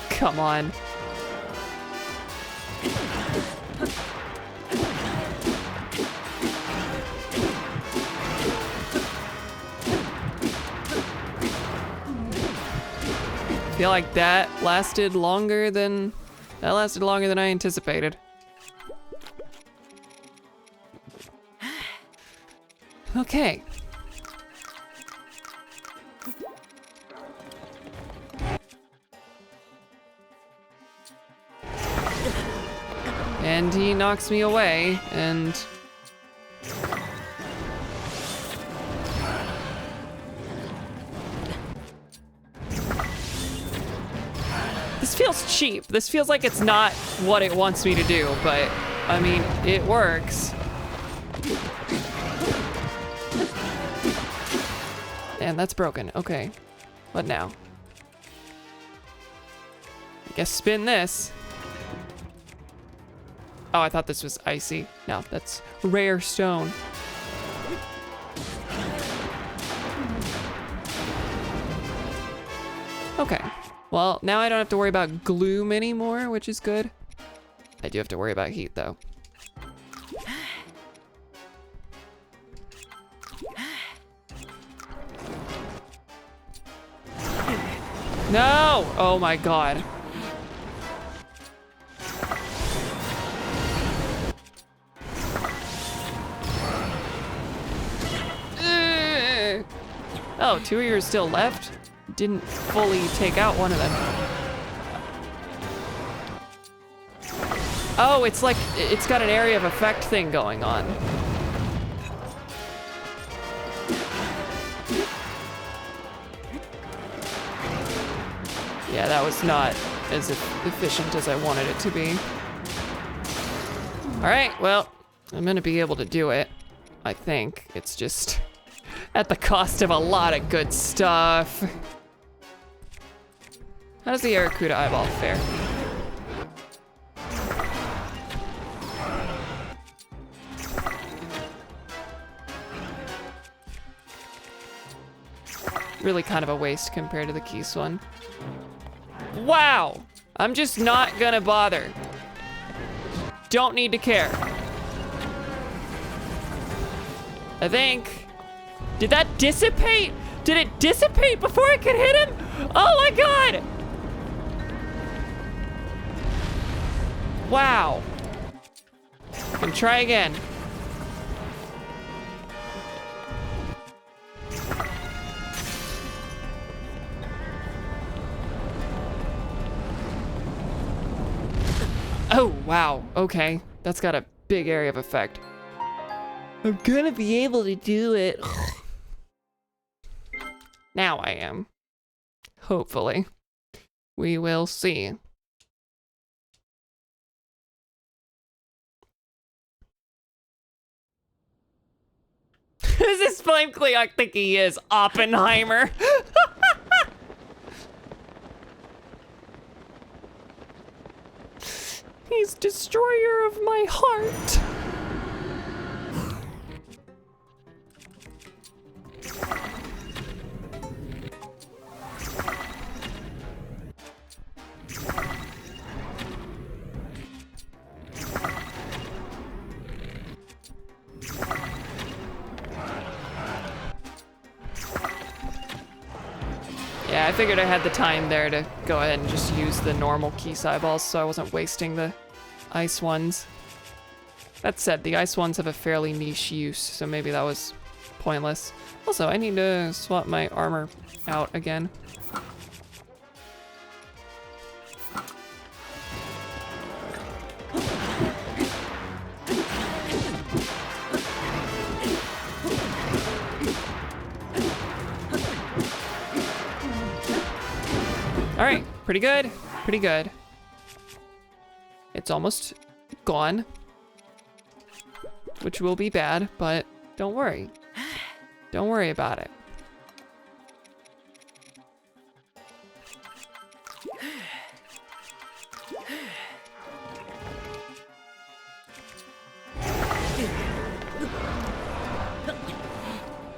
Come on. I feel like that lasted longer than I anticipated. Okay. And he knocks me away, and this feels cheap. This feels like it's not what it wants me to do, but I mean, it works. And that's broken. Okay. What now? I guess spin this. Oh, I thought this was icy. No, that's rare stone. Okay. Well, now I don't have to worry about gloom anymore, which is good. I do have to worry about heat, though. No! Oh my god. Oh, 2 of yours still left? Didn't fully take out one of them. Oh, it's like, it's got an area of effect thing going on. Yeah, that was not as efficient as I wanted it to be. All right, well, I'm gonna be able to do it, I think. It's just at the cost of a lot of good stuff. How does the Aracuda eyeball fare? Really kind of a waste compared to the Keese one. Wow! I'm just not gonna bother. Don't need to care. I think. Did that dissipate? Did it dissipate before I could hit him? Oh my god! Wow. Can try again. Oh, wow. Okay. That's got a big area of effect. I'm gonna be able to do it. Now I am. Hopefully. We will see. Is this Flame Clee? I think he is. Oppenheimer. He's destroyer of my heart. Yeah, I figured I had the time there to go ahead and just use the normal Keese eyeballs so I wasn't wasting the ice ones. That said, the ice ones have a fairly niche use, so maybe that was pointless. Also, I need to swap my armor out again. All right, pretty good, pretty good. It's almost gone, which will be bad, but don't worry. Don't worry about it.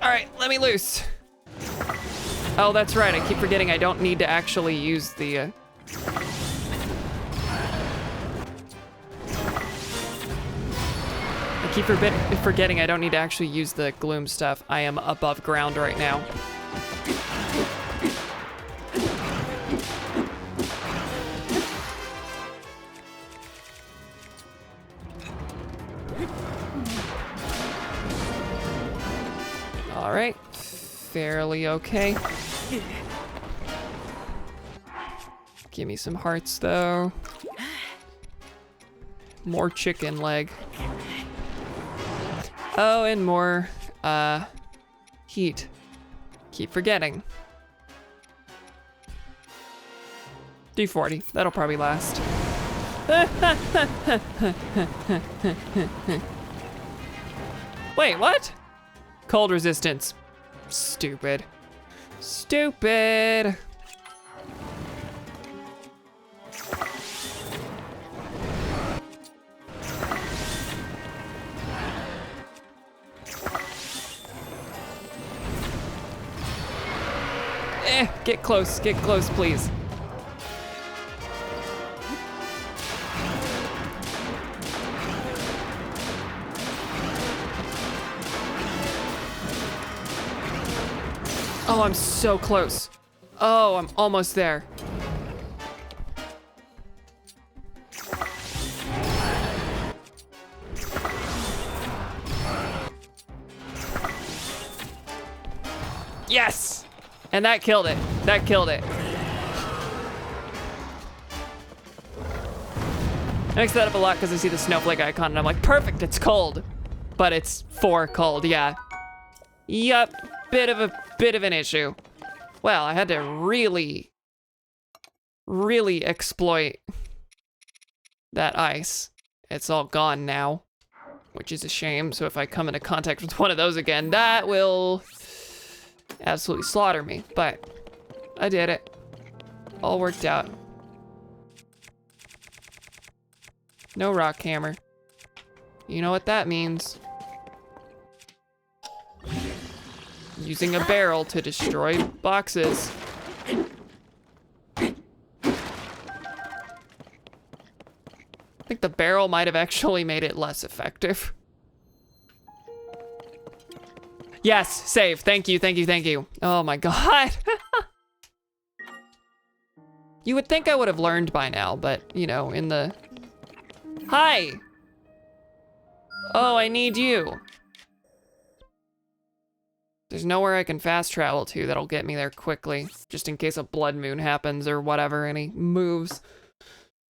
All right, let me loose. Oh, that's right. I keep forgetting I don't need to actually use the... I keep forgetting I don't need to actually use the gloom stuff. I am above ground right now. All right. Fairly okay. Give me some hearts, though. More chicken leg. Oh, and more, heat. Keep forgetting. D40, that'll probably last. Wait, what? Cold resistance. Stupid. Stupid. Get close, please. Oh, I'm so close. Oh, I'm almost there. Yes! And that killed it. That killed it. I mix that up a lot because I see the snowflake icon and I'm like, perfect, it's cold. But it's 4 cold, yeah. Yup, bit of an issue. Well, I had to really exploit that ice. It's all gone now, which is a shame. So if I come into contact with one of those again, that will absolutely slaughter me. But I did it. All worked out. No rock hammer. You know what that means. Using a barrel to destroy boxes. I think the barrel might have actually made it less effective. Yes, save. Thank you, thank you, thank you. Oh my god. You would think I would have learned by now, but, you know, in the... Hi! Oh, I need you. There's nowhere I can fast travel to that'll get me there quickly, just in case a blood moon happens or whatever, and he moves.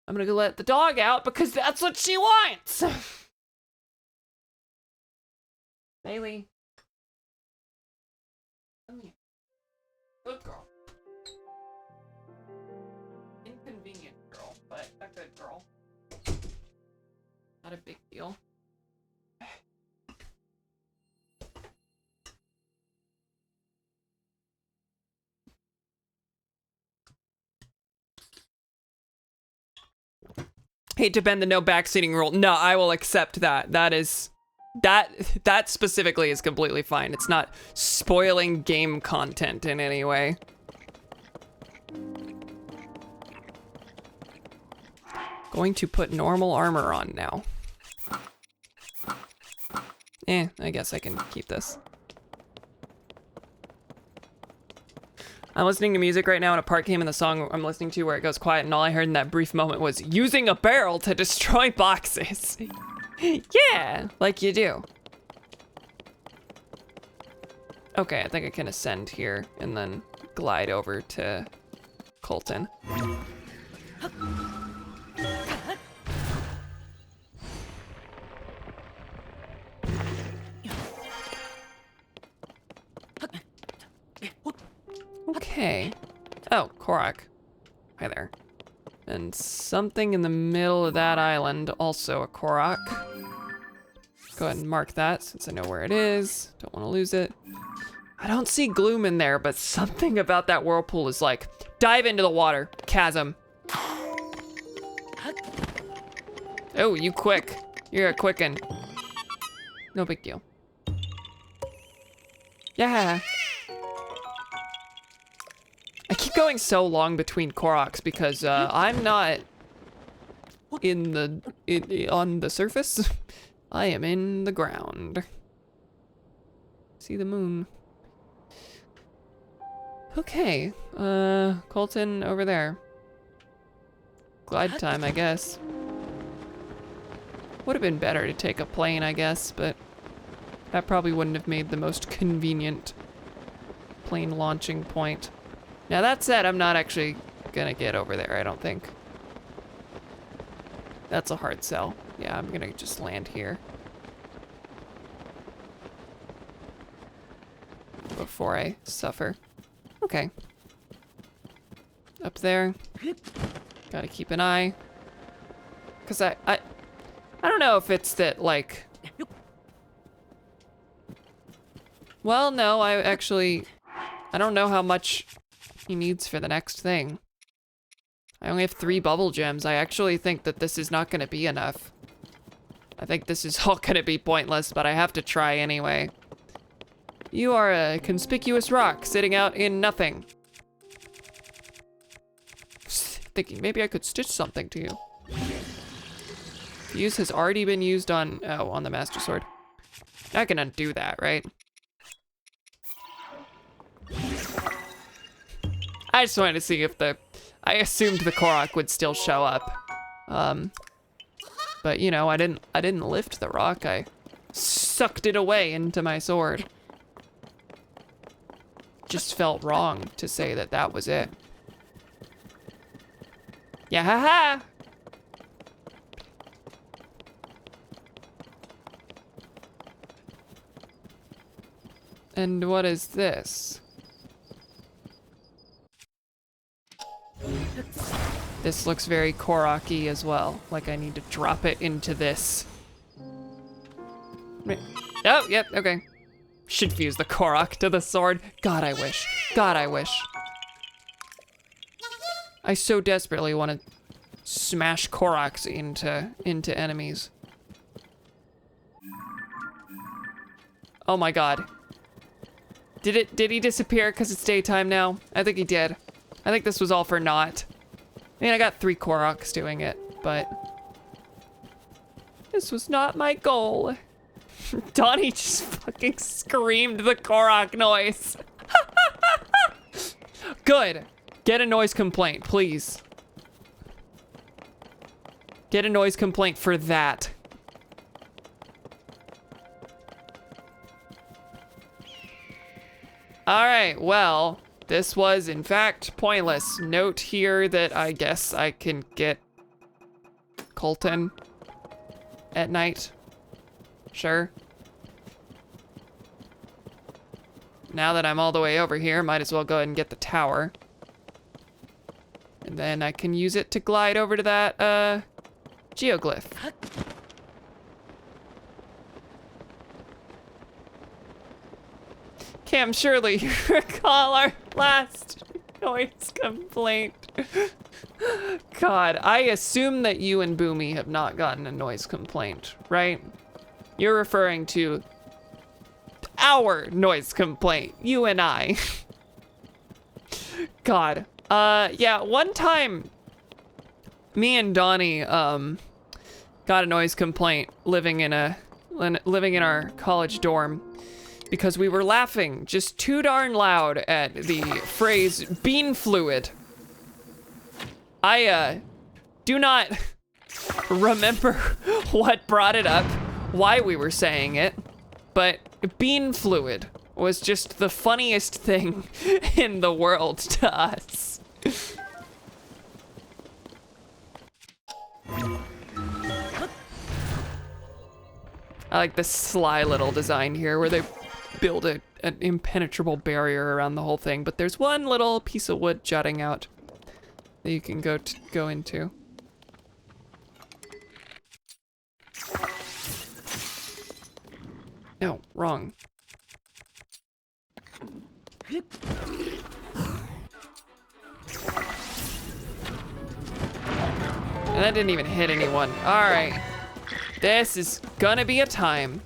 I'm gonna go let the dog out because that's what she wants! Bailey. Come here. Good girl. Inconvenient girl, but a good girl. Not a big deal. Hate to bend the no backseating rule. No, I will accept that. That specifically is completely fine. It's not spoiling game content in any way. Going to put normal armor on now. I guess I can keep this. I'm listening to music right now and a part came in the song I'm listening to where it goes quiet and all I heard in that brief moment was using a barrel to destroy boxes. Yeah, like you do. Okay, I think I can ascend here and then glide over to Colton. Okay. Oh, Korok. Hi there. And something in the middle of that island, also a Korok. Go ahead and mark that since I know where it is. Don't want to lose it. I don't see gloom in there, but something about that whirlpool is like, dive into the water, chasm. Oh, you quick. You're a quicken. No big deal. Yeah. I keep going so long between Koroks because I'm not on the surface. I am in the ground. See the moon. Okay, Colton over there. Glide time, I guess. Would have been better to take a plane, I guess, but that probably wouldn't have made the most convenient plane launching point. Now that said, I'm not actually gonna get over there, I don't think. That's a hard sell. Yeah, I'm gonna just land here. Before I suffer. Okay. Up there. Gotta keep an eye. Cause I don't know if it's that like... Well, no, I don't know how much he needs for the next thing. I only have 3 bubble gems. I actually think that this is not gonna be enough. I think this is all gonna be pointless, but I have to try anyway. You are a conspicuous rock sitting out in nothing. Thinking maybe I could stitch something to you. Fuse has already been used on the Master Sword. I can undo that, right? I just wanted to see if I assumed the Korok would still show up. But you know, I didn't lift the rock. I sucked it away into my sword. Just felt wrong to say that that was it. Yeah, haha. And what is this? This looks very Korok-y as well. Like I need to drop it into this. Oh, yep, okay. Should fuse the Korok to the sword. God, I wish. God, I wish. I so desperately want to smash Koroks into enemies. Oh my god. Did he disappear because it's daytime now? I think he did. I think this was all for naught. I mean, I got 3 Koroks doing it, but this was not my goal. Donnie just fucking screamed the Korok noise. Good. Get a noise complaint, please. Get a noise complaint for that. All right, well, this was in fact pointless. Note here that I guess I can get Colton at night. Sure. Now that I'm all the way over here, might as well go ahead and get the tower. And then I can use it to glide over to that, geoglyph. Cam, surely you recall our last noise complaint. God, I assume that you and Boomy have not gotten a noise complaint, right? You're referring to our noise complaint, you and I. God. Yeah, one time, me and Donnie, got a noise complaint living in our college dorm because we were laughing just too darn loud at the phrase bean fluid. I, do not remember what brought it up, why we were saying it, but bean fluid was just the funniest thing in the world to us. I like the sly little design here where they build an impenetrable barrier around the whole thing, but there's one little piece of wood jutting out that you can go into. No, wrong. And that didn't even hit anyone. All right. This is gonna be a time.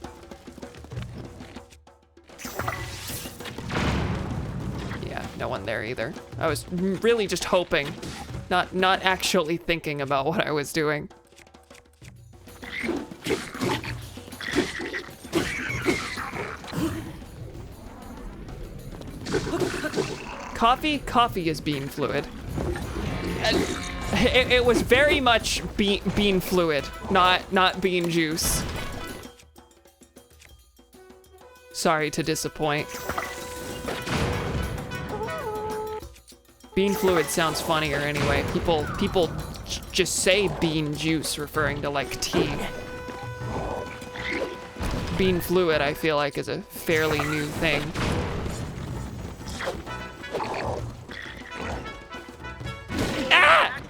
Yeah, no one there either. I was really just hoping, not actually thinking about what I was doing. Coffee is bean fluid. It was very much bean fluid, not bean juice. Sorry to disappoint. Bean fluid sounds funnier anyway. People just say bean juice referring to like tea. Bean fluid, I feel like, is a fairly new thing.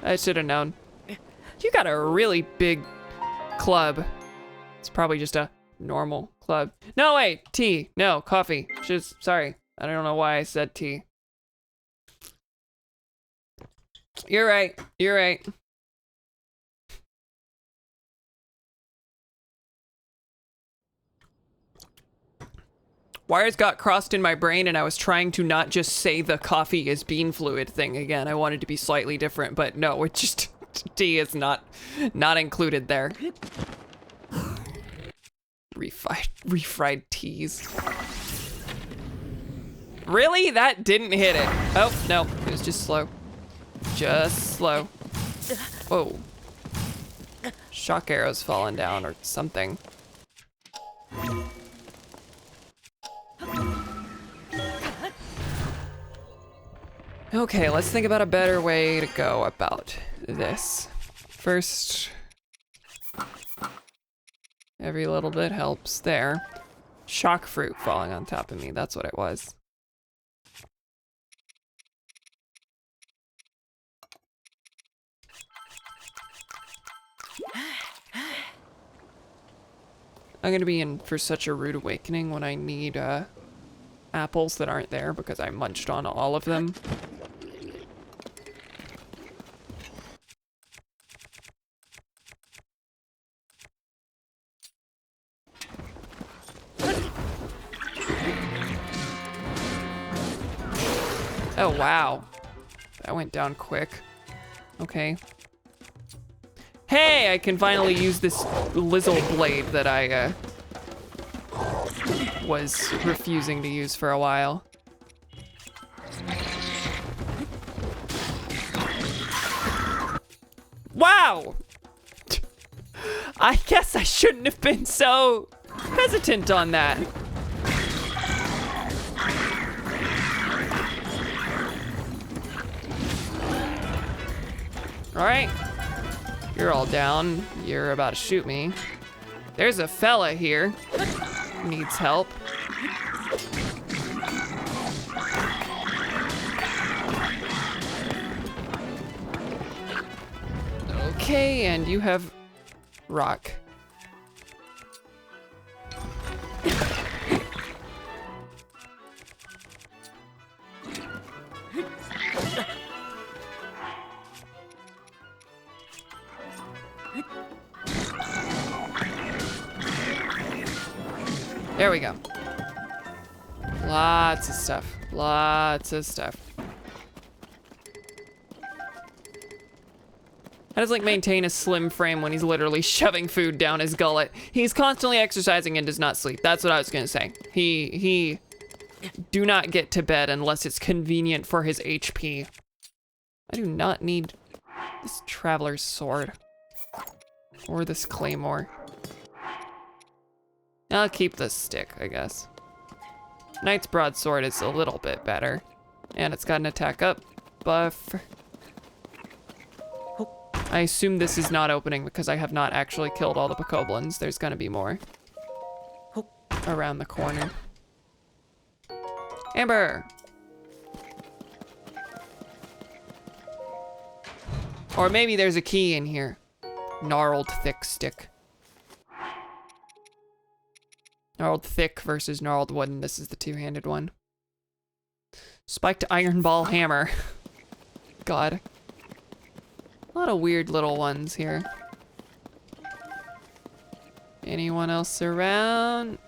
I should have known. You got a really big club. It's probably just a normal club. No, wait, tea. No, coffee. Sorry. I don't know why I said tea. You're right. You're right. Wires got crossed in my brain and I was trying to not just say the coffee is bean fluid thing again. I wanted to be slightly different, but no, it just, tea is not included there. Refried teas. Really? That didn't hit it. Oh, no. It was just slow. Just slow. Whoa. Shock arrow's falling down or something. Okay, let's think about a better way to go about this. First, every little bit helps there. Shock fruit falling on top of me, that's what it was. I'm gonna be in for such a rude awakening when I need apples that aren't there because I munched on all of them. Oh, wow. That went down quick. Okay. Hey, I can finally use this Lizzle blade that I was refusing to use for a while. Wow! I guess I shouldn't have been so hesitant on that. All right, you're all down. You're about to shoot me. There's a fella here. Needs help. Okay, and you have rock. There we go. Lots of stuff. Lots of stuff. How does Link maintain a slim frame when he's literally shoving food down his gullet? He's constantly exercising and does not sleep. That's what I was gonna say. He do not get to bed unless it's convenient for his HP. I do not need this traveler's sword. Or this claymore. I'll keep this stick, I guess. Knight's broadsword is a little bit better. And it's got an attack up buff. I assume this is not opening because I have not actually killed all the bokoblins. There's gonna be more around the corner. Amber! Or maybe there's a key in here. Gnarled thick stick. Gnarled thick versus gnarled wooden. This is the two-handed one. Spiked iron ball hammer. God. A lot of weird little ones here. Anyone else around?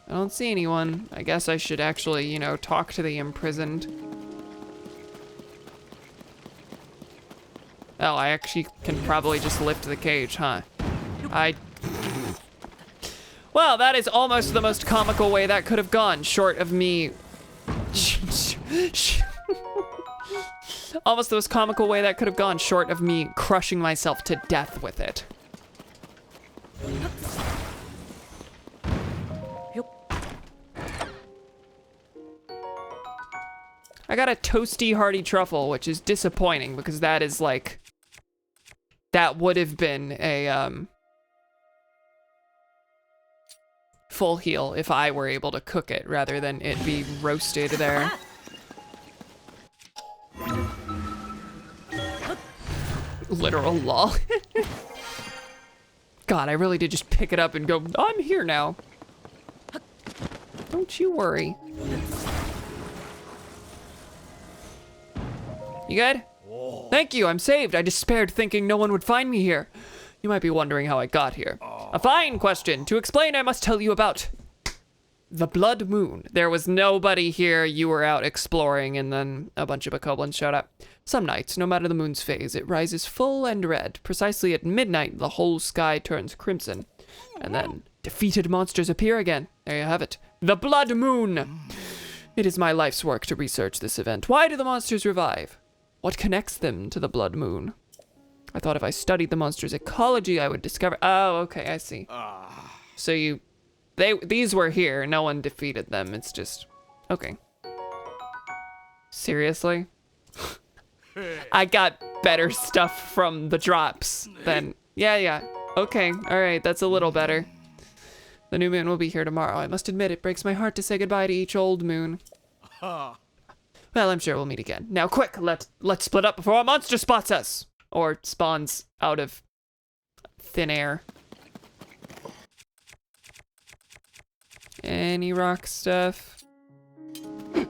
I don't see anyone. I guess I should actually, you know, talk to the imprisoned. Oh, I actually can probably just lift the cage, huh? Well, that is almost the most comical way that could have gone, short of me... Almost the most comical way that could have gone, short of me crushing myself to death with it. I got a toasty hearty truffle, which is disappointing because that is like... That would have been a, full heal if I were able to cook it rather than it be roasted there. Literal lol. God, I really did just pick it up and go, I'm here now. Don't you worry. You good? Thank you, I'm saved. I despaired thinking no one would find me here. You might be wondering how I got here. A fine question. To explain, I must tell you about the Blood Moon. There was nobody here. You were out exploring, and then a bunch of bokoblins showed up. Some nights, no matter the moon's phase, it rises full and red. Precisely at midnight, the whole sky turns crimson. And then defeated monsters appear again. There you have it. The Blood Moon. It is my life's work to research this event. Why do the monsters revive? What connects them to the blood moon? I thought if I studied the monster's ecology, I would discover... Oh, okay, I see. So these were here. No one defeated them. It's just... Okay. Seriously? I got better stuff from the drops than... Yeah. Okay, alright, that's a little better. The new moon will be here tomorrow. I must admit, it breaks my heart to say goodbye to each old moon. Well, I'm sure we'll meet again. Now, quick, let's split up before a monster spots us! Or spawns out of thin air. Any rock stuff?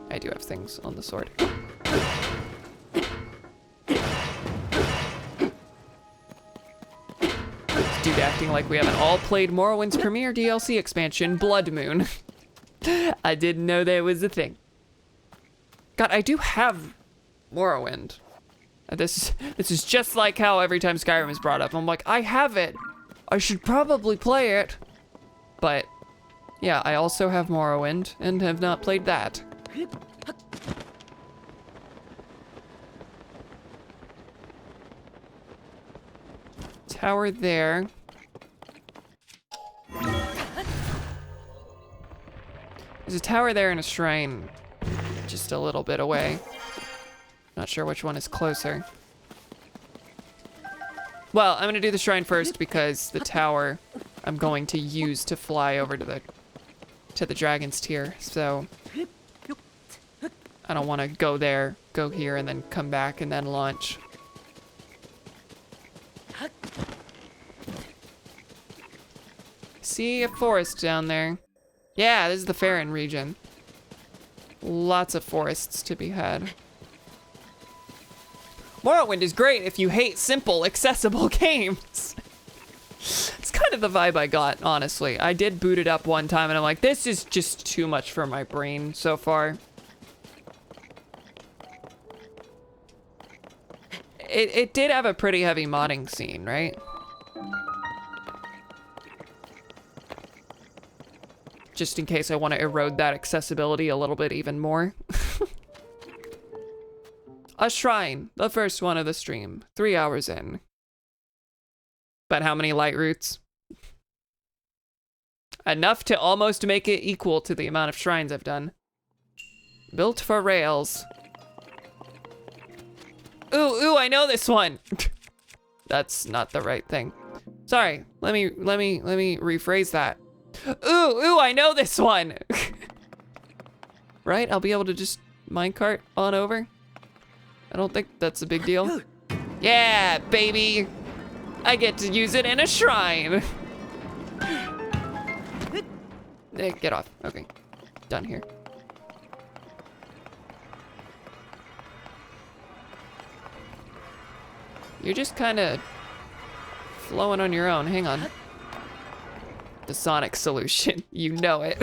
I do have things on the sword. Dude acting like we haven't all played Morrowind's premiere DLC expansion, Blood Moon. I didn't know that was a thing. God, I do have Morrowind. This is just like how every time Skyrim is brought up, I'm like, I have it. I should probably play it. But, yeah, I also have Morrowind and have not played that. Tower there. There's a tower there and a shrine just a little bit away. Not sure which one is closer. Well, I'm gonna do the shrine first because the tower I'm going to use to fly over to the dragon's tier. So I don't want to go there, go here, and then come back and then launch. See a forest down there. Yeah, this is the Farron region. Lots of forests to be had. Morrowind is great if you hate simple, accessible games. It's kind of the vibe I got, honestly. I did boot it up one time and I'm like, this is just too much for my brain so far. It did have a pretty heavy modding scene, right? Just in case I want to erode that accessibility a little bit even more. A shrine, the first one of the stream, 3 hours in. But how many light roots? Enough to almost make it equal to the amount of shrines I've done. Built for rails. Ooh, I know this one. That's not the right thing. Sorry, let me rephrase that. Ooh, I know this one. Right, I'll be able to just minecart on over. I don't think that's a big deal. Yeah, baby. I get to use it in a shrine. Get off. Okay, done here. You're just kind of flowing on your own. Hang on. The Sonic solution. You know it.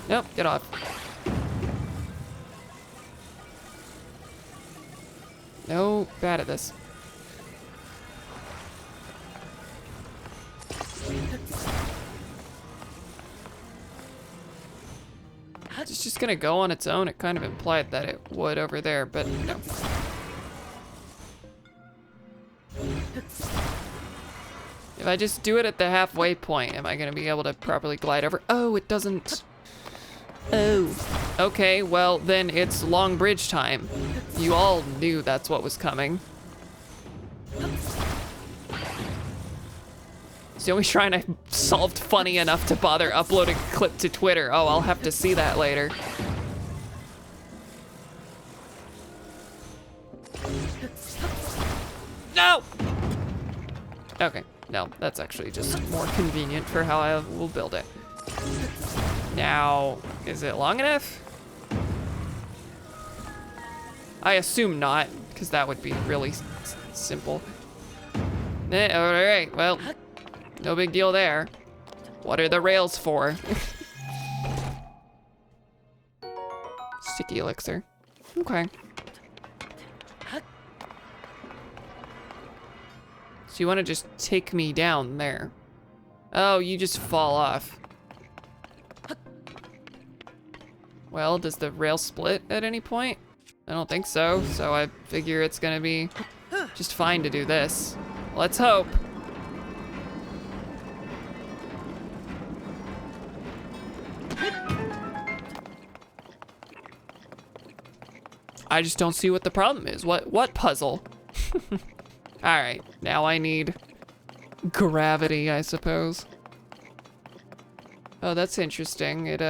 Nope, get off. No, bad at this. It's just gonna go on its own. It kind of implied that it would over there, but no. If I just do it at the halfway point, am I gonna be able to properly glide over? Oh, it doesn't. Oh. Okay, well then it's long bridge time. You all knew that's what was coming. It's the only shrine I solved funny enough to bother uploading a clip to Twitter. Oh, I'll have to see that later. No! Okay, no, that's actually just more convenient for how I will build it. Now, is it long enough? I assume not, because that would be really simple. All right, well, no big deal there. What are the rails for? Sticky elixir. Okay. So you want to just take me down there. Oh, you just fall off. Well, does the rail split at any point? I don't think so, so I figure it's gonna be just fine to do this. Let's hope. I just don't see what the problem is. What puzzle? All right, now I need gravity, I suppose. Oh, that's interesting. It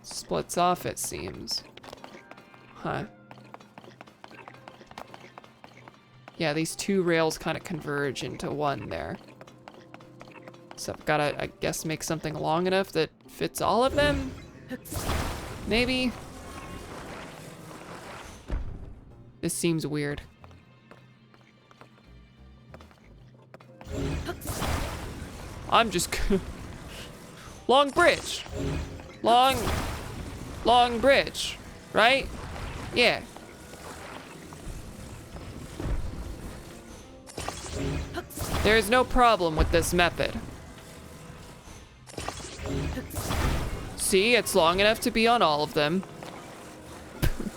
splits off, it seems. Huh. Yeah, these two rails kind of converge into one there. So I've gotta, I guess, make something long enough that fits all of them? Maybe? This seems weird. I'm just long bridge. Long bridge, right? Yeah. There is no problem with this method. See, it's long enough to be on all of them.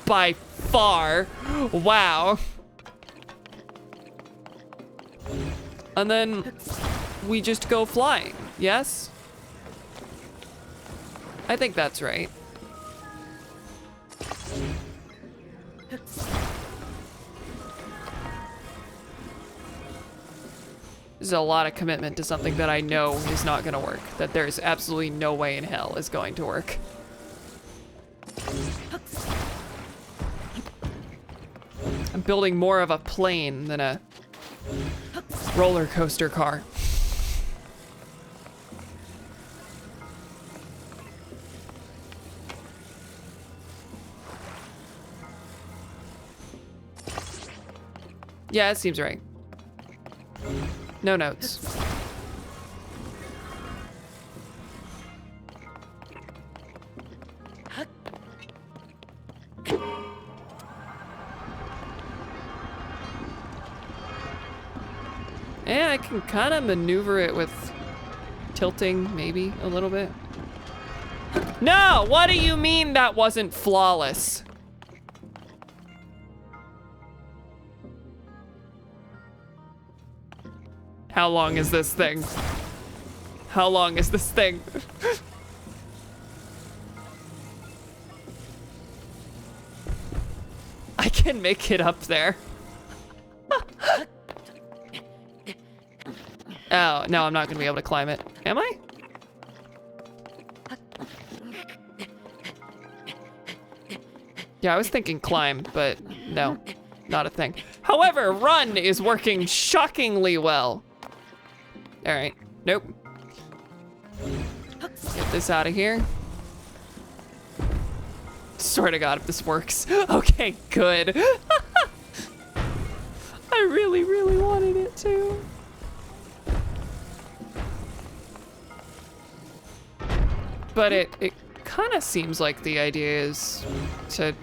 By far. Wow. And then we just go flying, yes? I think that's right. This is a lot of commitment to something that I know is not gonna work. That there's absolutely no way in hell is going to work. I'm building more of a plane than a roller coaster car. Yeah, it seems right. No notes. And I can kind of maneuver it with tilting, maybe, a little bit. No! What do you mean that wasn't flawless? How long is this thing? How long is this thing? I can make it up there. Oh, no, I'm not gonna be able to climb it. Am I? Yeah, I was thinking climb, but no, not a thing. However, run is working shockingly well. All right, nope. Get this out of here. Swear to God if this works. Okay, good. I really, really wanted it to. But it kind of seems like the idea is to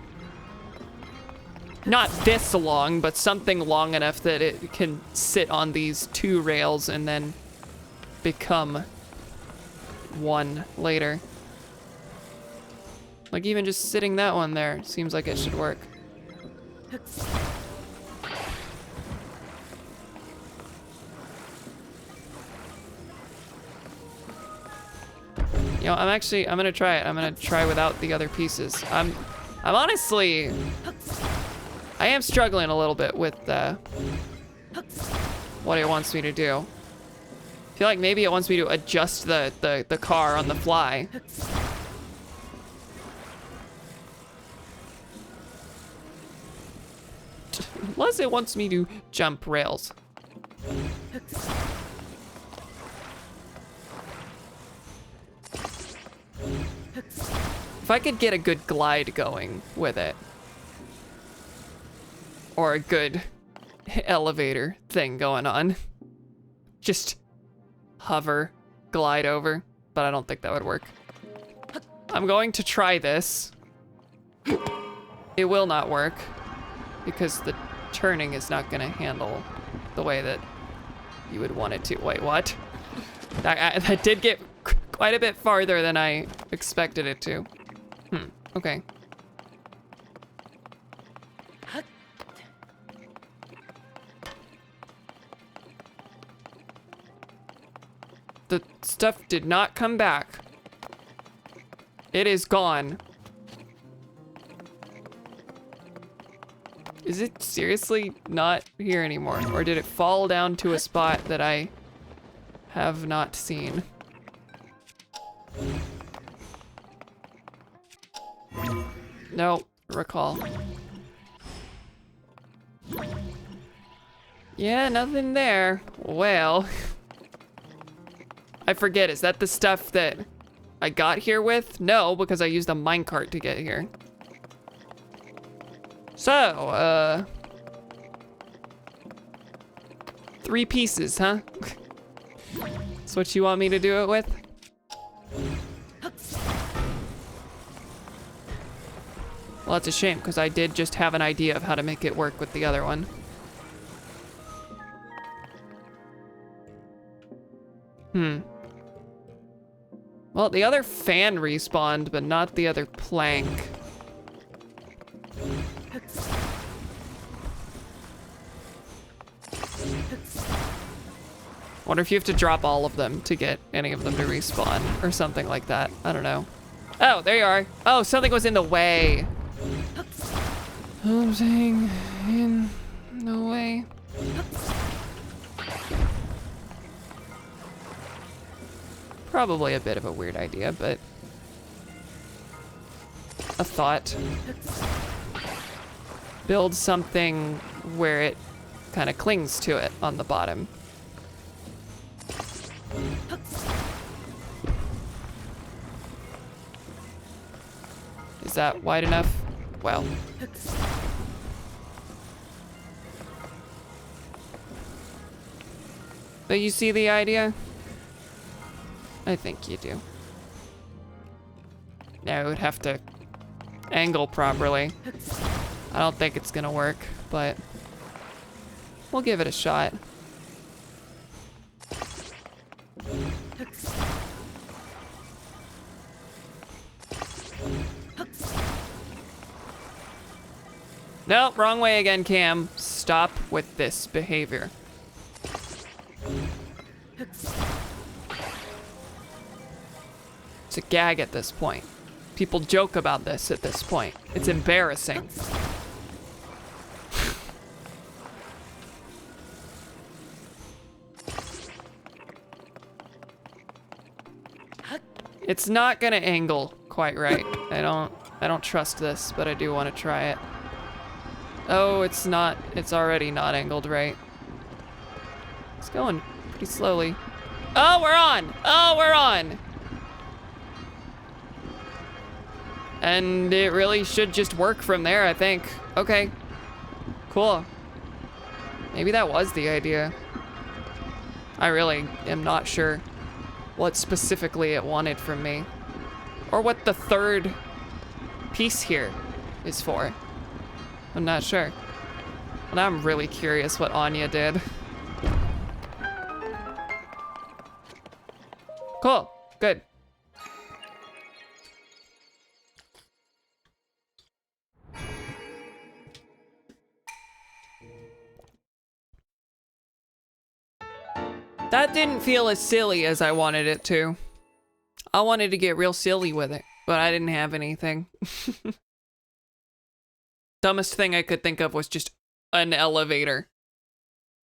not this long, but something long enough that it can sit on these two rails and then become one later. Like even just sitting that one there seems like it should work. You know, I'm gonna try it. I'm gonna try without the other pieces. I'm honestly, I am struggling a little bit with what it wants me to do. I feel like maybe it wants me to adjust the car on the fly. Unless it wants me to jump rails. If I could get a good glide going with it, or a good elevator thing going on, just hover, glide over, but I don't think that would work. I'm going to try this. It will not work because the turning is not gonna handle the way that you would want it to. Wait, what? That did get quite a bit farther than I expected it to. Okay. The stuff did not come back. It is gone. Is it seriously not here anymore? Or did it fall down to a spot that I have not seen? No, recall. Yeah, nothing there. Well, I forget, is that the stuff that I got here with? No, because I used a minecart to get here. So, 3 pieces, huh? That's what you want me to do it with? Well, that's a shame, because I did just have an idea of how to make it work with the other one. Well, the other fan respawned, but not the other plank. Wonder if you have to drop all of them to get any of them to respawn, or something like that. I don't know. Oh, there you are. Oh, something was in the way. Something in the way. Probably a bit of a weird idea, but a thought. Build something where it kind of clings to it on the bottom. Is that wide enough? Well. But you see the idea? I think you do. Now I would have to angle properly. I don't think it's gonna work, but we'll give it a shot. Nope, wrong way again, Cam. Stop with this behavior. It's a gag at this point. People joke about this at this point. It's embarrassing. It's not gonna angle quite right. I don't trust this, but I do want to try it. Oh, it's not. It's already not angled right. It's going pretty slowly. Oh, we're on! Oh, we're on! And it really should just work from there, I think. Okay. Cool. Maybe that was the idea. I really am not sure what specifically it wanted from me. Or what the third piece here is for. I'm not sure. But I'm really curious what Anya did. Cool. Good. That didn't feel as silly as I wanted it to. I wanted to get real silly with it, but I didn't have anything. Dumbest thing I could think of was just an elevator.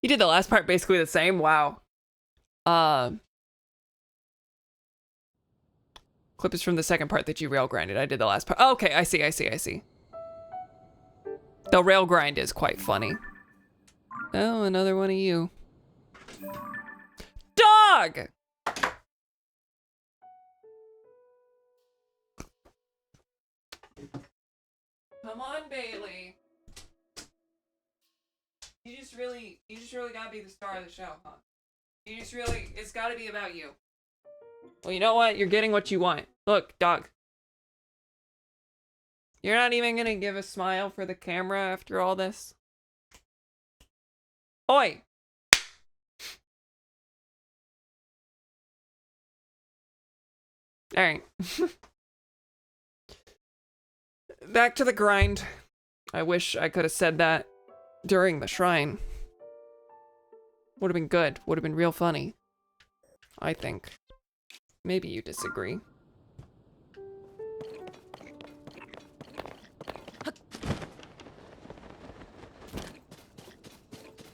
You did the last part basically the same? Wow. Clip is from the second part that you rail grinded. I did the last part. Okay, I see. The rail grind is quite funny. Oh, another one of you. Dog! Come on, Bailey. You just really gotta be the star of the show, huh? It's gotta be about you. Well, you know what? You're getting what you want. Look, dog. You're not even gonna give a smile for the camera after all this? Oi! All right. Back to the grind. I wish I could have said that during the shrine. Would have been good. Would have been real funny. I think. Maybe you disagree.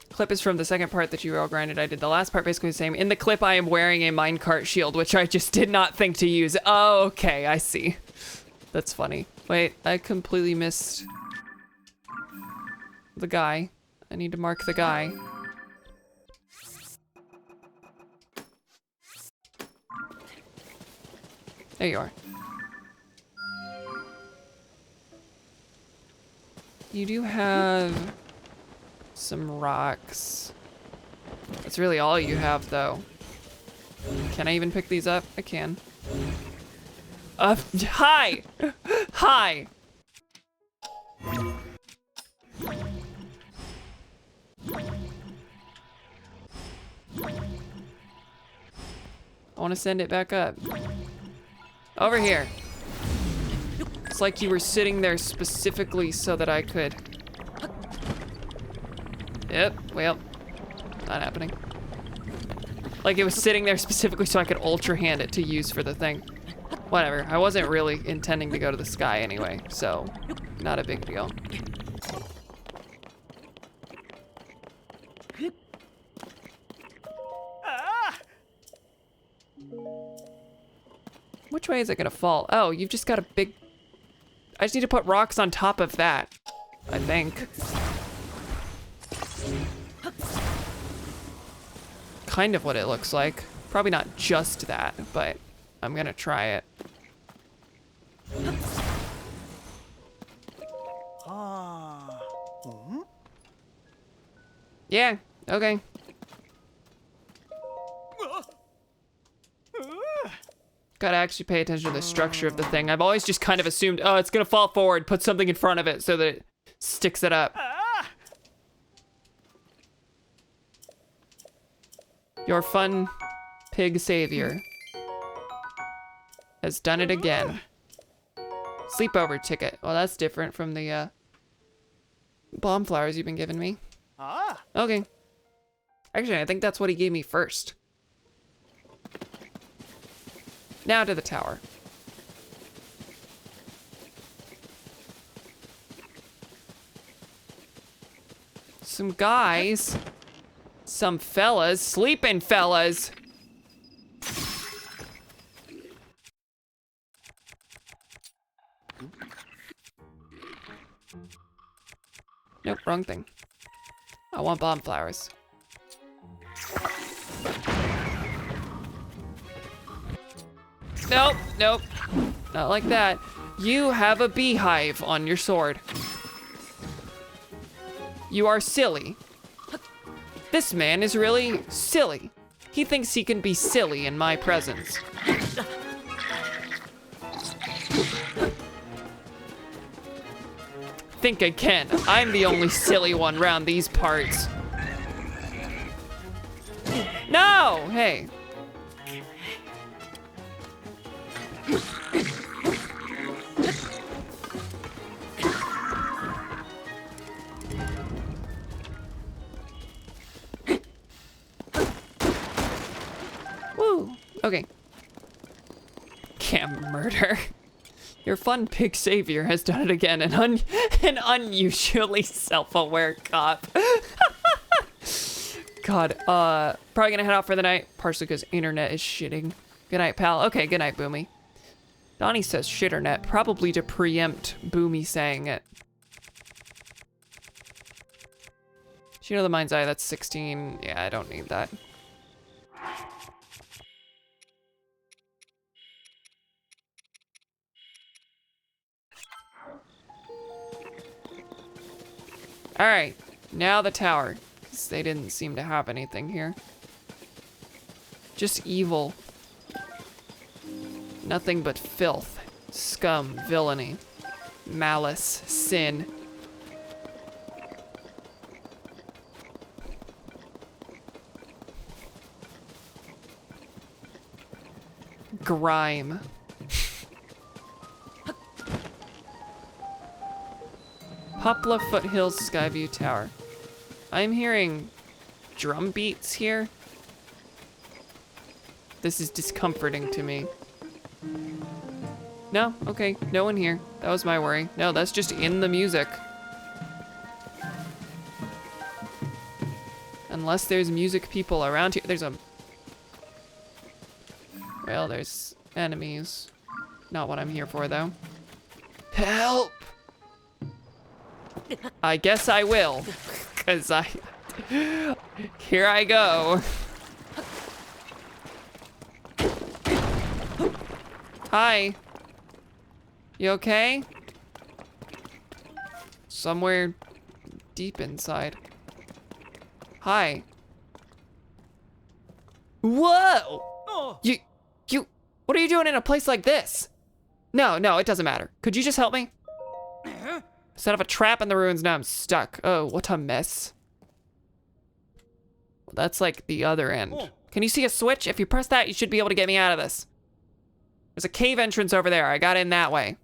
Clip is from the second part that you all grinded. I did the last part basically the same. In the clip, I am wearing a minecart shield, which I just did not think to use. Oh, okay, I see. That's funny. Wait, I completely missed the guy. I need to mark the guy. There you are. You do have some rocks. That's really all you have, though. Can I even pick these up? I can. Hi! Hi! I want to send it back up. Over here. It's like you were sitting there specifically so that I could... Yep, well, not happening. Like it was sitting there specifically so I could ultra hand it to use for the thing. Whatever, I wasn't really intending to go to the sky anyway, so not a big deal. Which way is it gonna fall? Oh, you've just got a big... I just need to put rocks on top of that, I think. Kind of what it looks like. Probably not just that, but I'm gonna try it. Yeah, okay. Gotta actually pay attention to the structure of the thing. I've always just kind of assumed, oh, it's gonna fall forward, put something in front of it so that it sticks it up. Your fun pig savior has done it again. Sleepover ticket. Well, that's different from the bomb flowers you've been giving me. Okay. Actually, I think that's what he gave me first. Now to the tower. Some guys. Some fellas. Sleeping fellas. Nope, wrong thing. I want bomb flowers. Nope, nope. Not like that. You have a beehive on your sword. You are silly. This man is really silly. He thinks he can be silly in my presence. Think again. I'm the only silly one round these parts. No! Hey. Woo. Okay. Cam murder. Your fun pig savior has done it again. An unusually self-aware cop. God, probably gonna head out for the night, partially because internet is shitting. Good night, pal. Okay, good night, Boomy. Donnie says shitternet, probably to preempt Boomy saying it. Shadow of the Mind's Eye, that's 16. Yeah, I don't need that. All right, now the tower. 'Cause they didn't seem to have anything here. Just evil. Nothing but filth, scum, villainy, malice, sin. Grime. Poplar Foothills Skyview Tower. I'm hearing drum beats here. This is discomforting to me. No, okay, no one here. That was my worry. No, that's just in the music. Unless there's music people around here. There's a... Well, there's enemies. Not what I'm here for, though. Help! I guess I will. Because Here I go. Hi. You okay? Somewhere deep inside. Hi. Whoa! Oh. What are you doing in a place like this? No, it doesn't matter. Could you just help me? Set up a trap in the ruins, now I'm stuck. Oh, what a mess. Well, that's like the other end. Oh. Can you see a switch? If you press that, you should be able to get me out of this. There's a cave entrance over there. I got in that way.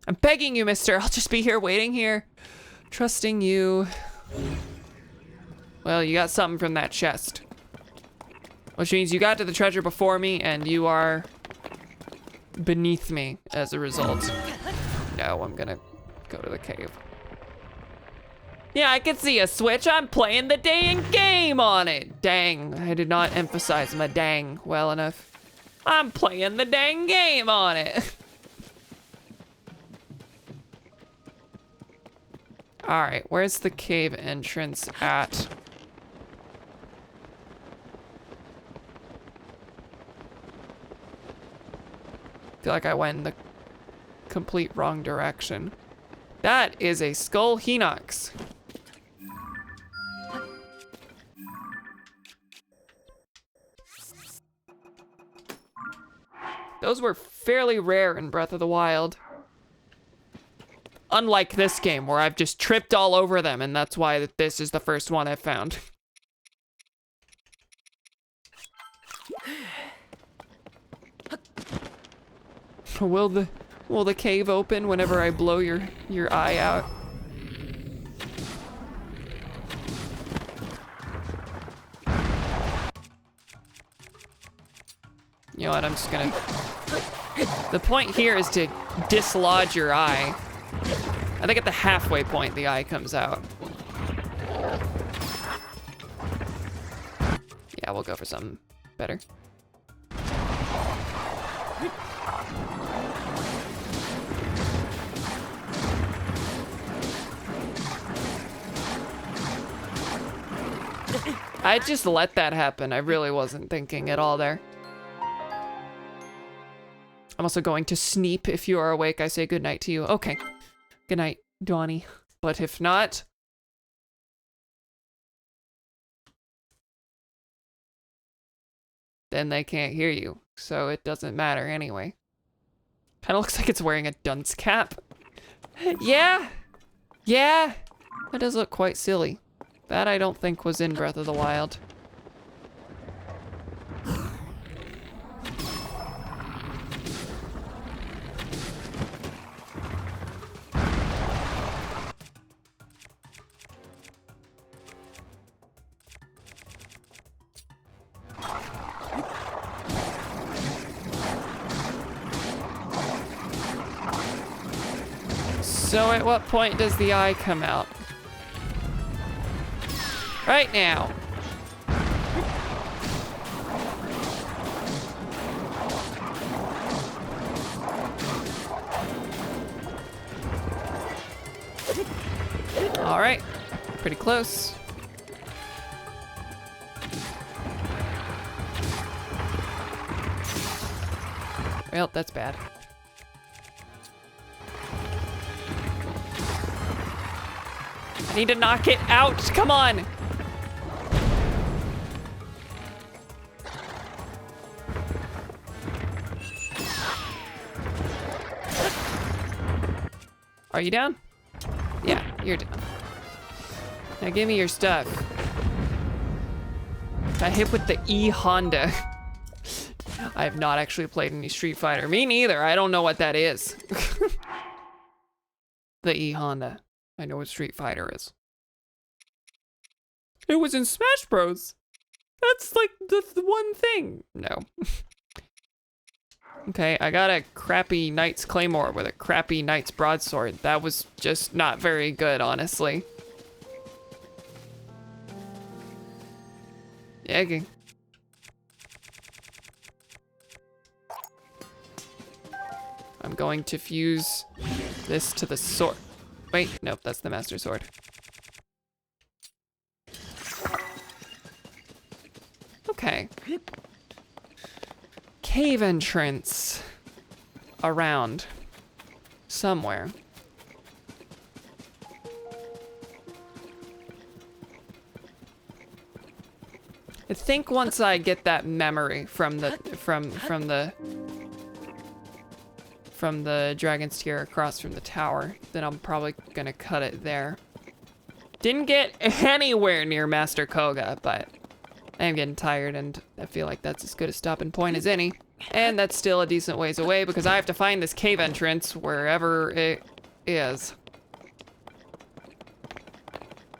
I'm begging you, mister. I'll just be here waiting here. Trusting you. Well, you got something from that chest. Which means you got to the treasure before me, and you are beneath me as a result. No, I'm gonna go to the cave. Yeah, I can see a switch. I'm playing the dang game on it. Dang, I did not emphasize my dang well enough. I'm playing the dang game on it. All right, where's the cave entrance at? I feel like I went in the complete wrong direction. That is a skull Hinox. Those were fairly rare in Breath of the Wild. Unlike this game where I've just tripped all over them, and that's why this is the first one I've found. Will the cave open whenever I blow your eye out? You know what, I'm just gonna... The point here is to dislodge your eye. I think at the halfway point, the eye comes out. Yeah, we'll go for something better. I just let that happen. I really wasn't thinking at all there. I'm also going to sneep. If you are awake, I say good night to you. Okay. Good night, Donnie. But if not... then they can't hear you. So it doesn't matter anyway. Kind of looks like it's wearing a dunce cap. Yeah. Yeah. That does look quite silly. That I don't think was in Breath of the Wild. So at what point does the eye come out? Right now. All right, pretty close. Well, that's bad. I need to knock it out, come on. Are you down? Yeah, you're down. Now give me your stuff. Got hit with the E Honda. I have not actually played any Street Fighter. Me neither, I don't know what that is. the E Honda. I know what Street Fighter is. It was in Smash Bros. That's like the one thing. No. Okay, I got a crappy Knight's Claymore with a crappy Knight's Broadsword. That was just not very good, honestly. Yeah, okay. I'm going to fuse this to the sword. Wait, nope, that's the Master Sword. Okay. Cave entrance. Around. Somewhere. I think once I get that memory from the dragon's tear across from the tower, then I'm probably gonna cut it there. Didn't get anywhere near Master Koga, but I am getting tired and I feel like that's as good a stopping point as any. And that's still a decent ways away because I have to find this cave entrance wherever it is.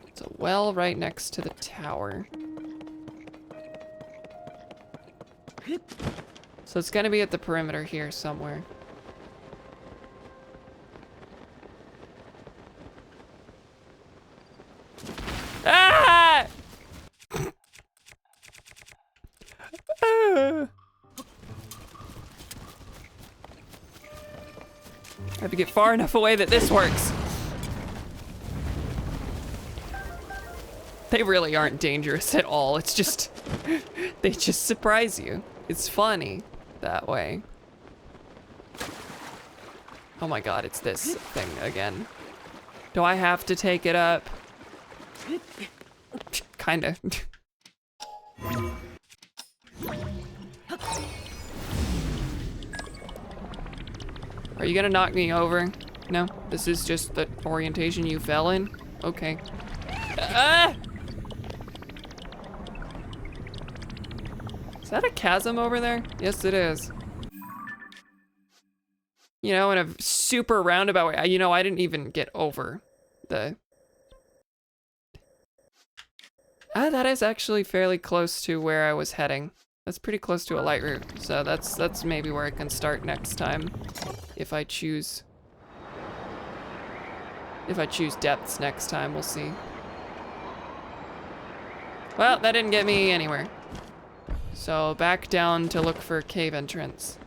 It's a well right next to the tower. So it's gonna be at the perimeter here somewhere. Ah! I have to get far enough away that this works. They really aren't dangerous at all. It's just, they just surprise you. It's funny that way. Oh my god, it's this thing again. Do I have to take it up? Kinda. Are you gonna knock me over? No, this is just the orientation you fell in? Okay. Ah! Is that a chasm over there? Yes, it is. You know, in a super roundabout way. You know, I didn't even get over the... that is actually fairly close to where I was heading. That's pretty close to a light route, so that's maybe where I can start next time. If I choose depths next time, we'll see. Well, that didn't get me anywhere. So back down to look for a cave entrance.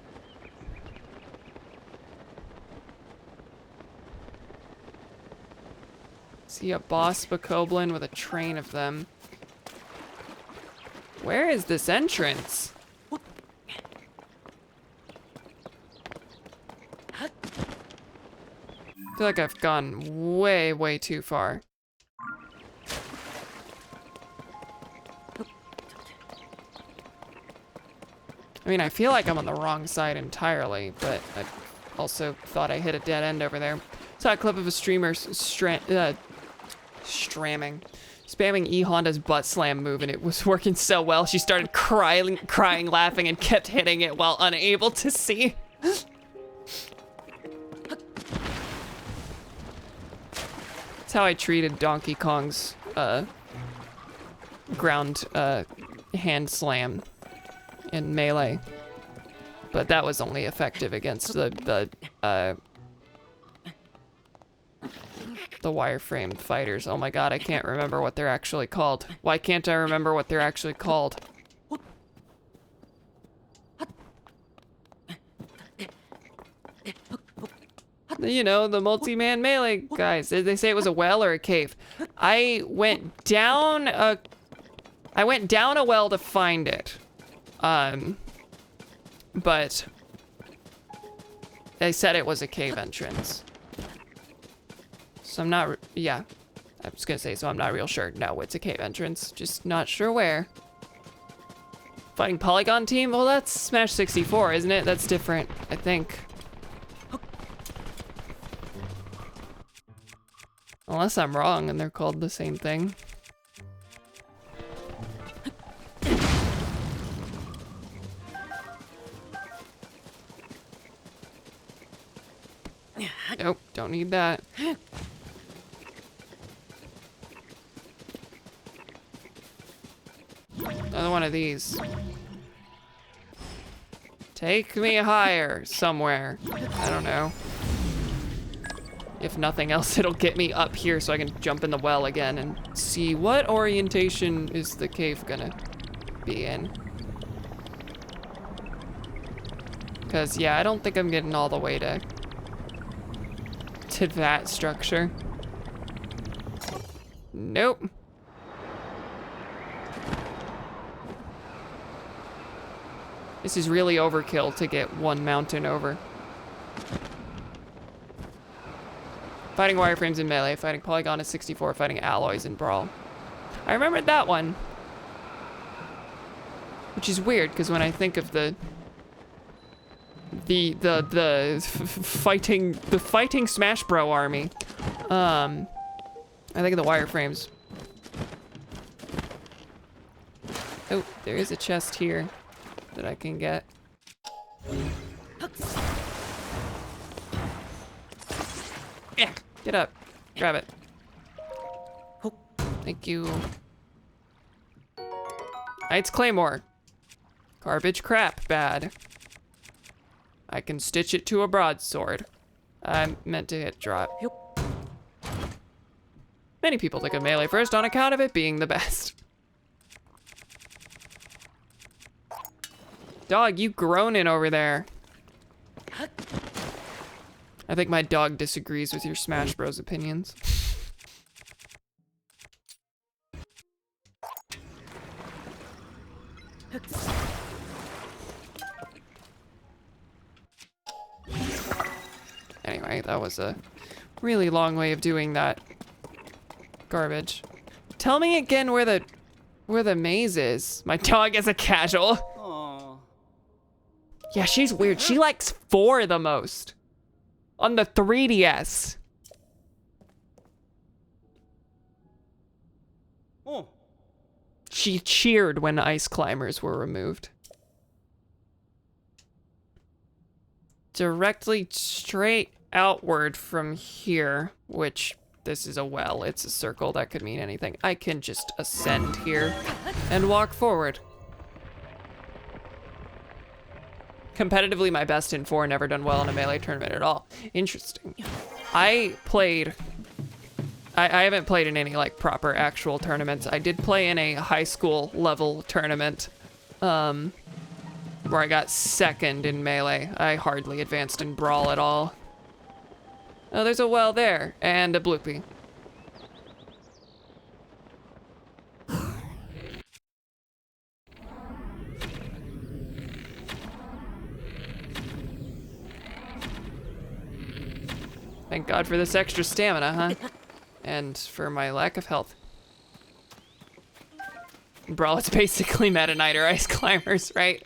See a boss bokoblin with a train of them. Where is this entrance? I feel like I've gone way, way too far. I mean, I feel like I'm on the wrong side entirely, but I also thought I hit a dead end over there. Saw a clip of a streamer spamming E Honda's butt slam move, and it was working so well. She started crying, laughing, and kept hitting it while unable to see. That's how I treated Donkey Kong's ground hand slam in Melee, but that was only effective against the wireframe fighters. Oh my god, I can't remember what they're actually called. Why can't I remember what they're actually called? You know, the multi-man melee guys. Did they say it was a well or a cave? I went down a well to find it. But they said it was a cave entrance. So I'm not, yeah, I was gonna say, so I'm not real sure. No, it's a cave entrance, just not sure where. Fighting Polygon Team? Well, that's Smash 64, isn't it? That's different, I think. Unless I'm wrong and they're called the same thing. Nope, Don't need that. Another one of these. Take me higher somewhere. I don't know. If nothing else, it'll get me up here so I can jump in the well again and see what orientation is the cave gonna be in. Because, yeah, I don't think I'm getting all the way to that structure. Nope. This is really overkill to get one mountain over. Fighting wireframes in Melee, fighting Polygon is 64, fighting alloys in Brawl. I remembered that one. Which is weird, because when I think of the fighting Smash Bro army, I think of the wireframes. Oh, there is a chest here that I can get. Yeah, get up. Grab it. Thank you. Knight's Claymore. Garbage crap, bad. I can stitch it to a broadsword. I meant to hit drop. Many people think of Melee first on account of it being the best. Dog, you groaning over there. I think my dog disagrees with your Smash Bros opinions. Anyway, that was a really long way of doing that garbage. Tell me again where the maze is. My dog is a casual. Aww. Yeah, she's weird. She likes 4 the most. On the 3DS. Oh. She cheered when ice climbers were removed. Directly straight outward from here, which this is a well, it's a circle, that could mean anything. I can just ascend here and walk forward. Competitively, my best in 4, never done well in a Melee tournament at all. Interesting. I haven't played in any like proper actual tournaments. I did play in a high school level tournament where I got 2nd in Melee. I hardly advanced in Brawl at all. Oh, there's a well there and a bloopy. Thank God for this extra stamina, huh? And for my lack of health. Brawl, it's basically Meta Knight or Ice Climbers, right?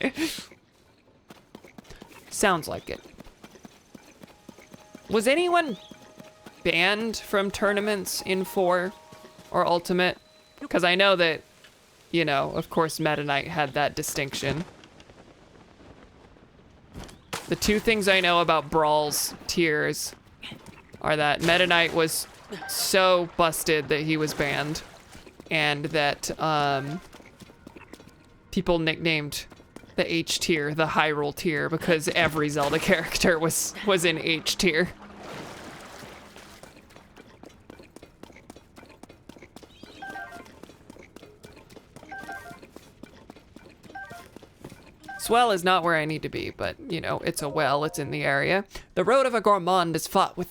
Sounds like it. Was anyone banned from tournaments in 4 or Ultimate? Because I know that, you know, of course Meta Knight had that distinction. The 2 things I know about Brawl's tiers are that Meta Knight was so busted that he was banned, and that people nicknamed the H tier the Hyrule tier because every Zelda character was in H tier. This well is not where I need to be, but you know, it's a well, it's in the area. The road of a gourmand is fraught with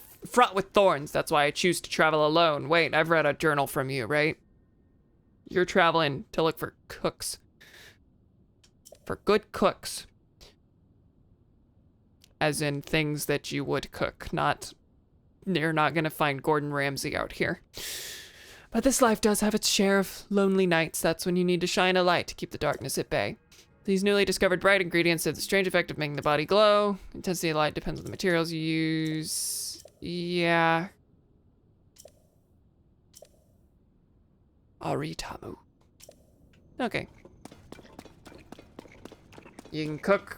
thorns. That's why I choose to travel alone. Wait, I've read a journal from you, right? You're traveling to look for cooks. For good cooks. As in things that you would cook, not... You're not gonna find Gordon Ramsay out here. But this life does have its share of lonely nights. That's when you need to shine a light to keep the darkness at bay. These newly discovered bright ingredients have the strange effect of making the body glow. Intensity of light depends on the materials you use. Yeah. Aritamu. Okay. You can cook,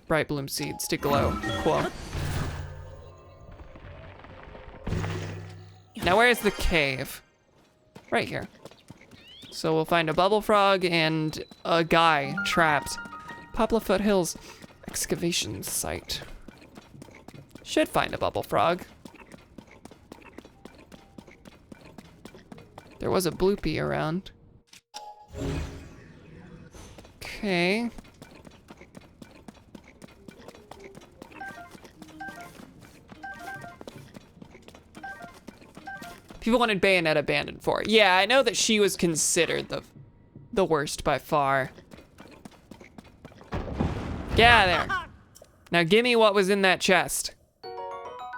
bright bloom seeds to glow. Cool. Now where's the cave? Right here. So we'll find a bubble frog and a guy trapped. Poplar Foothills excavation site. Should find a bubble frog. There was a bloopy around. Okay. People wanted Bayonet abandoned for. Yeah, I know that she was considered the worst by far. Yeah, there. Now give me what was in that chest.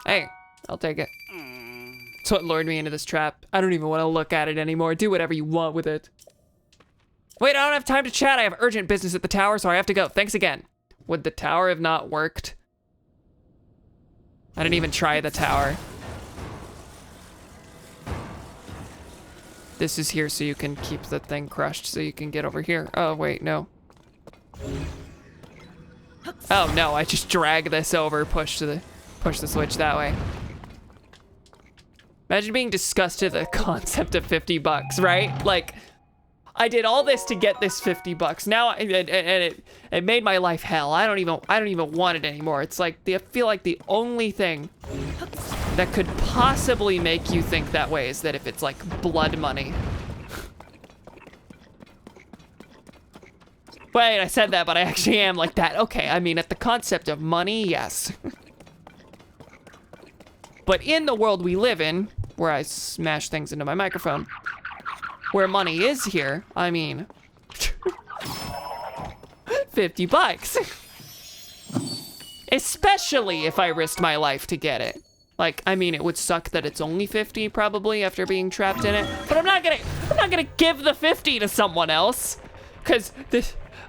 Hey, I'll take it. That's what lured me into this trap. I don't even want to look at it anymore. Do whatever you want with it. Wait, I don't have time to chat. I have urgent business at the tower, so I have to go. Thanks again. Would the tower have not worked? I didn't even try the tower. This is here so you can keep the thing crushed so you can get over here. Oh, wait, no. Oh, no, I just drag this over, push the switch that way. Imagine being disgusted at the concept of 50 bucks, right? Like, I did all this to get this 50 bucks. Now, and it made my life hell. I don't even want it anymore. It's like, I feel like the only thing that could possibly make you think that way is that if it's like blood money. Wait, I said that, but I actually am like that. Okay, I mean, at the concept of money, yes. But in the world we live in, where I smash things into my microphone, where money is here, I mean, 50 bucks. Especially if I risked my life to get it. Like, I mean, it would suck that it's only 50 probably after being trapped in it, but I'm not gonna give the 50 to someone else, cause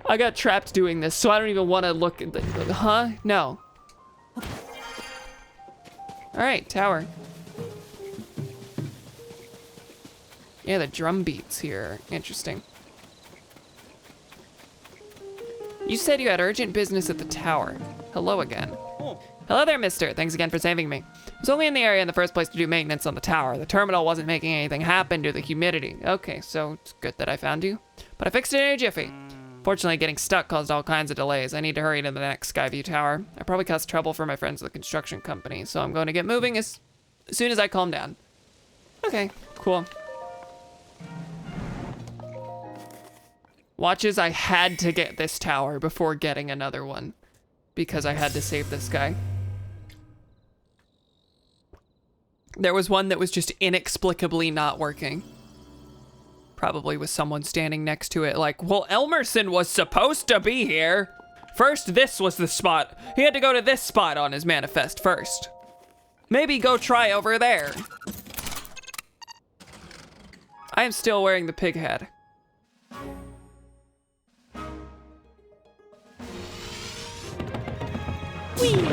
I got trapped doing this, so I don't even want to look at the, huh? No. All right, tower. Yeah, the drum beats here, interesting. You said you had urgent business at the tower. Hello again. Hello there, mister. Thanks again for saving me. I was only in the area in the first place to do maintenance on the tower. The terminal wasn't making anything happen due to the humidity. Okay, so it's good that I found you. But I fixed it in a jiffy. Fortunately, getting stuck caused all kinds of delays. I need to hurry to the next Skyview tower. I probably caused trouble for my friends at the construction company, so I'm going to get moving as soon as I calm down. Okay, cool. Watches, I had to get this tower before getting another one because I had to save this guy. There was one that was just inexplicably not working. Probably with someone standing next to it like, well, Elmerson was supposed to be here. First, this was the spot. He had to go to this spot on his manifest first. Maybe go try over there. I am still wearing the pig head. Whee!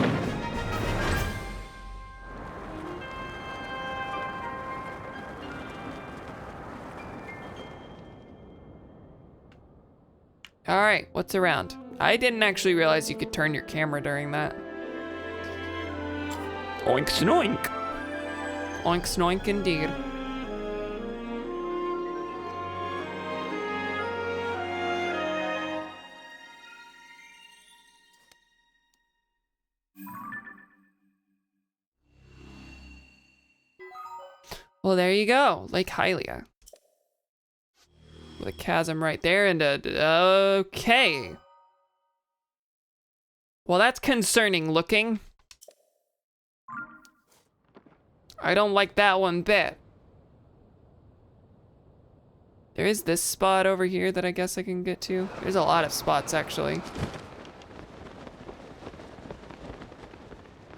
All right, what's around? I didn't actually realize you could turn your camera during that. Oink snoink. Oink snoink indeed. Well, there you go, Lake Hylia. With a chasm right there and okay. Well, that's concerning looking. I don't like that one bit. There is this spot over here that I guess I can get to. There's a lot of spots, actually.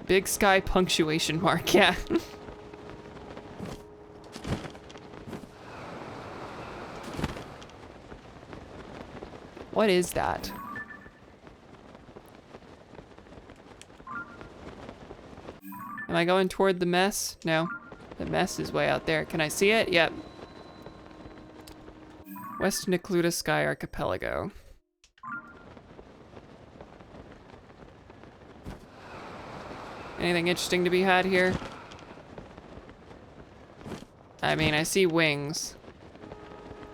Big sky punctuation mark, yeah. What is that? Am I going toward the mess? No. The mess is way out there. Can I see it? Yep. West Necluda Sky Archipelago. Anything interesting to be had here? I mean, I see wings.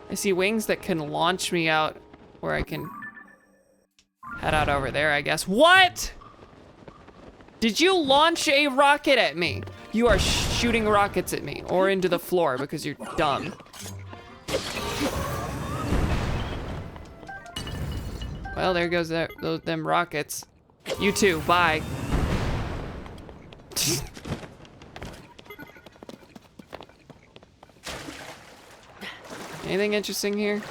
I see wings that can launch me out where I can head out over there, I guess. What? Did you launch a rocket at me? You are shooting rockets at me or into the floor because you're dumb. Well, there goes them rockets. You too, bye. Anything interesting here?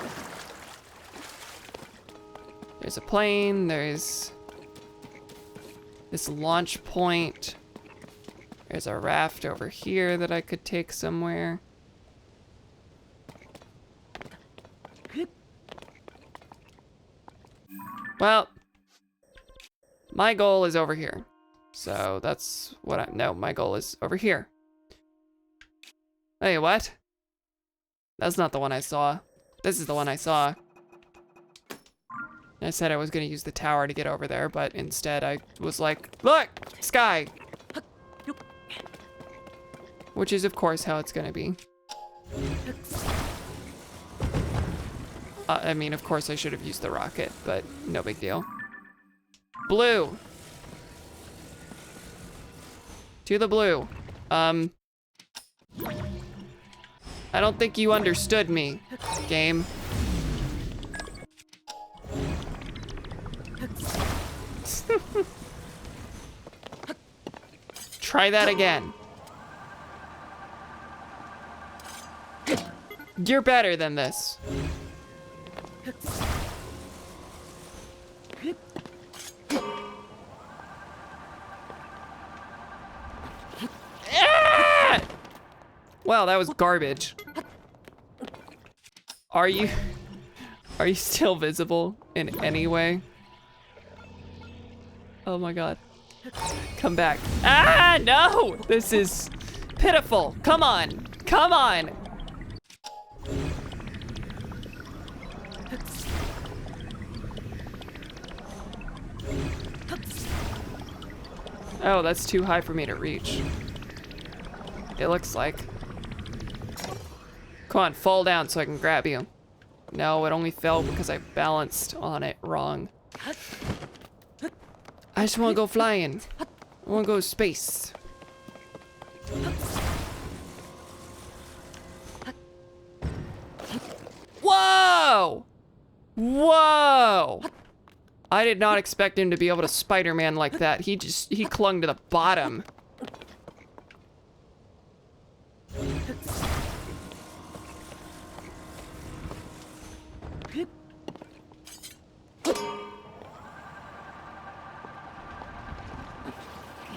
There's a plane, there's this launch point. There's a raft over here that I could take somewhere. Well, my goal is over here. So that's what no, my goal is over here. Hey, what? That's not the one I saw. This is the one I saw. I said I was gonna use the tower to get over there, but instead I was like, look, sky. Which is of course how it's gonna be. I mean, of course I should have used the rocket, but no big deal. Blue. To the blue. I don't think you understood me, game. Try that again. You're better than this. Ah! Wow, that was garbage. Are you still visible in any way? Oh my god. Come back. Ah, no! This is pitiful. Come on. Come on. Oh, that's too high for me to reach. It looks like. Come on, fall down so I can grab you. No, it only fell because I balanced on it wrong. I just want to go flying. I want to go to space. Whoa! Whoa! I did not expect him to be able to Spider-Man like that. He clung to the bottom.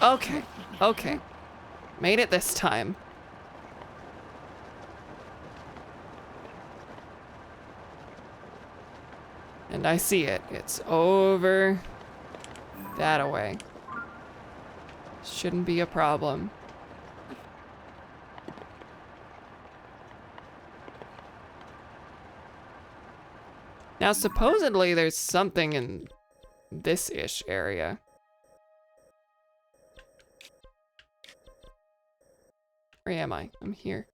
Okay, okay. Made it this time. And I see it. It's over that away. Shouldn't be a problem. Now, supposedly there's something in this-ish area. Where am I? I'm here.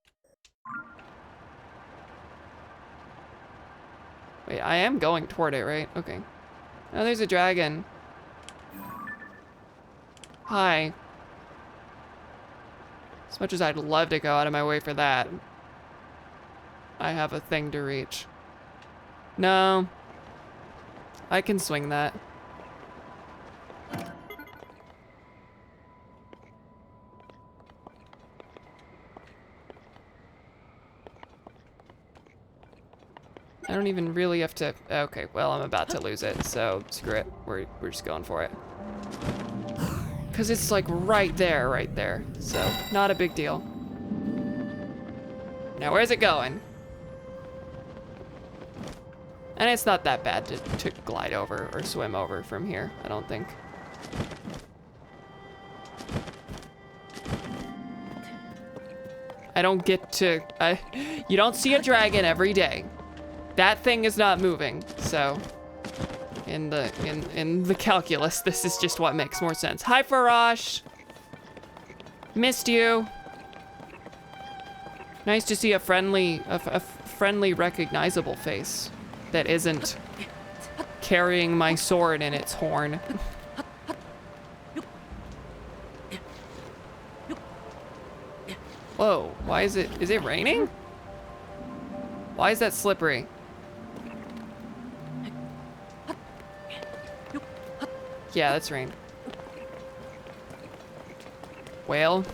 Wait, I am going toward it, right? Okay. Oh, there's a dragon. Hi. As much as I'd love to go out of my way for that, I have a thing to reach. No. I can swing that. I don't even really have to. Okay, well, I'm about to lose it, so screw it. We're just going for it. Because it's like right there. So, not a big deal. Now, where's it going? And it's not that bad to glide over or swim over from here, I don't think. I don't get to. You don't see a dragon every day. That thing is not moving, so in the calculus, this is just what makes more sense. Hi, Farash. Missed you. Nice to see a friendly, friendly, recognizable face that isn't carrying my sword in its horn. Whoa, why is it raining? Why is that slippery? Yeah, that's rain. Whale.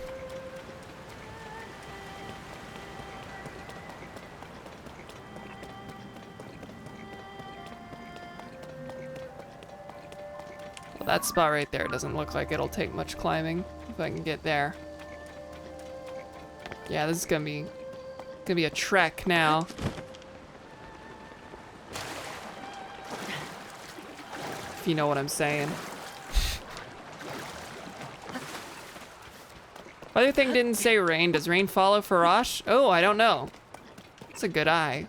Well, that spot right there doesn't look like it'll take much climbing if I can get there. Yeah, this is gonna be a trek now. If you know what I'm saying. Other thing didn't say rain. Does rain follow Farash? Oh, I don't know. It's a good eye.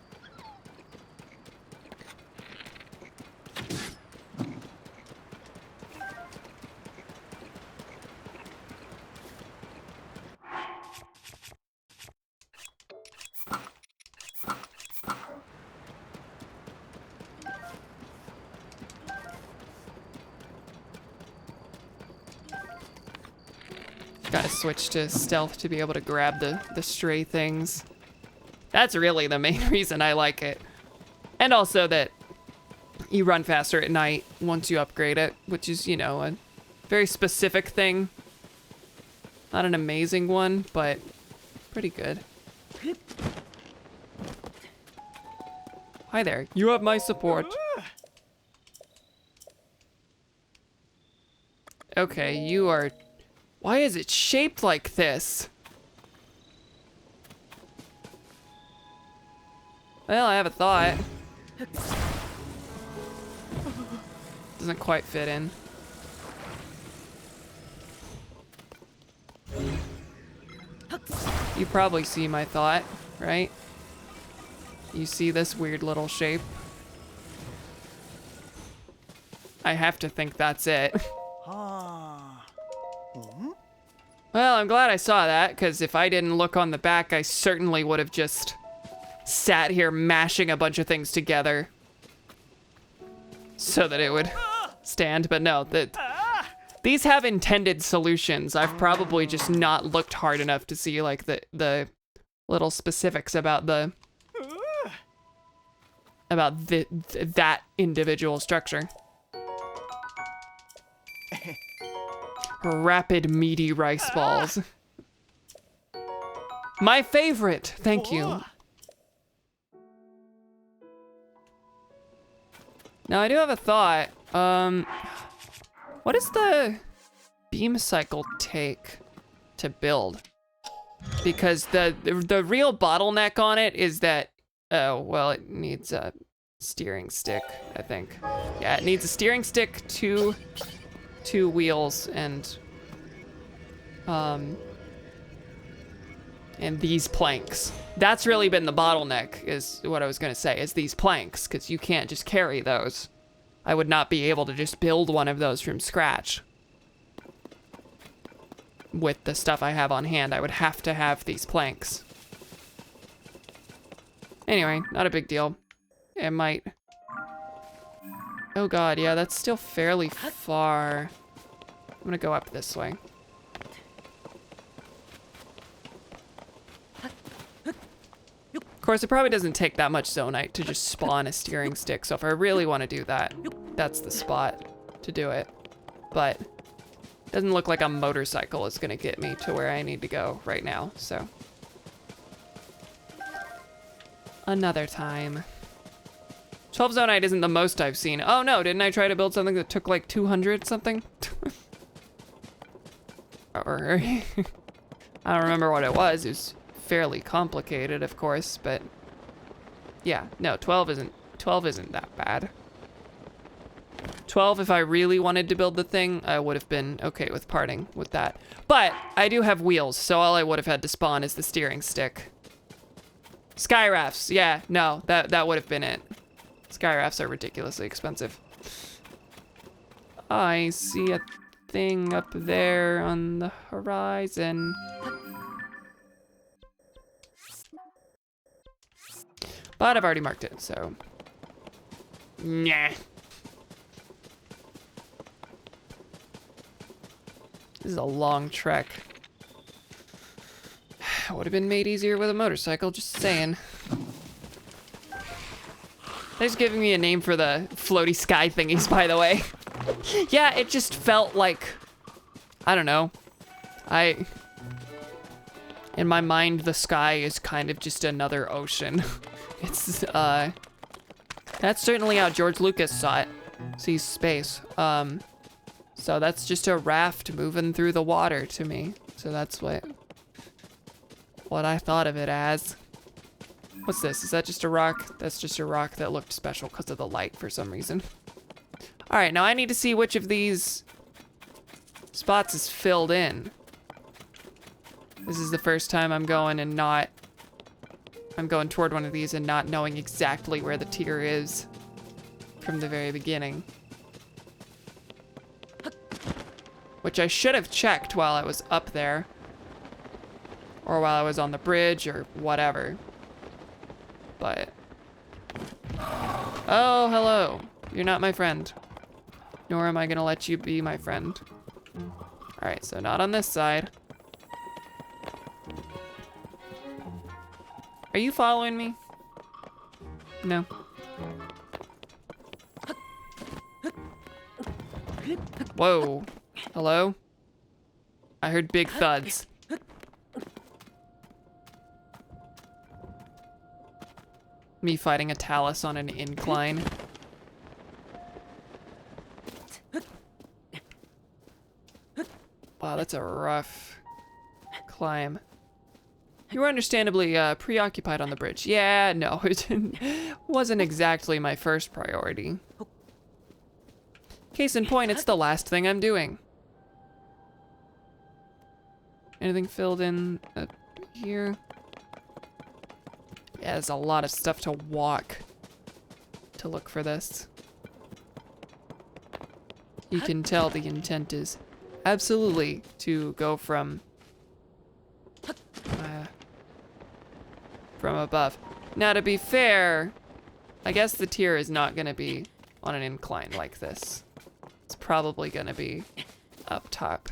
Gotta switch to stealth to be able to grab the stray things. That's really the main reason I like it. And also that you run faster at night once you upgrade it, which is, you know, a very specific thing. Not an amazing one, but pretty good. Hi there, you have my support. Okay, you are... Why is it shaped like this? Well, I have a thought. Doesn't quite fit in. You probably see my thought, right? You see this weird little shape? I have to think that's it. Well, I'm glad I saw that, because if I didn't look on the back, I certainly would have just sat here mashing a bunch of things together so that it would stand. But no, these have intended solutions. I've probably just not looked hard enough to see like the little specifics about that individual structure. Rapid meaty rice balls. My favorite. Thank you. Now I do have a thought. What does the beam cycle take to build? Because the real bottleneck on it is that, oh, well, it needs a steering stick, I think. Yeah, it needs a steering stick, two wheels, and these planks. That's really been the bottleneck, is what I was gonna say, is these planks, because you can't just carry those. I would not be able to just build one of those from scratch. With the stuff I have on hand, I would have to have these planks. Anyway, not a big deal. It might... Oh god, yeah, that's still fairly far. I'm gonna go up this way. Of course, it probably doesn't take that much zonite to just spawn a steering stick, so if I really want to do that, that's the spot to do it. But it doesn't look like a motorcycle is gonna get me to where I need to go right now, so. Another time. 12 zonite isn't the most I've seen. Oh no, didn't I try to build something that took like 200 something? Or, I don't remember what it was. It was fairly complicated, of course, but yeah, no, 12 isn't that bad. 12, if I really wanted to build the thing, I would have been okay with parting with that. But I do have wheels, so all I would have had to spawn is the steering stick. Sky rafts, yeah, no, that would have been it. Sky rafts are ridiculously expensive. I see a something up there on the horizon. But I've already marked it, so. Nah. This is a long trek. Would have been made easier with a motorcycle, just saying. They're just giving me a name for the floaty sky thingies, by the way. Yeah, it just felt like, I don't know. In my mind, the sky is kind of just another ocean. It's, that's certainly how George Lucas saw it. Sees space. So that's just a raft moving through the water to me. So that's what I thought of it as. What's this? Is that just a rock? That's just a rock that looked special because of the light for some reason. All right, now I need to see which of these spots is filled in. This is the first time I'm going toward one of these and not knowing exactly where the tier is from the very beginning. Which I should have checked while I was up there. Or while I was on the bridge or whatever. But. Oh, hello. You're not my friend. Nor am I gonna let you be my friend. Alright, so not on this side. Are you following me? No. Whoa. Hello? I heard big thuds. Me fighting a Talus on an incline. Wow, that's a rough climb. You were understandably preoccupied on the bridge. Yeah, no, it wasn't exactly my first priority. Case in point, it's the last thing I'm doing. Anything filled in up here? Yeah, there's a lot of stuff to walk to look for this. You can tell the intent is absolutely to go from above. Now, to be fair, I guess the tier is not gonna be on an incline like this. It's probably gonna be up top.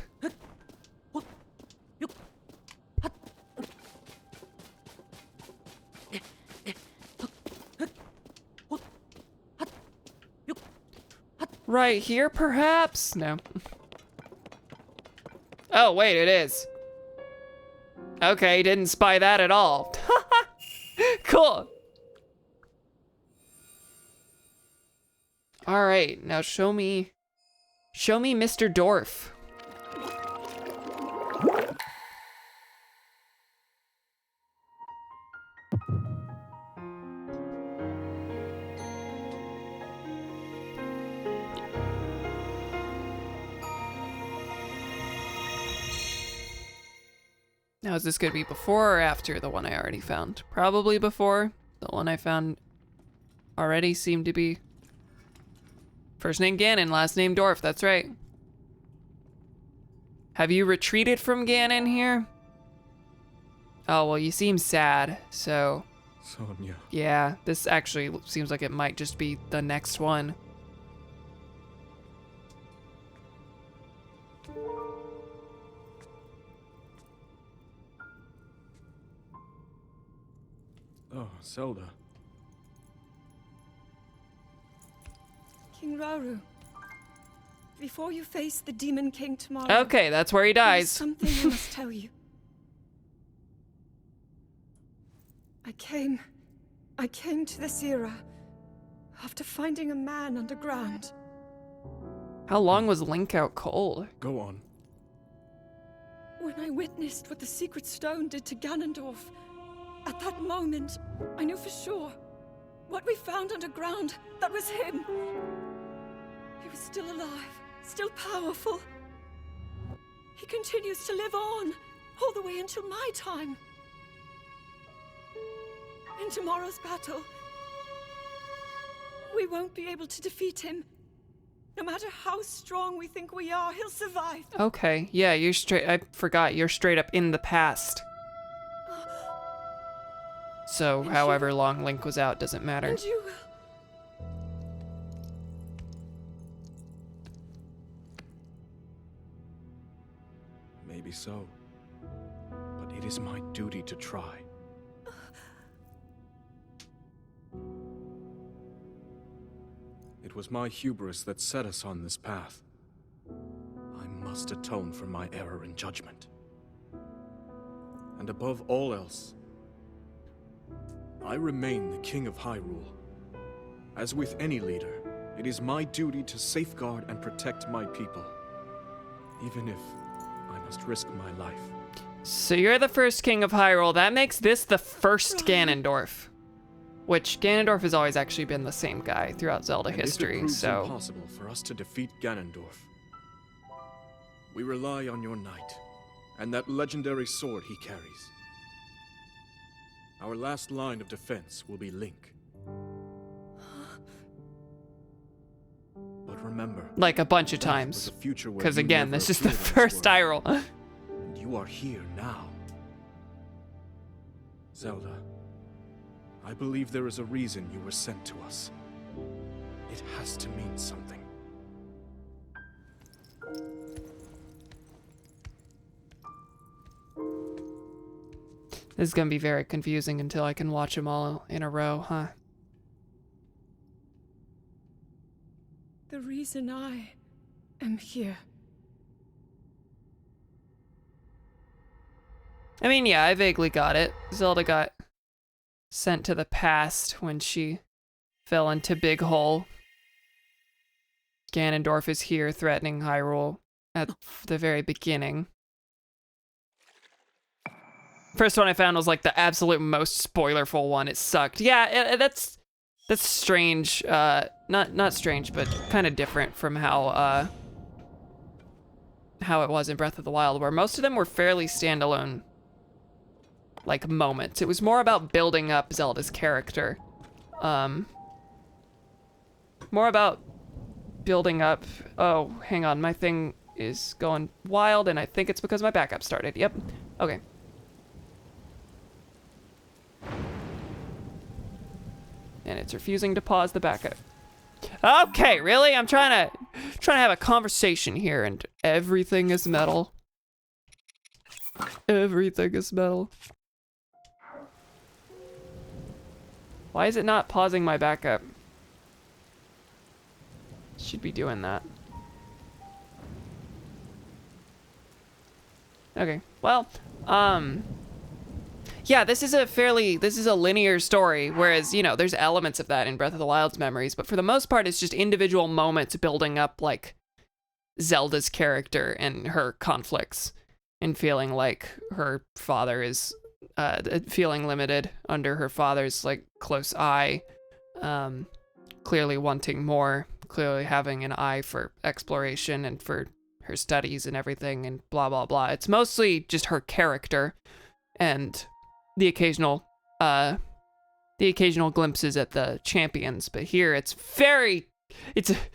Right here, perhaps? No. Oh, wait, it is. Okay, didn't spy that at all. Cool. All right, now show me Mr. Dorf. Now, is this gonna be before or after the one I already found? Probably before. The one I found already seemed to be first name Ganon, last name Dorf, that's right. Have you retreated from Ganon here? Oh, well, you seem sad, so. Sonia. Yeah, this actually seems like it might just be the next one. Oh, Zelda. King Rauru, before you face the Demon King tomorrow... Okay, that's where he there's dies. something I must tell you. I came to this era after finding a man underground. How long was Link out cold? Go on. When I witnessed what the Secret Stone did to Ganondorf, at that moment, I knew for sure what we found underground, that was him. He was still alive, still powerful. He continues to live on, all the way until my time. In tomorrow's battle, we won't be able to defeat him, No matter how strong we think we are, he'll survive. Okay, yeah, you're straight. I forgot, you're straight up in the past. So, And however long Link was out doesn't matter. And you will. Maybe so. But it is my duty to try. It was my hubris that set us on this path. I must atone for my error in judgment. And above all else, I remain the King of Hyrule. As with any leader, it is my duty to safeguard and protect my people, even if I must risk my life. So you're the first King of Hyrule. That makes this the first Ganondorf. Which, Ganondorf has always actually been the same guy throughout Zelda And history, if it proves so... impossible for us to defeat Ganondorf, we rely on your knight, and that legendary sword he carries. Our last line of defense will be Link. But remember, Like a bunch of that was times. a future where Because you again, never this is the appeared on first world. Hyrule. And you are here now. Zelda, I believe there is a reason you were sent to us. It has to mean something. This is gonna be very confusing until I can watch them all in a row, huh? The reason I am here. I mean, yeah, I vaguely got it. Zelda got sent to the past when she fell into Big Hole. Ganondorf is here threatening Hyrule at the very beginning. First one I found was like the absolute most spoilerful one. It sucked. Yeah, that's strange. Not strange, but kind of different from how it was in Breath of the Wild, where most of them were fairly standalone, like, moments. It was more about building up Zelda's character. More about building up... Oh, hang on, my thing is going wild, and I think it's because my backup started. Yep, okay. And it's refusing to pause the backup. Okay, really? I'm trying to have a conversation here, and everything is metal. Everything is metal. Why is it not pausing my backup? Should be doing that. Okay, well, yeah, this is a linear story, whereas, you know, there's elements of that in Breath of the Wild's memories, but for the most part, it's just individual moments building up, like, Zelda's character and her conflicts, and feeling like her father is, feeling limited under her father's, like, close eye, clearly wanting more, clearly having an eye for exploration and for her studies and everything, and blah, blah, blah. It's mostly just her character, and the occasional glimpses at the champions, but here it's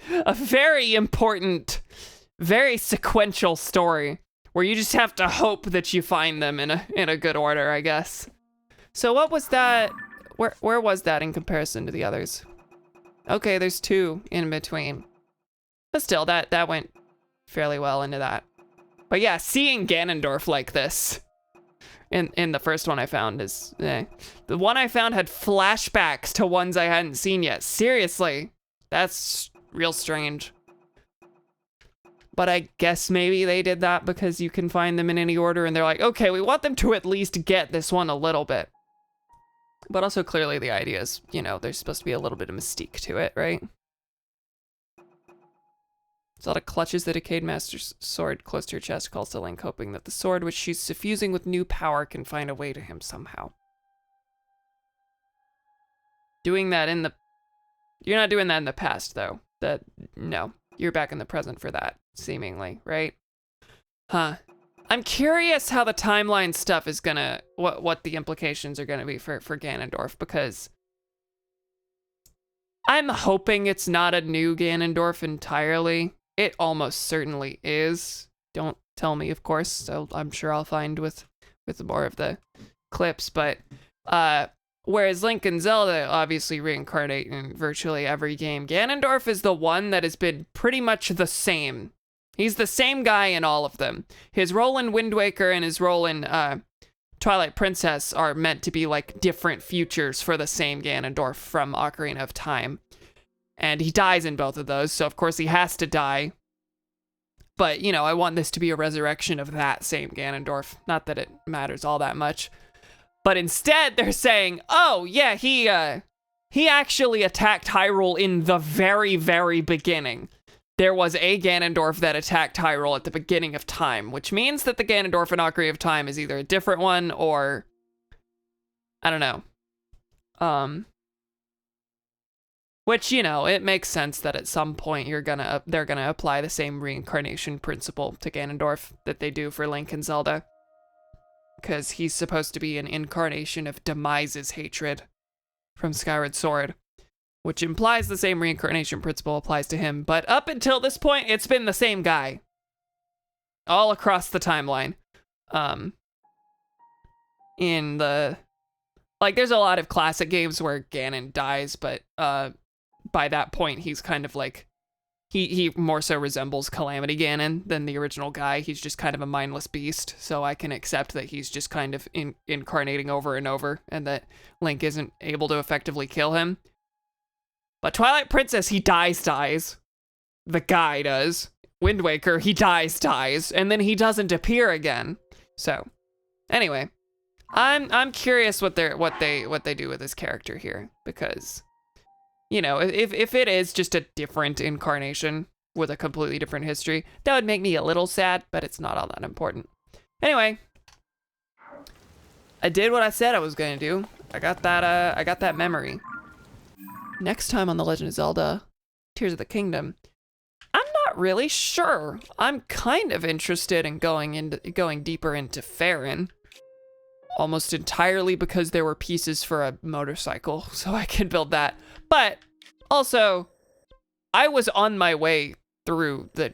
a very important, very sequential story where you just have to hope that you find them in a good order, I guess. So what was that? Where was that in comparison to the others? Okay, there's 2 in between, but still, that went fairly well into that. But yeah, seeing Ganondorf like this in the first one I found is, the one I found had flashbacks to ones I hadn't seen yet. Seriously, that's real strange. But I guess maybe they did that because you can find them in any order, and they're like, okay, we want them to at least get this one a little bit. But also clearly the idea is, you know, there's supposed to be a little bit of mystique to it, right? Zelda clutches the decayed master's sword close to her chest, calls to Link, hoping that the sword, which she's suffusing with new power, can find a way to him somehow. Doing that in the... You're not doing that in the past, though. No. You're back in the present for that, seemingly, right? Huh. I'm curious how the timeline stuff is gonna... What the implications are gonna be for Ganondorf, because... I'm hoping it's not a new Ganondorf entirely. It almost certainly is. Don't tell me, of course. So I'm sure I'll find with more of the clips. But whereas Link and Zelda obviously reincarnate in virtually every game, Ganondorf is the one that has been pretty much the same. He's the same guy in all of them. His role in Wind Waker and his role in Twilight Princess are meant to be like different futures for the same Ganondorf from Ocarina of Time. And he dies in both of those, so of course he has to die. But, you know, I want this to be a resurrection of that same Ganondorf. Not that it matters all that much. But instead, they're saying, oh, yeah, he actually attacked Hyrule in the very, very beginning. There was a Ganondorf that attacked Hyrule at the beginning of time, which means that the Ganondorf in Ocarina of Time is either a different one or... I don't know. Which, you know, it makes sense that at some point they're gonna apply the same reincarnation principle to Ganondorf that they do for Link and Zelda. Because he's supposed to be an incarnation of Demise's hatred from Skyward Sword. Which implies the same reincarnation principle applies to him. But up until this point, it's been the same guy. All across the timeline. In the... Like, there's a lot of classic games where Ganon dies, but by that point, he's kind of like... He more so resembles Calamity Ganon than the original guy. He's just kind of a mindless beast, so I can accept that he's just kind of incarnating over and over, and that Link isn't able to effectively kill him. But Twilight Princess, he dies. The guy does. Wind Waker, he dies, and then he doesn't appear again. So, anyway, I'm curious what they do with this character here, because, you know, if it is just a different incarnation with a completely different history, that would make me a little sad, but it's not all that important. Anyway, I did what I said I was gonna do. I got that memory. Next time on The Legend of Zelda, Tears of the Kingdom, I'm not really sure. I'm kind of interested in going deeper into Faron, almost entirely because there were pieces for a motorcycle, so I could build that. But also, I was on my way through the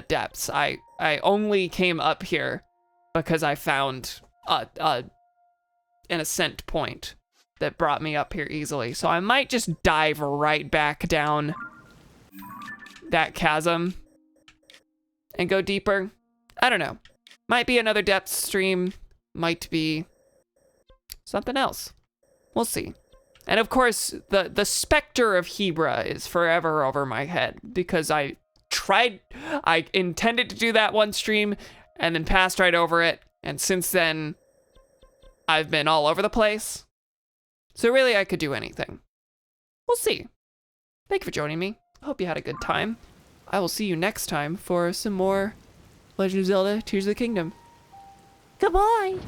depths. I only came up here because I found an ascent point that brought me up here easily. So I might just dive right back down that chasm and go deeper. I don't know. Might be another depth stream. Might be something else. We'll see. And of course, the specter of Hebra is forever over my head because I intended to do that one stream and then passed right over it. And since then, I've been all over the place. So really, I could do anything. We'll see. Thank you for joining me. I hope you had a good time. I will see you next time for some more Legend of Zelda Tears of the Kingdom. Goodbye!